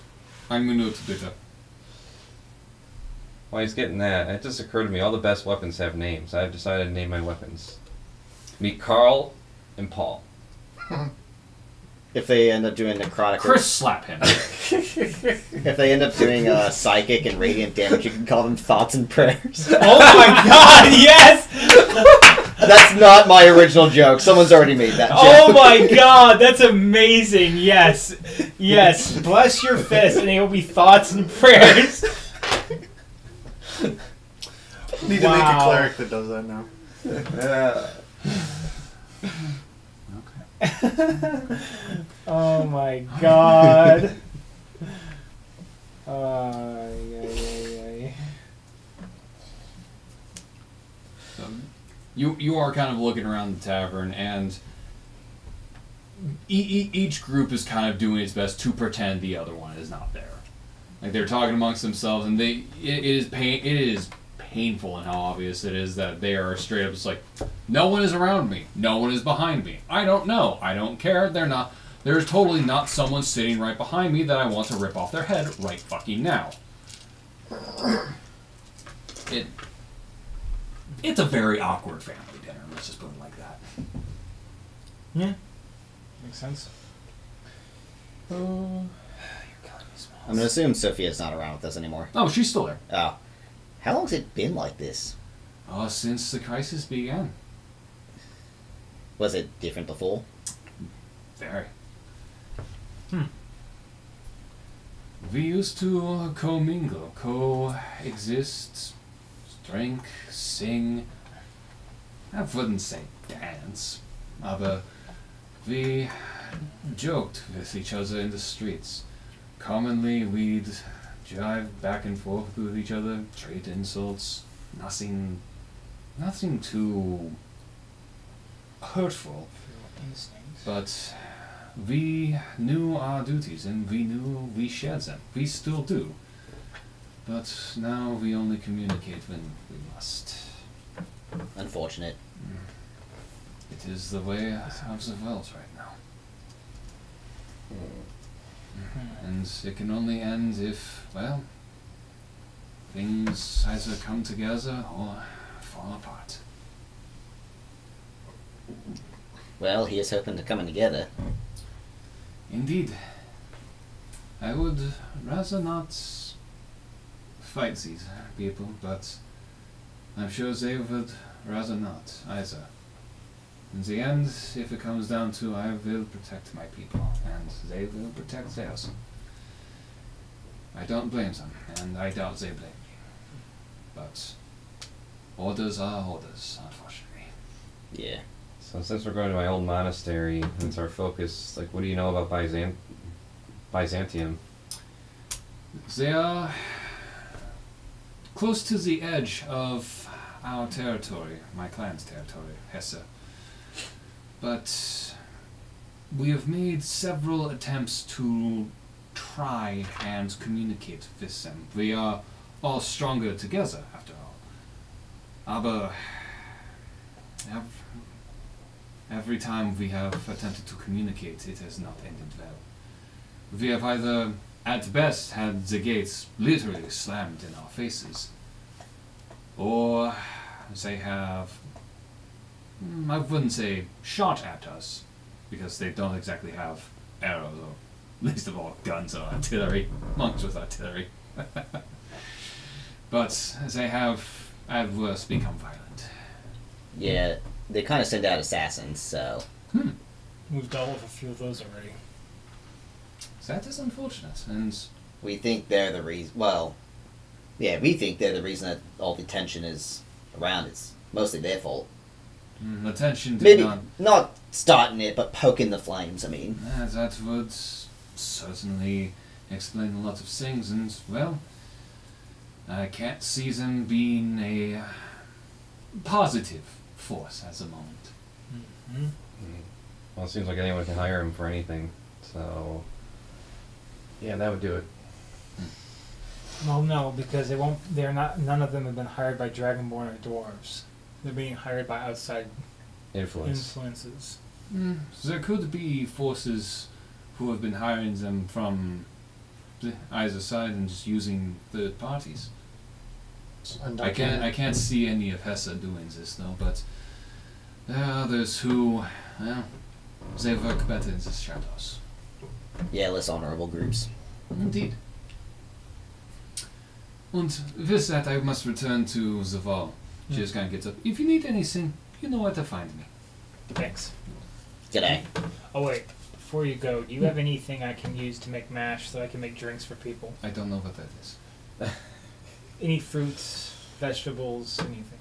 1 Minute, bitte. While he's getting that, it just occurred to me all the best weapons have names. I've decided to name my weapons. Meet Carl and Paul. If they end up doing necrotic, Chris, slap him. if they end up doing psychic and radiant damage, you can call them thoughts and prayers. Oh my God! Yes. That's not my original joke. Someone's already made that joke. Oh my God! That's amazing. Yes. Yes. Bless your fist, and they will be thoughts and prayers. Need to make a Wow. cleric that does that now. Oh my God. Ay. You are kind of looking around the tavern, and each group is kind of doing its best to pretend the other one is not there. Like they're talking amongst themselves, and it is painful in how obvious it is that they are straight up just like, no one is around me, no one is behind me. I don't know, I don't care. There's totally not someone sitting right behind me that I want to rip off their head right fucking now. It's a very awkward family dinner. Let's just put it like that. Yeah. Makes sense. I'm gonna assume Sophia's not around with us anymore. Oh, she's still there. Oh, how long's it been like this? Oh, since the crisis began. Was it different before? Very. We used to commingle, coexist, drink, sing. I wouldn't say dance, but we joked with each other in the streets. Commonly, we'd jive back and forth with each other, trade insults. Nothing too hurtful. But we knew our duties, and we knew we shared them. We still do. But now we only communicate when we must. Unfortunate. It is the way of the world right now. And it can only end if, well, things either come together or fall apart. Well, he is hoping to coming together. Indeed. I would rather not fight these people, but I'm sure they would rather not either. In the end, if it comes down to, I will protect my people, and they will protect theirs. I don't blame them, and I doubt they blame me. But orders are orders, unfortunately. Yeah. So since we're going to my old monastery, and it's our focus, like, what do you know about Byzantium? They are close to the edge of our territory, my clan's territory, Hesse. But we have made several attempts to try and communicate with them. We are all stronger together, after all. Aber every time we have attempted to communicate, it has not ended well. We have either, at best, had the gates literally slammed in our faces, or they have, I wouldn't say shot at us, because they don't exactly have arrows, or least of all guns or artillery, monks with artillery. But they have, at worst, become violent. Yeah, they kind of send out assassins, so... We've dealt with a few of those already. That is unfortunate, and We think they're the reason... Well, yeah, we think they're the reason that all the tension is around. It's mostly their fault. the tension did Maybe not... not starting it, but poking the flames, I mean. That would certainly explain a lot of things, and, well, I can't see them being a positive force at the moment. Mm-hmm. Well, it seems like anyone can hire him for anything. So, yeah, that would do it. Well, no, because they won't. They're not. None of them have been hired by Dragonborn or dwarves. They're being hired by outside influences. So there could be forces who have been hiring them from either side and just using third parties. And I can't see any of Hessa doing this though, but there are others who, well, they work better in the shadows. Yeah, less honorable groups. Indeed. And with that, I must return to the wall. She just kind of gets up. If you need anything, you know where to find me. Thanks. G'day. Oh wait, before you go, do you have anything I can use to make mash so I can make drinks for people? I don't know what that is. Any fruits, vegetables, anything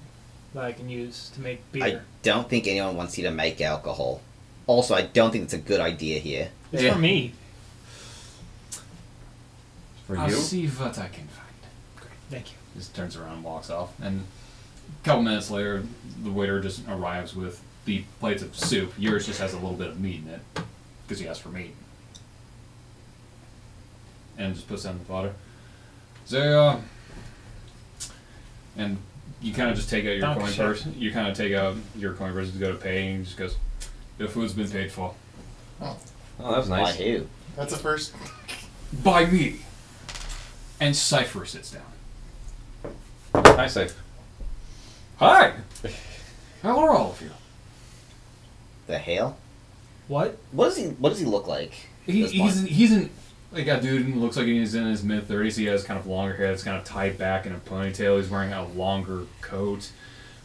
that I can use to make beer? I don't think anyone wants you to make alcohol. Also, I don't think it's a good idea here. It's for me. For I'll you? see what I can find. Thank you. Just turns around and walks off. And a couple minutes later, the waiter just arrives with the plates of soup. Yours just has a little bit of meat in it, because he asked for meat. And just puts down the fodder. So, and you kind of just take out your coin purse. You kind of take out your coin purse to go to pay, and he just goes, "Your food's been paid for." Oh, Oh, that was By nice. who? that's a first. By me. And Cypher sits down. Hi, Safe. Hi! How are all of you? The hell? What? What does he look like? He's like a dude who looks like he's in his mid-30s. He has kind of longer hair that's kind of tied back in a ponytail. He's wearing a longer coat.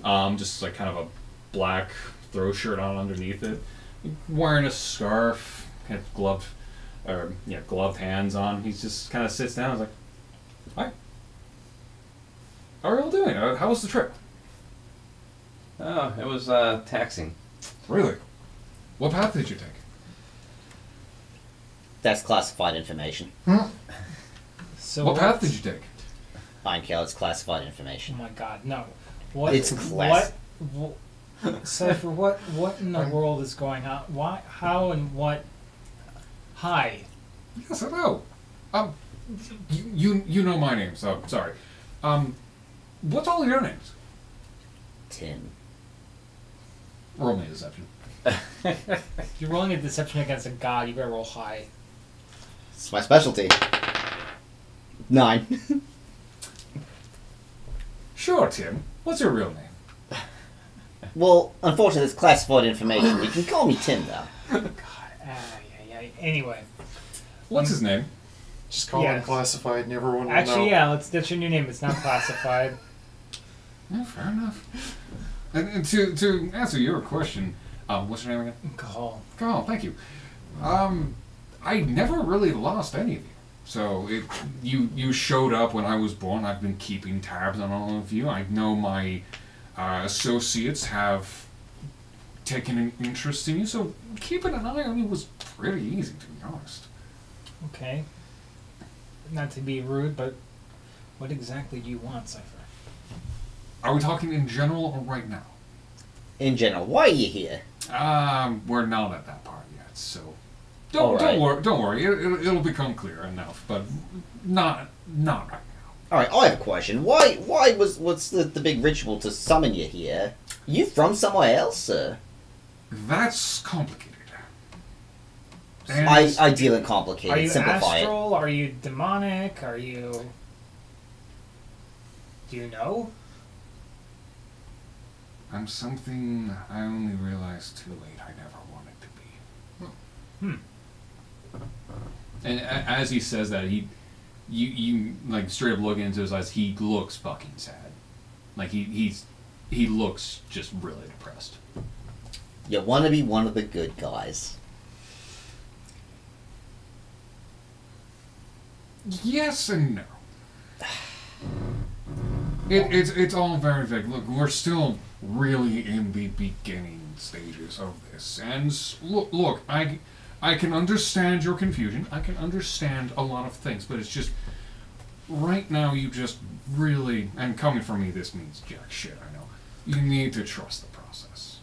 Just like kind of a black throw shirt on underneath it. Wearing a scarf, kind of gloved hands on. He just kind of sits down and is like, "Hi. How are y'all doing? How was the trip?" Oh, it was taxing. Really? What path did you take? That's classified information. So What path did you take? Einkel, it's classified Oh information. my God, no! What? It's class. What? Cypher, what in the world is going on? Why? How and what? Hi. Yes, I know. You know my name, so sorry. What's all your names? Tim. Roll me a deception. If you're rolling a deception against a god, you better roll high. It's my specialty. 9. Sure, Tim. What's your real name? Well, unfortunately, it's classified information. You can call me Tim, though. God. Anyway. What's his name? Just call Yes. it classified and everyone will Actually, know. yeah. That's your new name. It's not classified. Yeah, fair enough. And to answer your question, what's your name again? Call. Oh, thank you. I never really lost any of you. So you showed up when I was born. I've been keeping tabs on all of you. I know my associates have taken an interest in you. So keeping an eye on you was pretty easy, to be honest. Okay. Not to be rude, but what exactly do you want, Cypher? Are we talking in general or right now? In general, why are you here? We're not at that part yet, so All right. don't worry. It'll become clear enough, but not right now. Alright, I have a question. What's the big ritual to summon you here? You from somewhere else, sir? That's complicated. And I deal in Are complicated. you Simplify astral? Are you demonic? Are you... Do you know? I'm something I only realized too late I never wanted to be. And as he says that, you like straight up look into his eyes. He looks fucking sad. Like he looks just really depressed. it. You want to be one of the good guys. Yes and no. It's all very vague. Look, we're still really in the beginning stages of this, and look, I can understand your confusion. I can understand a lot of things, but it's just right now you just really, and coming from me, this means jack shit. I know. You need to trust the process.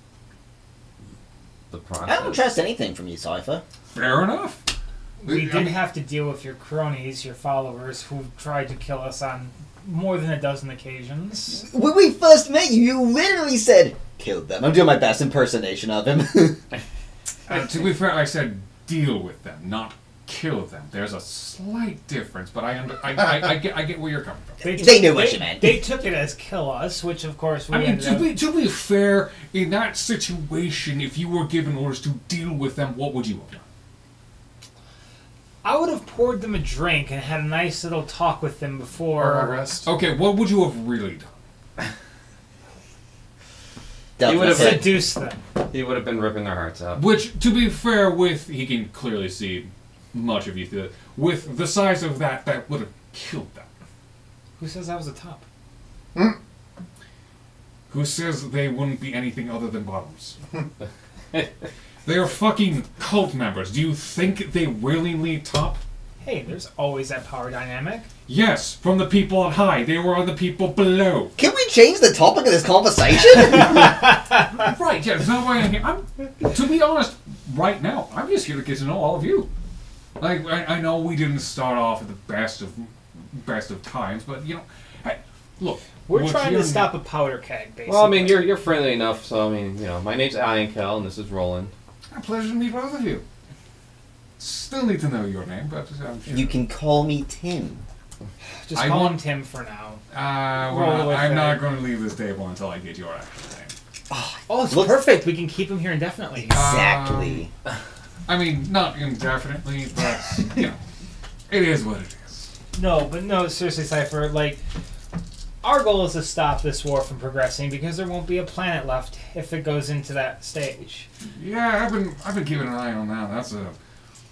the process. I don't trust anything from you, Cypher. Fair enough. We I did mean, have to deal with your cronies, your followers, who tried to kill us on more than a dozen occasions. When we first met you, you literally said, "Killed them." I'm doing my best impersonation of him. to be fair, I said deal with them, not kill them. There's a slight difference, but I get where you're coming from. They knew what you meant. They took it as kill us, which of course we I mean, ended up... to be fair, in that situation, if you were given orders to deal with them, what would you have done? I would have poured them a drink and had a nice little talk with them before... Or arrest. Okay, what would you have really done? He would have Seduce them. He would have been ripping their hearts out. Which, to be fair, he can clearly see much of you through it. With the size of that would have killed them. Who says that was a top? Who says they wouldn't be anything other than bottoms? They are fucking cult members. Do you think they willingly top? Hey, there's always that power dynamic. Yes, from the people on high. They were on the people below. Can we change the topic of this conversation? Right, yeah, there's no way I'm here. To be honest, right now, I'm just here to get to know all of you. Like, I know we didn't start off at the best of times, but, you know, hey, look. We're trying to stop a powder keg, basically. Well, I mean, you're friendly enough, so I mean, you know, my name's Iankel, and this is Roland. A pleasure to meet both of you. Still need to know your name, but I'm sure. You can call me Tim. Just I call want- him Tim for now. Well, with I'm it. not going to leave this table until I get your actual name. Oh, it's Looks- perfect. We can keep him here indefinitely. Exactly. I mean, not indefinitely, but, you know, it is what it is. No, seriously, Cypher, like, our goal is to stop this war from progressing because there won't be a planet left if it goes into that stage. Yeah, I've been keeping an eye on that. That's a...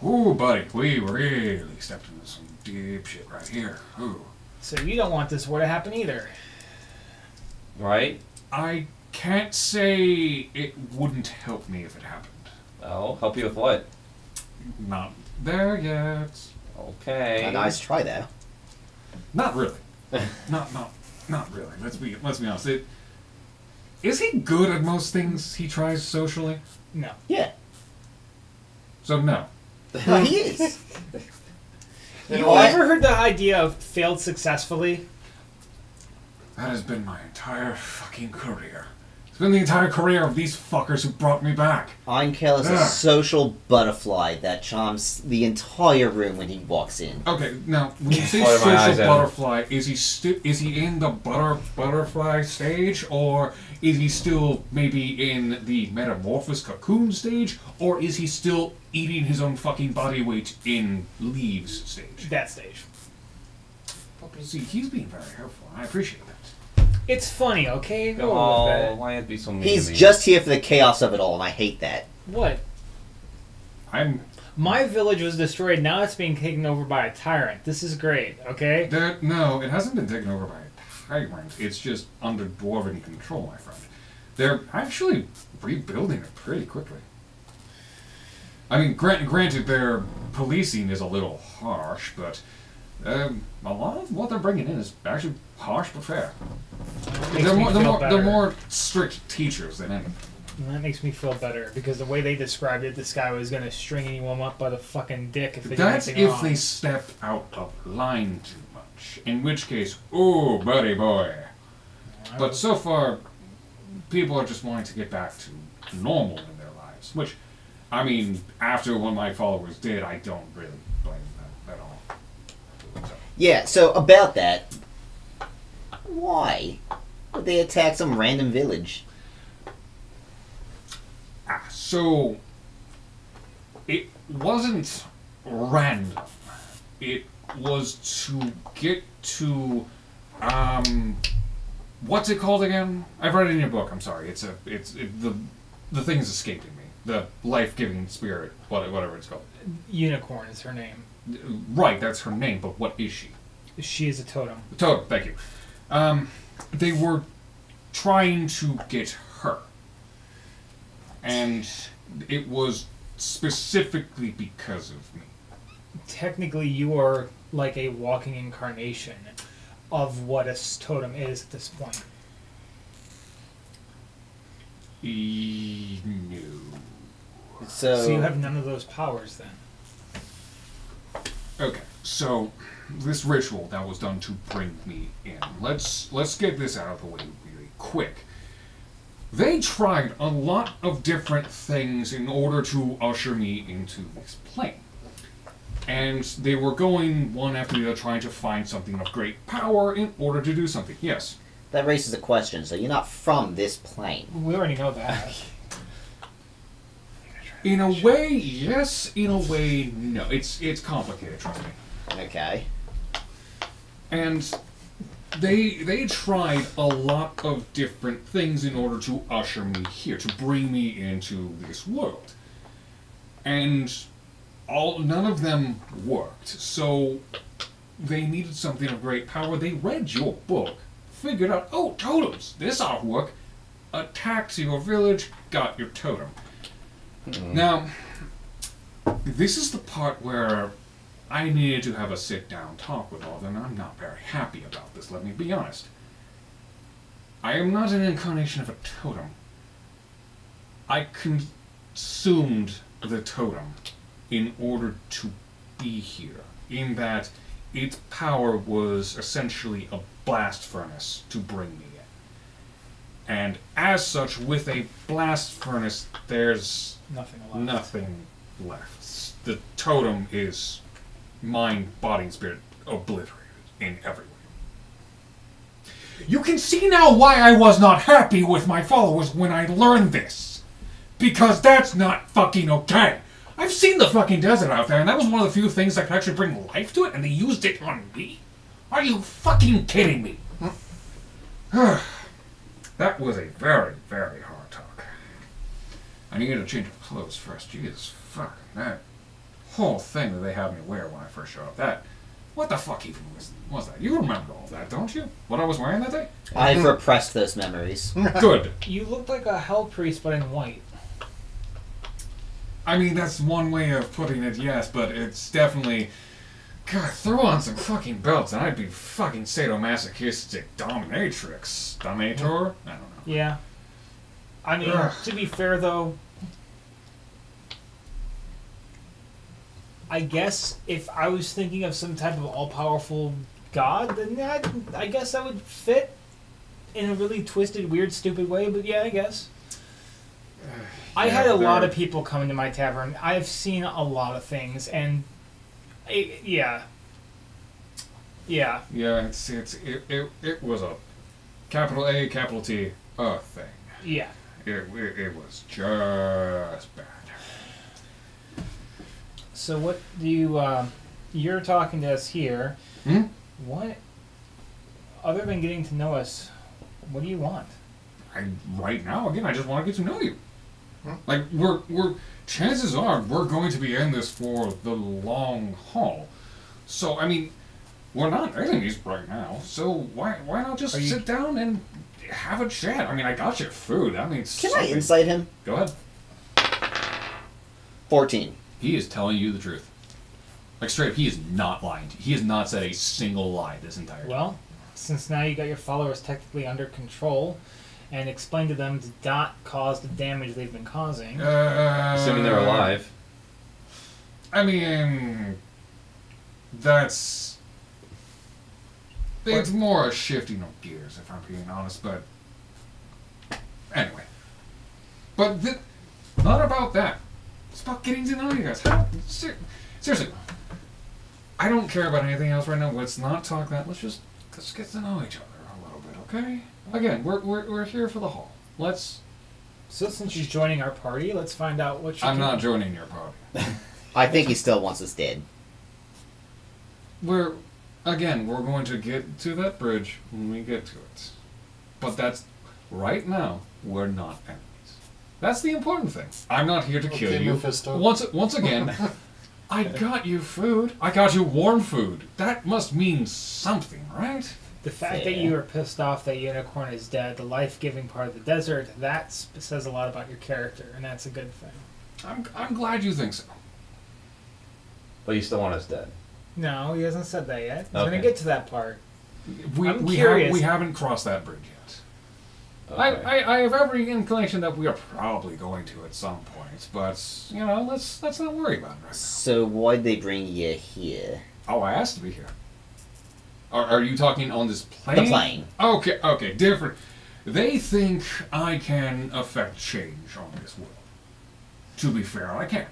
Ooh, buddy, we really stepped into some deep shit right here. Ooh. So you don't want this war to happen either. Right? I can't say it wouldn't help me if it happened. Oh, help you with what? Not there yet. Okay. A nice try there. Not really. Not really. Let's be honest. Is he good at most things he tries socially? No. Yeah. So no. No, he is. You what? ever heard the idea of failed successfully? That has been my entire fucking career. It's been the entire career of these fuckers who brought me back. Einkel is a Ugh. social butterfly that charms the entire room when he walks in. Okay, now when you say Fire my eyes social at him. butterfly, is he in the butterfly stage, or is he still maybe in the metamorphosis cocoon stage, or is he still eating his own fucking body weight in leaves stage? That stage. See, he's being very helpful. I appreciate that. It's funny, okay? Roll Oh, with it. why it be so mean He's to me? just here for the chaos of it all, and I hate that. What? I'm My village was destroyed, now it's being taken over by a tyrant. This is great, okay? no, it hasn't been taken over by a tyrant. It's just under dwarven control, my friend. They're actually rebuilding it pretty quickly. I mean, granted, their policing is a little harsh, but a lot of what they're bringing in is actually harsh but fair. Makes me feel They're better. more strict teachers than anything. And that makes me feel better, because the way they described it, this guy was going to string anyone up by the fucking dick if they did That's anything if wrong. they step out of line too much. In which case, oh, buddy boy. But so far, people are just wanting to get back to normal in their lives. Which, I mean, after what my followers did, I don't really blame them at all. So, Yeah, so about that, why would they attack some random village? so it wasn't random. It was to get to what's it called again? I've read it in your book. I'm sorry. The thing's escaping me. The life-giving spirit, whatever it's called. Unicorn is her name. Right, that's her name. But what is she? She is a totem. Totem. Thank you. They were trying to get her, and it was specifically because of me. Technically, you are like a walking incarnation of what a totem is at this point. No. So you have none of those powers then. Okay, so this ritual that was done to bring me in. Let's get this out of the way really quick. They tried a lot of different things in order to usher me into this plane. And they were going one after the other trying to find something of great power in order to do something. Yes. that raises a question. So you're not from this plane. We already know that. In a way, yes. In a way, no. It's complicated, trust me. Okay. And they tried a lot of different things in order to usher me here, to bring me into this world. And none of them worked. So they needed something of great power. They read your book, figured out, oh, totems, this ought to work. Attacked your village, got your totem. Now, this is the part where I needed to have a sit-down talk with all of them, and I'm not very happy about this, let me be honest. I am not an incarnation of a totem. I consumed the totem in order to be here, in that its power was essentially a blast furnace to bring me in. And as such, with a blast furnace, there's nothing left. The totem is mind, body, and spirit obliterated in every way. You can see now why I was not happy with my followers when I learned this. Because that's not fucking okay. I've seen the fucking desert out there, and that was one of the few things that could actually bring life to it, and they used it on me? Are you fucking kidding me? That was a very, very hard talk. I needed a change of clothes first. Jesus fuck, that whole thing that they had me wear when I first showed up. What the fuck even was that? You remember all that, don't you? What I was wearing that day? I've repressed those memories. Good. You looked like a hell priest, but in white. I mean, that's one way of putting it, yes, but it's definitely... God, throw on some fucking belts and I'd be fucking sadomasochistic dominatrix. Dominator? I don't know. Yeah. I mean, to be fair, though, I guess if I was thinking of some type of all-powerful god, then I guess that would fit in a really twisted, weird, stupid way, but yeah, I guess. I had a lot of people come into my tavern. I've seen a lot of things, and yeah. Yeah, it was a capital A, capital T, a thing. Yeah. It was just bad. So what do you, you're talking to us here. Hmm? What, other than getting to know us, what do you want? Right now, again, I just want to get to know you. Like, chances are we're going to be in this for the long haul. So, I mean, we're not enemies right now, so why not just sit down and have a chat? I mean, I got your food. That means Can something. I insight him? Go ahead. 14. He is telling you the truth. Like, straight up, he is not lying to you. He has not said a single lie this entire time. Well, since now you got your followers technically under control, and explain to them to not cause the damage they've been causing. Assuming they're alive. I mean, it's more a shifting of gears, if I'm being honest, but anyway. But not about that. It's about getting to know you guys. Seriously, I don't care about anything else right now. Let's not talk that. Let's get to know each other a little bit, okay? Again, we're here for the haul. So since you're joining our party, let's find out what you I'm not joining your party. I think he still wants us dead. We're going to get to that bridge when we get to it. But that's, right now, we're not enemies. That's the important thing. I'm not here to kill you. Mephisto. Once again, I got you food. I got you warm food. That must mean something, right? The fact that you were pissed off that Unicorn is dead, the life-giving part of the desert, that says a lot about your character, and that's a good thing. I'm glad you think so. But you still want us dead. No, he hasn't said that yet. He's Okay. going to get to that part. We I'm curious. we haven't crossed that bridge yet. Okay. I have every inclination that we are probably going to at some point, but let's not worry about it right So why'd they bring you here? now. Oh, I asked to be here. Are you talking on this plane? The plane. Okay, different. They think I can affect change on this world. To be fair, I can.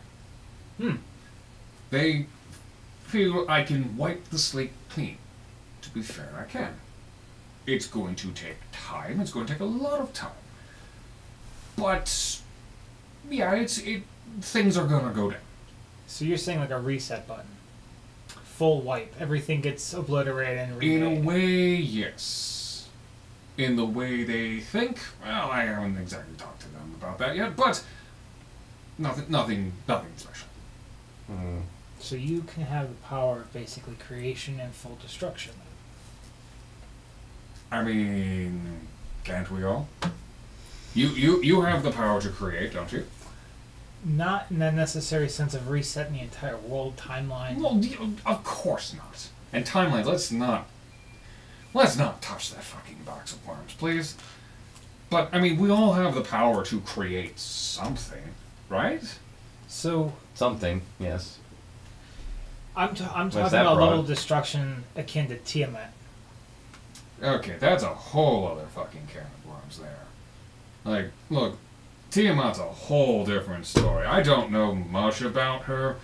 They feel I can wipe the slate clean. To be fair, I can. It's going to take time. It's going to take a lot of time. But yeah, things are gonna go down. So you're saying like a reset button, full wipe, everything gets obliterated and In remade. a way, yes. In the way they think, well, I haven't exactly talked to them about that yet, but nothing special. So you can have the power of basically creation and full destruction. I mean, can't we all? You have the power to create, don't you? Not in the necessary sense of resetting the entire world timeline. Well, of course not. And timelines, let's not touch that fucking box of worms, please. But I mean, we all have the power to create something, right? So Something, yes. I'm talking that about broad? level of destruction akin to Tiamat. Okay, that's a whole other fucking can of worms there. Like, look, Tiamat's a whole different story. I don't know much about her,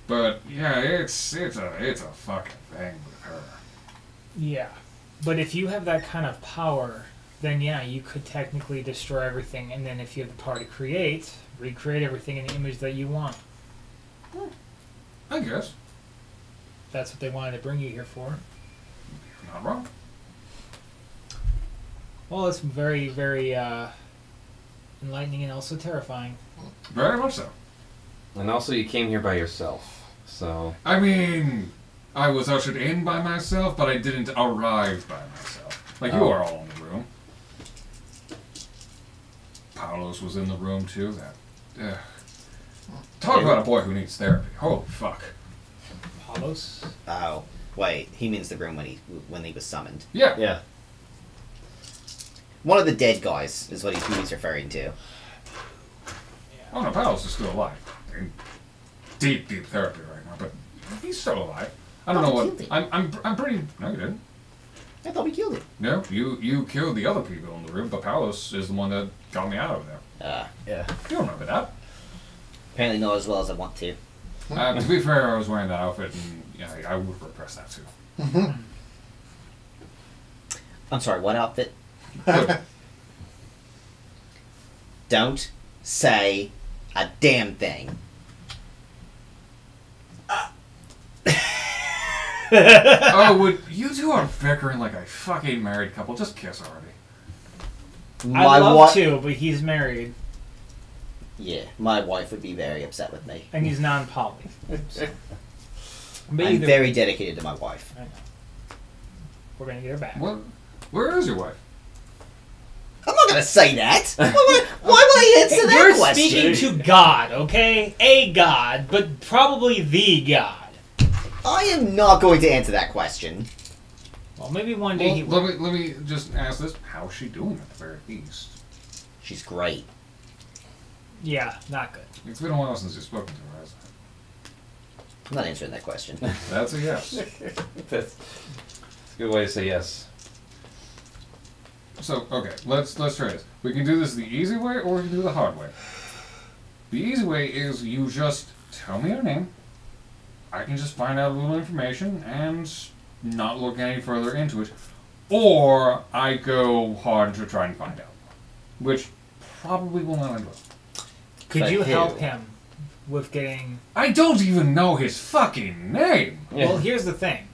but yeah, it's a fucking thing with her. Yeah, but if you have that kind of power, then yeah, you could technically destroy everything, and then if you have the power to recreate everything in the image that you want. I guess. That's what they wanted to bring you here for. Not wrong. Well, it's very, very enlightening and also terrifying. Very much so. And also, you came here by yourself, so... I mean, I was ushered in by myself, but I didn't arrive by myself. Like, you Oh. are all in the room. Paolo's was in the room, too. Talk about a boy who needs therapy. Holy fuck. Paulos? Oh, wait. He means the room when he was summoned. Yeah. Yeah. One of the dead guys is who he's referring to. Oh no, Paolo's is still alive. In deep therapy right now, but he's still alive. I don't know we what. killed I'm pretty. No, you didn't. I thought we killed him. No, you killed the other people in the room, but Palos is the one that got me out of there. Yeah. You remember that? Apparently not as well as I want to. To be fair, I was wearing that outfit, and yeah, I would repress that too. I'm sorry, what outfit? Good. Don't say a damn thing. Oh, would you two are bickering like a fucking married couple? Just kiss already. I'd love wi- to, but he's married, Yeah, my wife would be very upset with me. and he's non-poly. But I'm either very dedicated to my wife. I know. We're gonna get her back. What? Where is your wife? I'm not gonna say that. Why would I answer that You're question? speaking to God, okay? A God, but probably the God. I am not going to answer that question. Well, maybe one day Well, he will. let me just ask this: how's she doing at the very least? She's great. Yeah, not good. It's been a while since you've spoken to her, hasn't I'm not answering that question. it? That's a yes. That's a good way to say yes. So, okay, let's try this. We can do this the easy way, or we can do the hard way. The easy way is you just tell me your name. I can just find out a little information and not look any further into it. Or I go hard to try and find out. Which probably will not end well. Could But you who? help him with getting... I don't even know his fucking name! Well, here's the thing.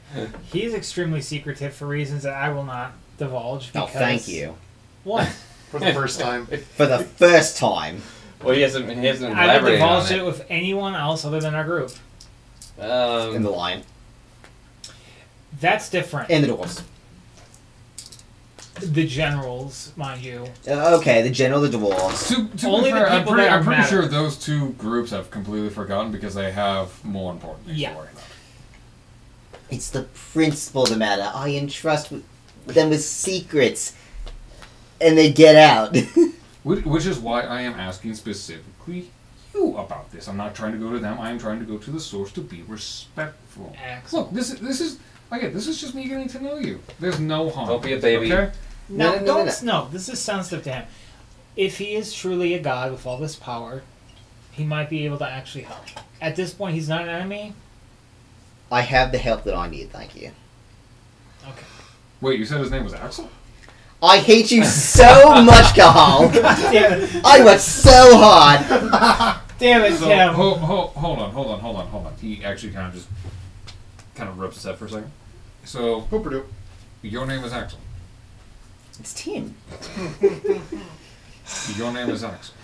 He's extremely secretive for reasons that I will not divulge. Oh, Because... thank you. What? For the first time. For the first time. Well, he hasn't I haven't elaborated on divulged it with anyone else other than our group. In the line. That's different. In the doors. The generals, mind you. Okay, the general, the dwarves. To Only be the fair, people that I'm pretty matter. sure those two groups have completely forgotten because they have more important things Yeah. to worry about. It's the principle of the matter. I entrust them with secrets. and they get out. Which is why I am asking specifically you about this. I'm not trying to go to them. I am trying to go to the source to be respectful. Excellent. Look, this is again. This is just me getting to know you. There's no harm. Don't be a baby. Okay? No, this is sensitive to him. If he is truly a god with all this power, he might be able to actually help. At this point, he's not an enemy. I have the help that I need, thank you. Okay. Wait, you said his name was Axel? I hate you so much, Cahal. Damn it! I was so hard. Damn it, So, Tim! hold on. He actually kind of rubs his head for a second. So, Hooper-doo. your name is Axel. It's Tim. Your name is Axel.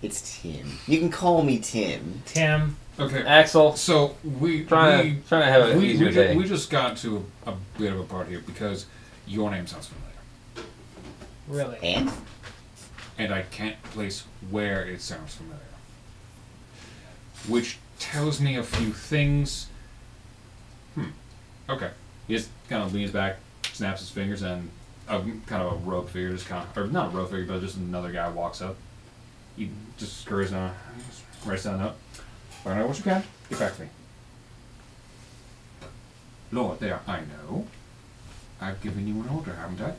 It's Tim. You can call me Tim. Tim. Okay. Axel, So trying to have an easier day. we just got to a bit of a part here because your name sounds familiar. Really? And I can't place where it sounds familiar. Which tells me a few things. Okay. He just kind of leans back, snaps his fingers, and kind of a rogue figure just or not a rogue figure, but just another guy walks up. He just scurries down, writes down a note. Find out what you can. Get back to me. Lord, there, I know. I've given you an order, haven't I?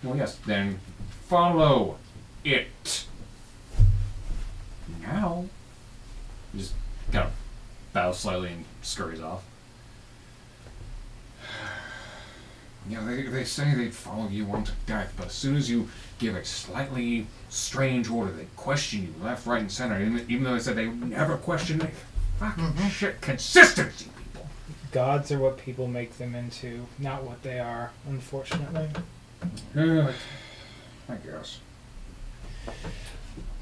Oh, yes. Then follow it. Now. He just kind of bows slightly and scurries off. Yeah, they say they'd follow you on to death, but as soon as you give a slightly strange order, they question you left, right, and center. Even though they said they would never question it. Fucking shit. Consistency, people. Gods are what people make them into, not what they are, unfortunately. Yeah, I guess.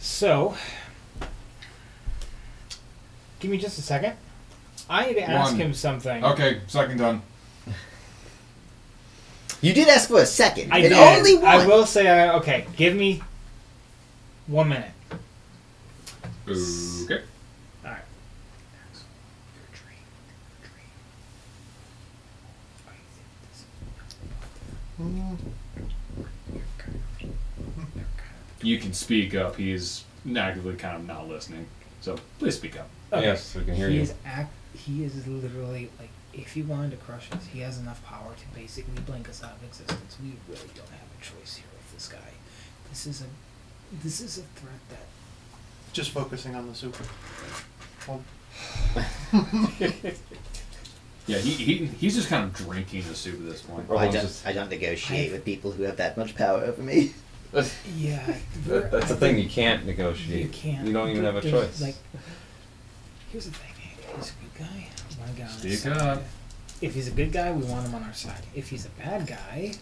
So, give me just a second. I need to ask him something. Okay, second done. you did ask for a second. I and did. only one. I will say, okay, give me 1 minute. Okay. Alright. You can speak up. He's actively kind of not listening. So please speak up. Okay. Yes, we can hear you. He is literally, like, if he wanted to crush us, he has enough power to basically blink us out of existence. We really don't have a choice here with this guy. This is a threat that... Just focusing on the super. Oh. Yeah, he's just kind of drinking the soup at this point. I don't negotiate with people who have that much power over me. Yeah. That's the thing, you can't negotiate. You can't. You don't even have a There's, choice. Like, here's the thing. He's a good guy. We want to get on his Speak side. up. If he's a good guy, we want him on our side. If he's a bad guy,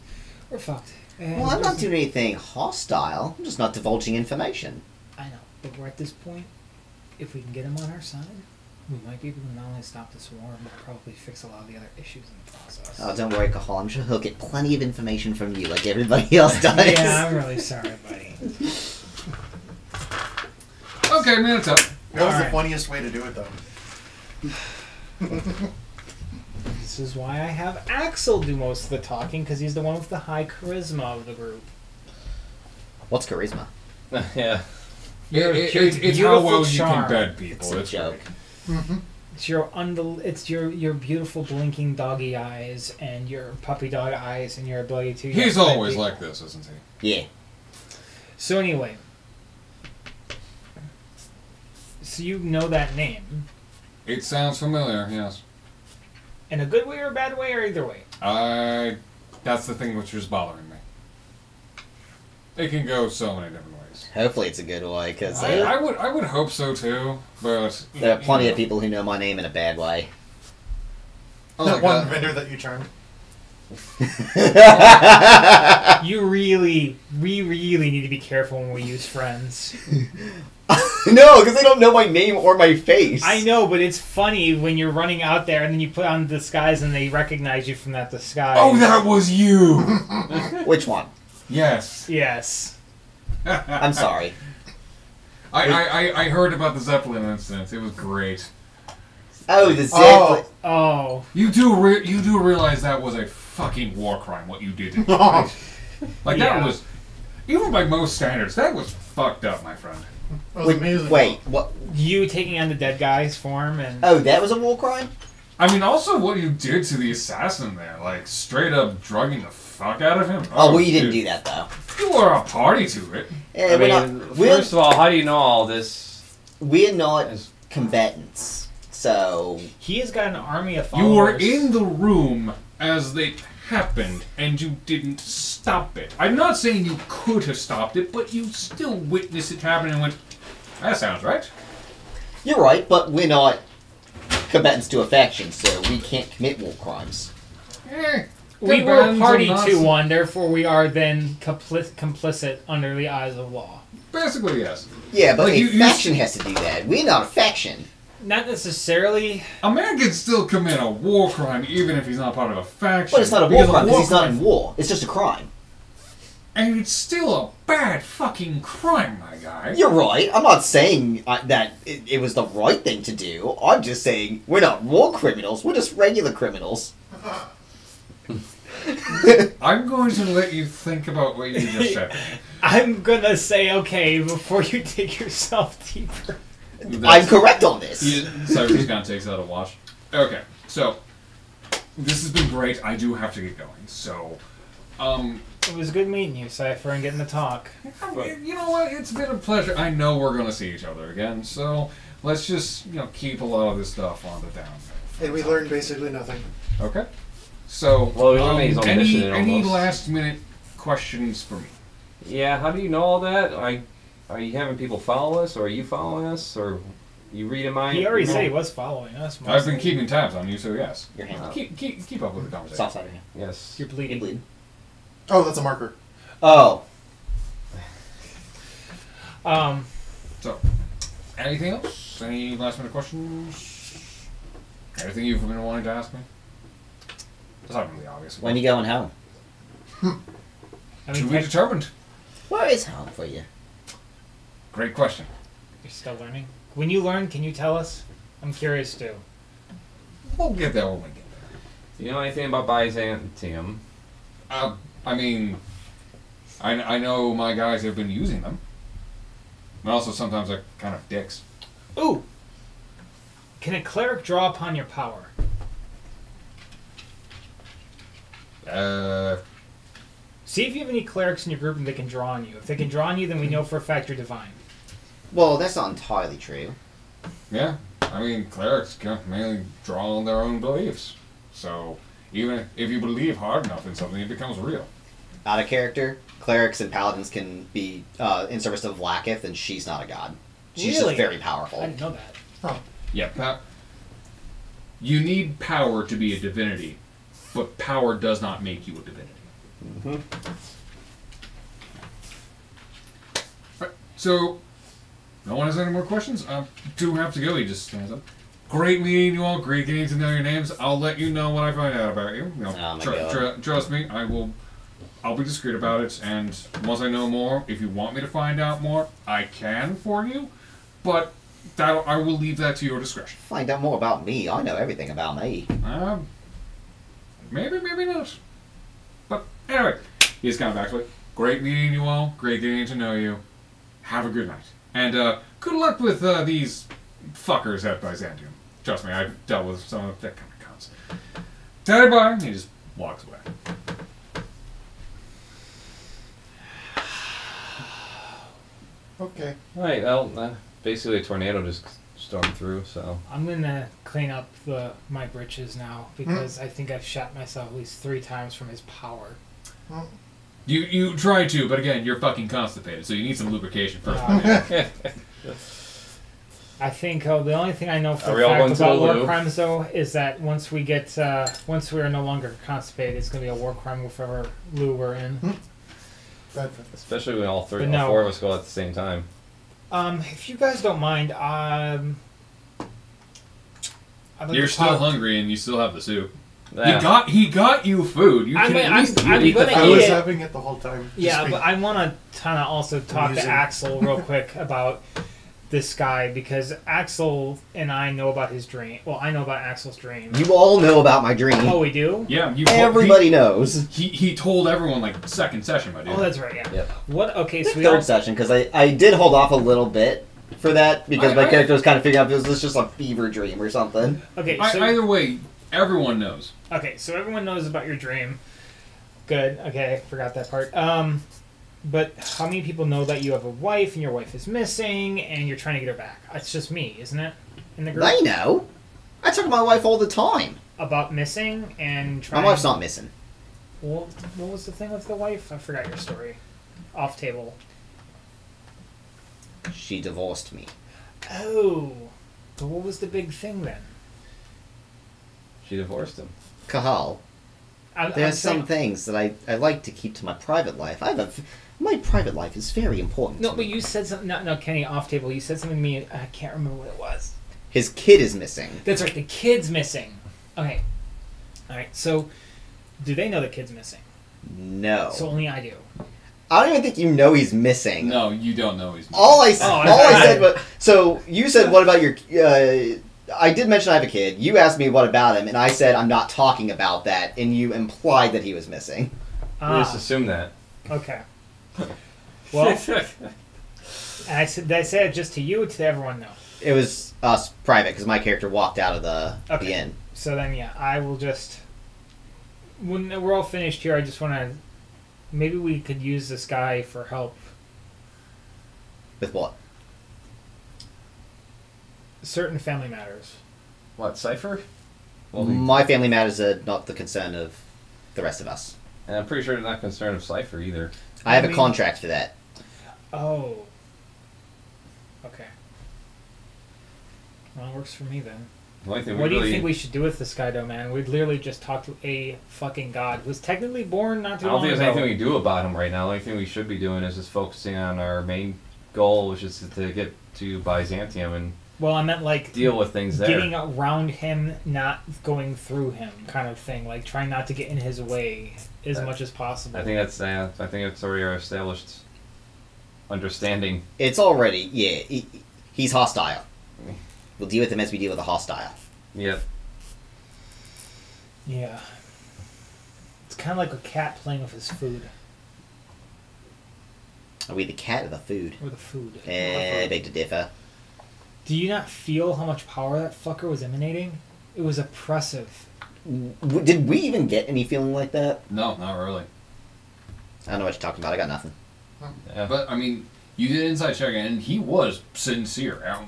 we're fucked. And Well, I'm not there's- doing anything hostile. I'm just not divulging information. I know, but we're at this point. If we can get him on our side, we might be able to not only stop this war, but probably fix a lot of the other issues in the process. Oh, don't worry, Cahal. I'm sure he'll get plenty of information from you, like everybody else does. Yeah, I'm really sorry, buddy. Okay, minute's up. That was Alright. the funniest way to do it, though. This is why I have Axel do most of the talking, because he's the one with the high charisma of the group. What's charisma? Yeah. It's beautiful how well you charm. can bed people. It's a It's joke. It's your beautiful blinking doggy eyes and your puppy dog eyes and your ability to. He's always like this, isn't he? Yeah. So anyway, so you know that name It sounds familiar, yes. in a good way or a bad way or either way. That's the thing which is bothering me. It can go so many different ways. Hopefully it's a good way, because I would hope so too, but there are plenty of people who know my name in a bad way. Oh That my one God. vendor that you charmed. You really, we really need to be careful when we use friends. No, because they don't know my name or my face. I know, but it's funny when you're running out there and then you put on disguise and they recognize you from that disguise. Oh, that was you. Which one? Yes. Yes. I'm sorry. I heard about the Zeppelin incident. It was great. Oh, the zip. Oh. Oh. You do realize that was a fucking war crime what you did. Right? Like Yeah. that was even by most standards, that was fucked up, my friend. That was amazing. Wait, what? You taking on the dead guy's form and Oh, that was a war crime? I mean, also what you did to the assassin there, like straight up drugging the fuck out of him. Oh, well, you didn't dude. do that, though. You were a party to it. Eh, I we're mean, not, first of all, how do you know all this? we're not Is- combatants, so... he has got an army of followers. You were in the room as they happened, and you didn't stop it. I'm not saying you could have stopped it, but you still witnessed it happen and went, that sounds right. You're right, but we're not combatants to a faction, so we can't commit war crimes. We Good were bands party and to us. one, therefore we are then complicit under the eyes of law. Basically, yes. Yeah, but Like, a you- faction has to do that. We're not a faction. Not necessarily. A man can still commit a war crime even if he's not part of a faction. But it's not a war because crime because he's not crime- in war. It's just a crime. And it's still a bad fucking crime, my guy. You're right. I'm not saying that it was the right thing to do. I'm just saying we're not war criminals. We're just regular criminals. I'm going to let you think about what you just said. I'm gonna say okay before you dig yourself deeper. I'm correct on this. Cyber's gonna takes out a watch. Okay, so this has been great. I do have to get going. So, It was good meeting you, Cypher, and getting to talk. you know what? It's been a pleasure. I know we're gonna see each other again. So let's just keep a lot of this stuff on the down. And we learned basically nothing. Okay. So, Well, we learned that he's on mission any almost. last minute questions for me? Yeah, how do you know all that? Are you having people follow us, or are you following us, or you reading my? He already said he was following us. I've been keeping tabs on you, so yes. Your hand. Keep up with the conversation. Soft side of your hand. Yes. You're You bleeding. bleed. Oh, that's a marker. Oh. So, anything else? Any last minute questions? Anything you've been wanting to ask me? That's not really obvious. When you going home? I To mean, be determined. Where is home for you? Great question. you're still learning. When you learn, can you tell us? I'm curious too. We'll get there when we get Do you know anything about Byzantium? there. I mean, I know my guys have been using them. But also sometimes they're kind of dicks. Ooh! Can a cleric draw upon your power? See if you have any clerics in your group and they can draw on you. If they can draw on you, then we know for a fact you're divine. Well, that's not entirely true. Yeah. I mean, clerics can mainly draw on their own beliefs. So, even if you believe hard enough in something, it becomes real. Out of character, clerics and paladins can be in service of Vlaakith, and she's not a god. She's Really? just very powerful. I didn't know that. Yeah, you need power to be a divinity, but power does not make you a divinity. Right, so, no one has any more questions? I do have to go. He just stands up. Great meeting you all. Great getting to know your names. I'll let you know when I find out about you. Oh my God. Trust me, I'll be discreet about it. And once I know more, if you want me to find out more, I can for you. But I will leave that to your discretion. Find out more about me. I know everything about me. Maybe, maybe not. But anyway, he's kind of back to it. Great meeting you all. Great getting to know you. Have a good night. And good luck with these fuckers at Byzantium. Trust me, I've dealt with some of that kind of cunts. Daddy bye. He just walks away. Okay. Right. Well, basically a tornado just stormed through. So I'm gonna clean up my britches now because I think I've shot myself at least 3 times from his power. Well, You try to, but again, you're fucking constipated, so you need some lubrication first. I think the only thing I know Are for we a all fact going to about the war loo? crimes, though, is that once we are no longer constipated, it's going to be a war crime whichever loo we're in. bad. especially when all But no. 4 of us go at the same time. If you guys don't mind, I'd like You're to still talk- hungry and you still have the soup. Yeah. He got you food. You can at least I'm eat the gonna I food. was eat it. having it the whole time. Yeah, Just but I want to kind of also talk to Amusing. Axel real quick about this guy because Axel and I know about his dream. Well, I know about Axel's dream. You all know about my dream. Oh, we do? Yeah, Everybody knows. He told everyone like second session, my dude. Oh, that's right, yeah. Yep. What? Okay, so we Third all... session, because I did hold off a little bit for that, because my I- character was kind of figuring out if this was just a fever dream or something. Okay, so... Either way, everyone knows. Okay, so everyone knows about your dream. Good. Okay, forgot that part. But how many people know that you have a wife and your wife is missing and you're trying to get her back? It's just me, isn't it? In the group? They know. I talk to my wife all the time. About missing and trying... My wife's not missing. Well, what was the thing with the wife? I forgot your story. Off table. She divorced me. Oh. But what was the big thing then? She divorced him. Kahal, there's some things that I like to keep to my private life. My private life is very important No, to but me. you said something... No, Kenny, off table. You said something to me. I can't remember what it was. His kid is missing. That's right. The kid's missing. Okay. All right. So, do they know the kid's missing? No. So only I do. I don't even think you know he's missing. No, you don't know he's. All I I said was... So, you said, what about your... I did mention I have a kid. You asked me what about him, and I said I'm not talking about that, and you implied that he was missing. We just assume that. Okay. Well, I said it just to you or to everyone know? It was us private, because my character walked out of the inn. So then, yeah, I will just... When we're all finished here, I just want to... Maybe we could use this guy for help. With what? Certain family matters. What, Cypher? Well, My family matters are not the concern of the rest of us. and I'm pretty sure they're not concerned of Cypher either. I have mean- a contract for that. Oh. Okay. Well, it works for me then. The only thing What do you really, think we should do with this guy, though, man? We'd literally just talk to a fucking god who was technically born not I too don't long think ago. there's anything we can do about him right now. The only thing we should be doing is just focusing on our main goal, which is to get to Byzantium and Well, I meant like deal with things there. getting around him, not going through him, kind of thing. Like trying not to get in his way as much as possible. I think that's already our established understanding. It's already, he's hostile. We'll deal with him as we deal with a hostile. Yep. Yeah. It's kind of like a cat playing with his food. Are we the cat or the food? Or the food. I beg to differ. Do you not feel how much power that fucker was emanating? It was oppressive. Did we even get any feeling like that? No, not really. I don't know what you're talking about. I got nothing. Yeah. But I mean, you did inside check, and he was sincere.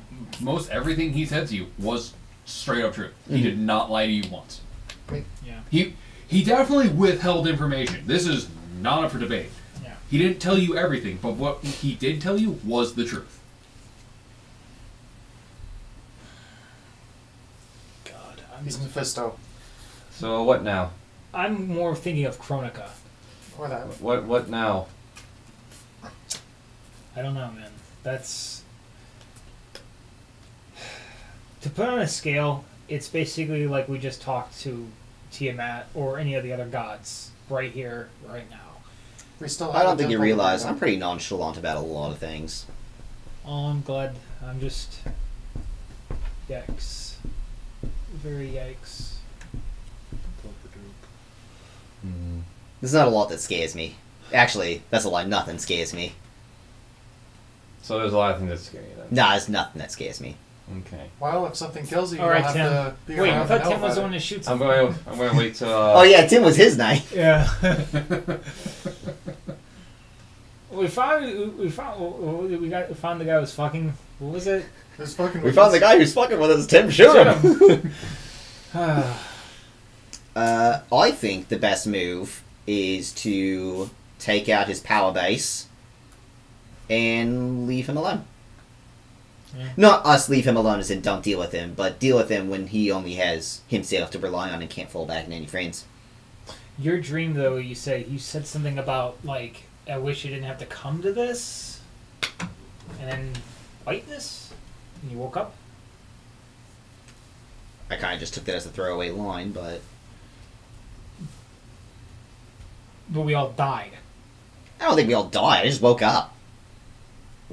Most everything he said to you was straight up true. He did not lie to you once. Yeah. He definitely withheld information. This is not up for debate. Yeah. He didn't tell you everything, but what he did tell you was the truth. God, He's Mephisto. So what now? I'm more thinking of Chronica. Or that. What now? I don't know, man. That's... To put on a scale, it's basically like we just talked to Tiamat or any of the other gods right here, right now. We still I have don't a think you temple realize going I'm pretty nonchalant about a lot of things. Oh, I'm glad. I'm just... Yikes. Very yikes. There's not a lot that scares me. Actually, that's a lie. Nothing scares me. So there's a lot of things that scare you then. Nah, there's nothing that scares me. Okay. Well, if something kills you, you All right, don't Tim. have to be Wait, I around thought to know Tim was about the it. one to shoot I'm something. going to wait till. Oh yeah, Tim was his night. Yeah. we found the guy who was fucking. What was it? There's fucking We found the guy who's fucking with us. Tim, shoot him. I think the best move is to take out his power base and leave him alone. Yeah. Not us leave him alone as in don't deal with him, but deal with him when he only has himself to rely on and can't fall back on any friends. Your dream, though, you said something about like, I wish you didn't have to come to this, and then fight this, and you woke up. I kind of just took that as a throwaway line, but But we all died. I don't think we all died. I just woke up.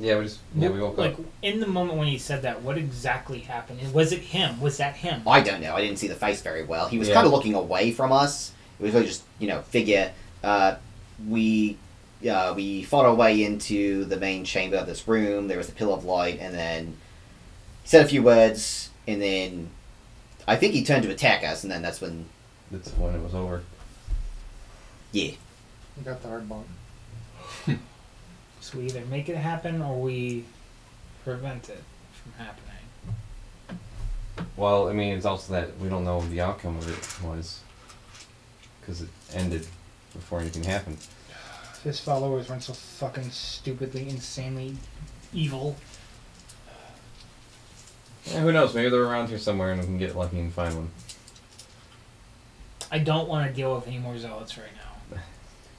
Yeah, we woke like, up. in the moment when he said that, what exactly happened? Was it him? Was that him? I don't know. I didn't see the face very well. He was Yeah. kind of looking away from us. It was really just, figure. We fought our way into the main chamber of this room. There was a pillar of light, and then he said a few words, and then I think he turned to attack us, and then that's when, That's when it was over. yeah. You got the hard bond. So we either make it happen or we prevent it from happening. Well, I mean, it's also that we don't know what the outcome of it was. Because it ended before anything happened. His followers weren't so fucking stupidly, insanely evil. Yeah, who knows? Maybe they're around here somewhere and we can get lucky and find one. I don't want to deal with any more zealots right now.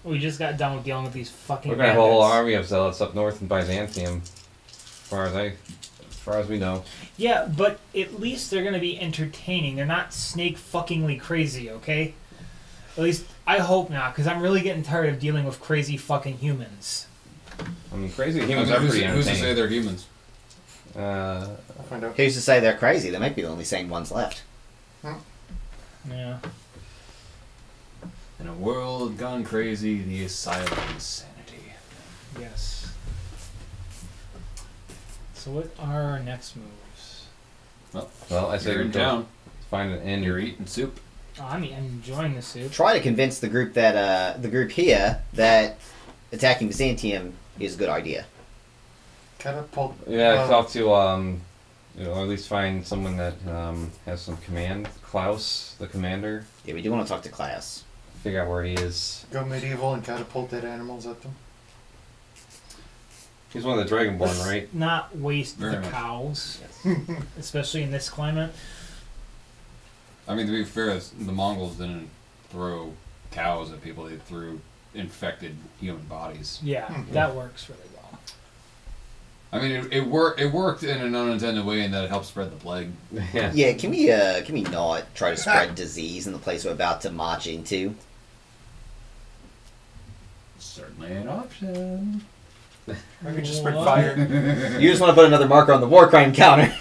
We just got done with dealing with these fucking We're gonna have a whole bandits. army of zealots up north in Byzantium. As far as we know. Yeah, but at least they're gonna be entertaining. They're not snake fuckingly crazy, okay? At least I hope not, because I'm really getting tired of dealing with crazy fucking humans. I mean, crazy humans are who's, pretty who's to say entertaining. they're humans? I'll find out. Who's to say they're crazy? They might be the only sane ones left. Yeah. In a world gone crazy, the asylum is sanity. Yes. So what are our next moves? Well, I say You're we in go town. find an inn. You're eating soup. Oh, I'm enjoying the soup. Try to convince the group here that attacking Byzantium is a good idea. Catapult. Yeah, talk to or at least find someone that has some command. Klaus, the commander. Yeah, we do want to talk to Klaus. Figure out where he is. Go medieval and catapult dead animals at them. He's one of the Dragonborn, Let's right? not waste Very the much. cows, especially in this climate. I mean, to be fair, the Mongols didn't throw cows at people; they threw infected human bodies. Yeah, that works really well. I mean, it worked in an unintended way in that it helped spread the plague. Yeah. Yeah, can we not try to spread disease in the place we're about to march into? Certainly an option. I could just spread What? fire. You just want to put another marker on the war crime counter.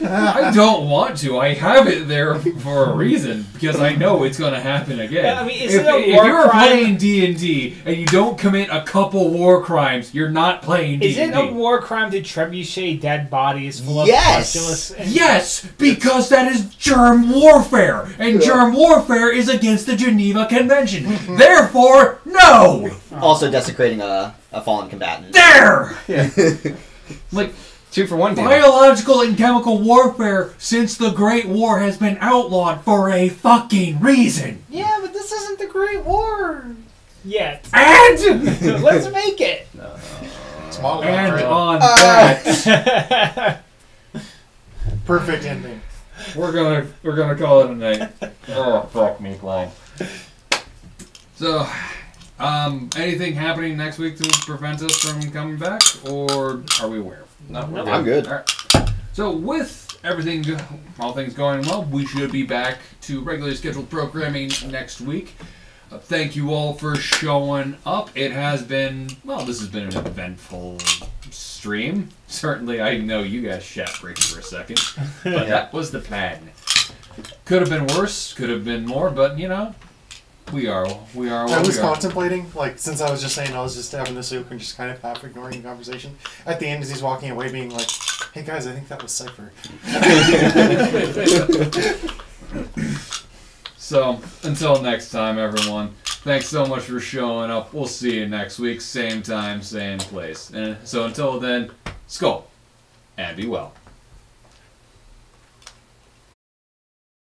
I don't want to. I have it there for a reason because I know it's going to happen again. Yeah, I mean, is if, it a if war you're crime? playing D&D and you don't commit a couple war crimes, you're not playing D&D. Is it a war crime to trebuchet dead bodies full of Yes! pustulous and Yes, because that is germ warfare, and germ warfare is against the Geneva Convention. Therefore, no. Also desecrating a fallen combatant. There. Like 2 for 1 damage. biological and chemical warfare since the Great War has been outlawed for a fucking reason. Yeah, but this isn't the Great War yet. And Let's make it. Small and one, on that, perfect ending. we're gonna call it a night. Oh fuck me, Klein. So, anything happening next week to prevent us from coming back, or are we aware? No, we're No. good. I'm good. All right. So with everything, all things going well, we should be back to regularly scheduled programming next week. Thank you all for showing up. It has been, well, this has been an eventful stream. Certainly, I know you guys shat bricks for a second, but that was the plan. Could have been worse, could have been more, but you know, we are I what was we are. contemplating, like, since I was just saying I was just having the soup and just kind of half ignoring the conversation. At the end, as he's walking away, being like, "Hey guys, I think that was Cypher." So, until next time, everyone, thanks so much for showing up. We'll see you next week, same time, same place. And so until then, skull, and be well.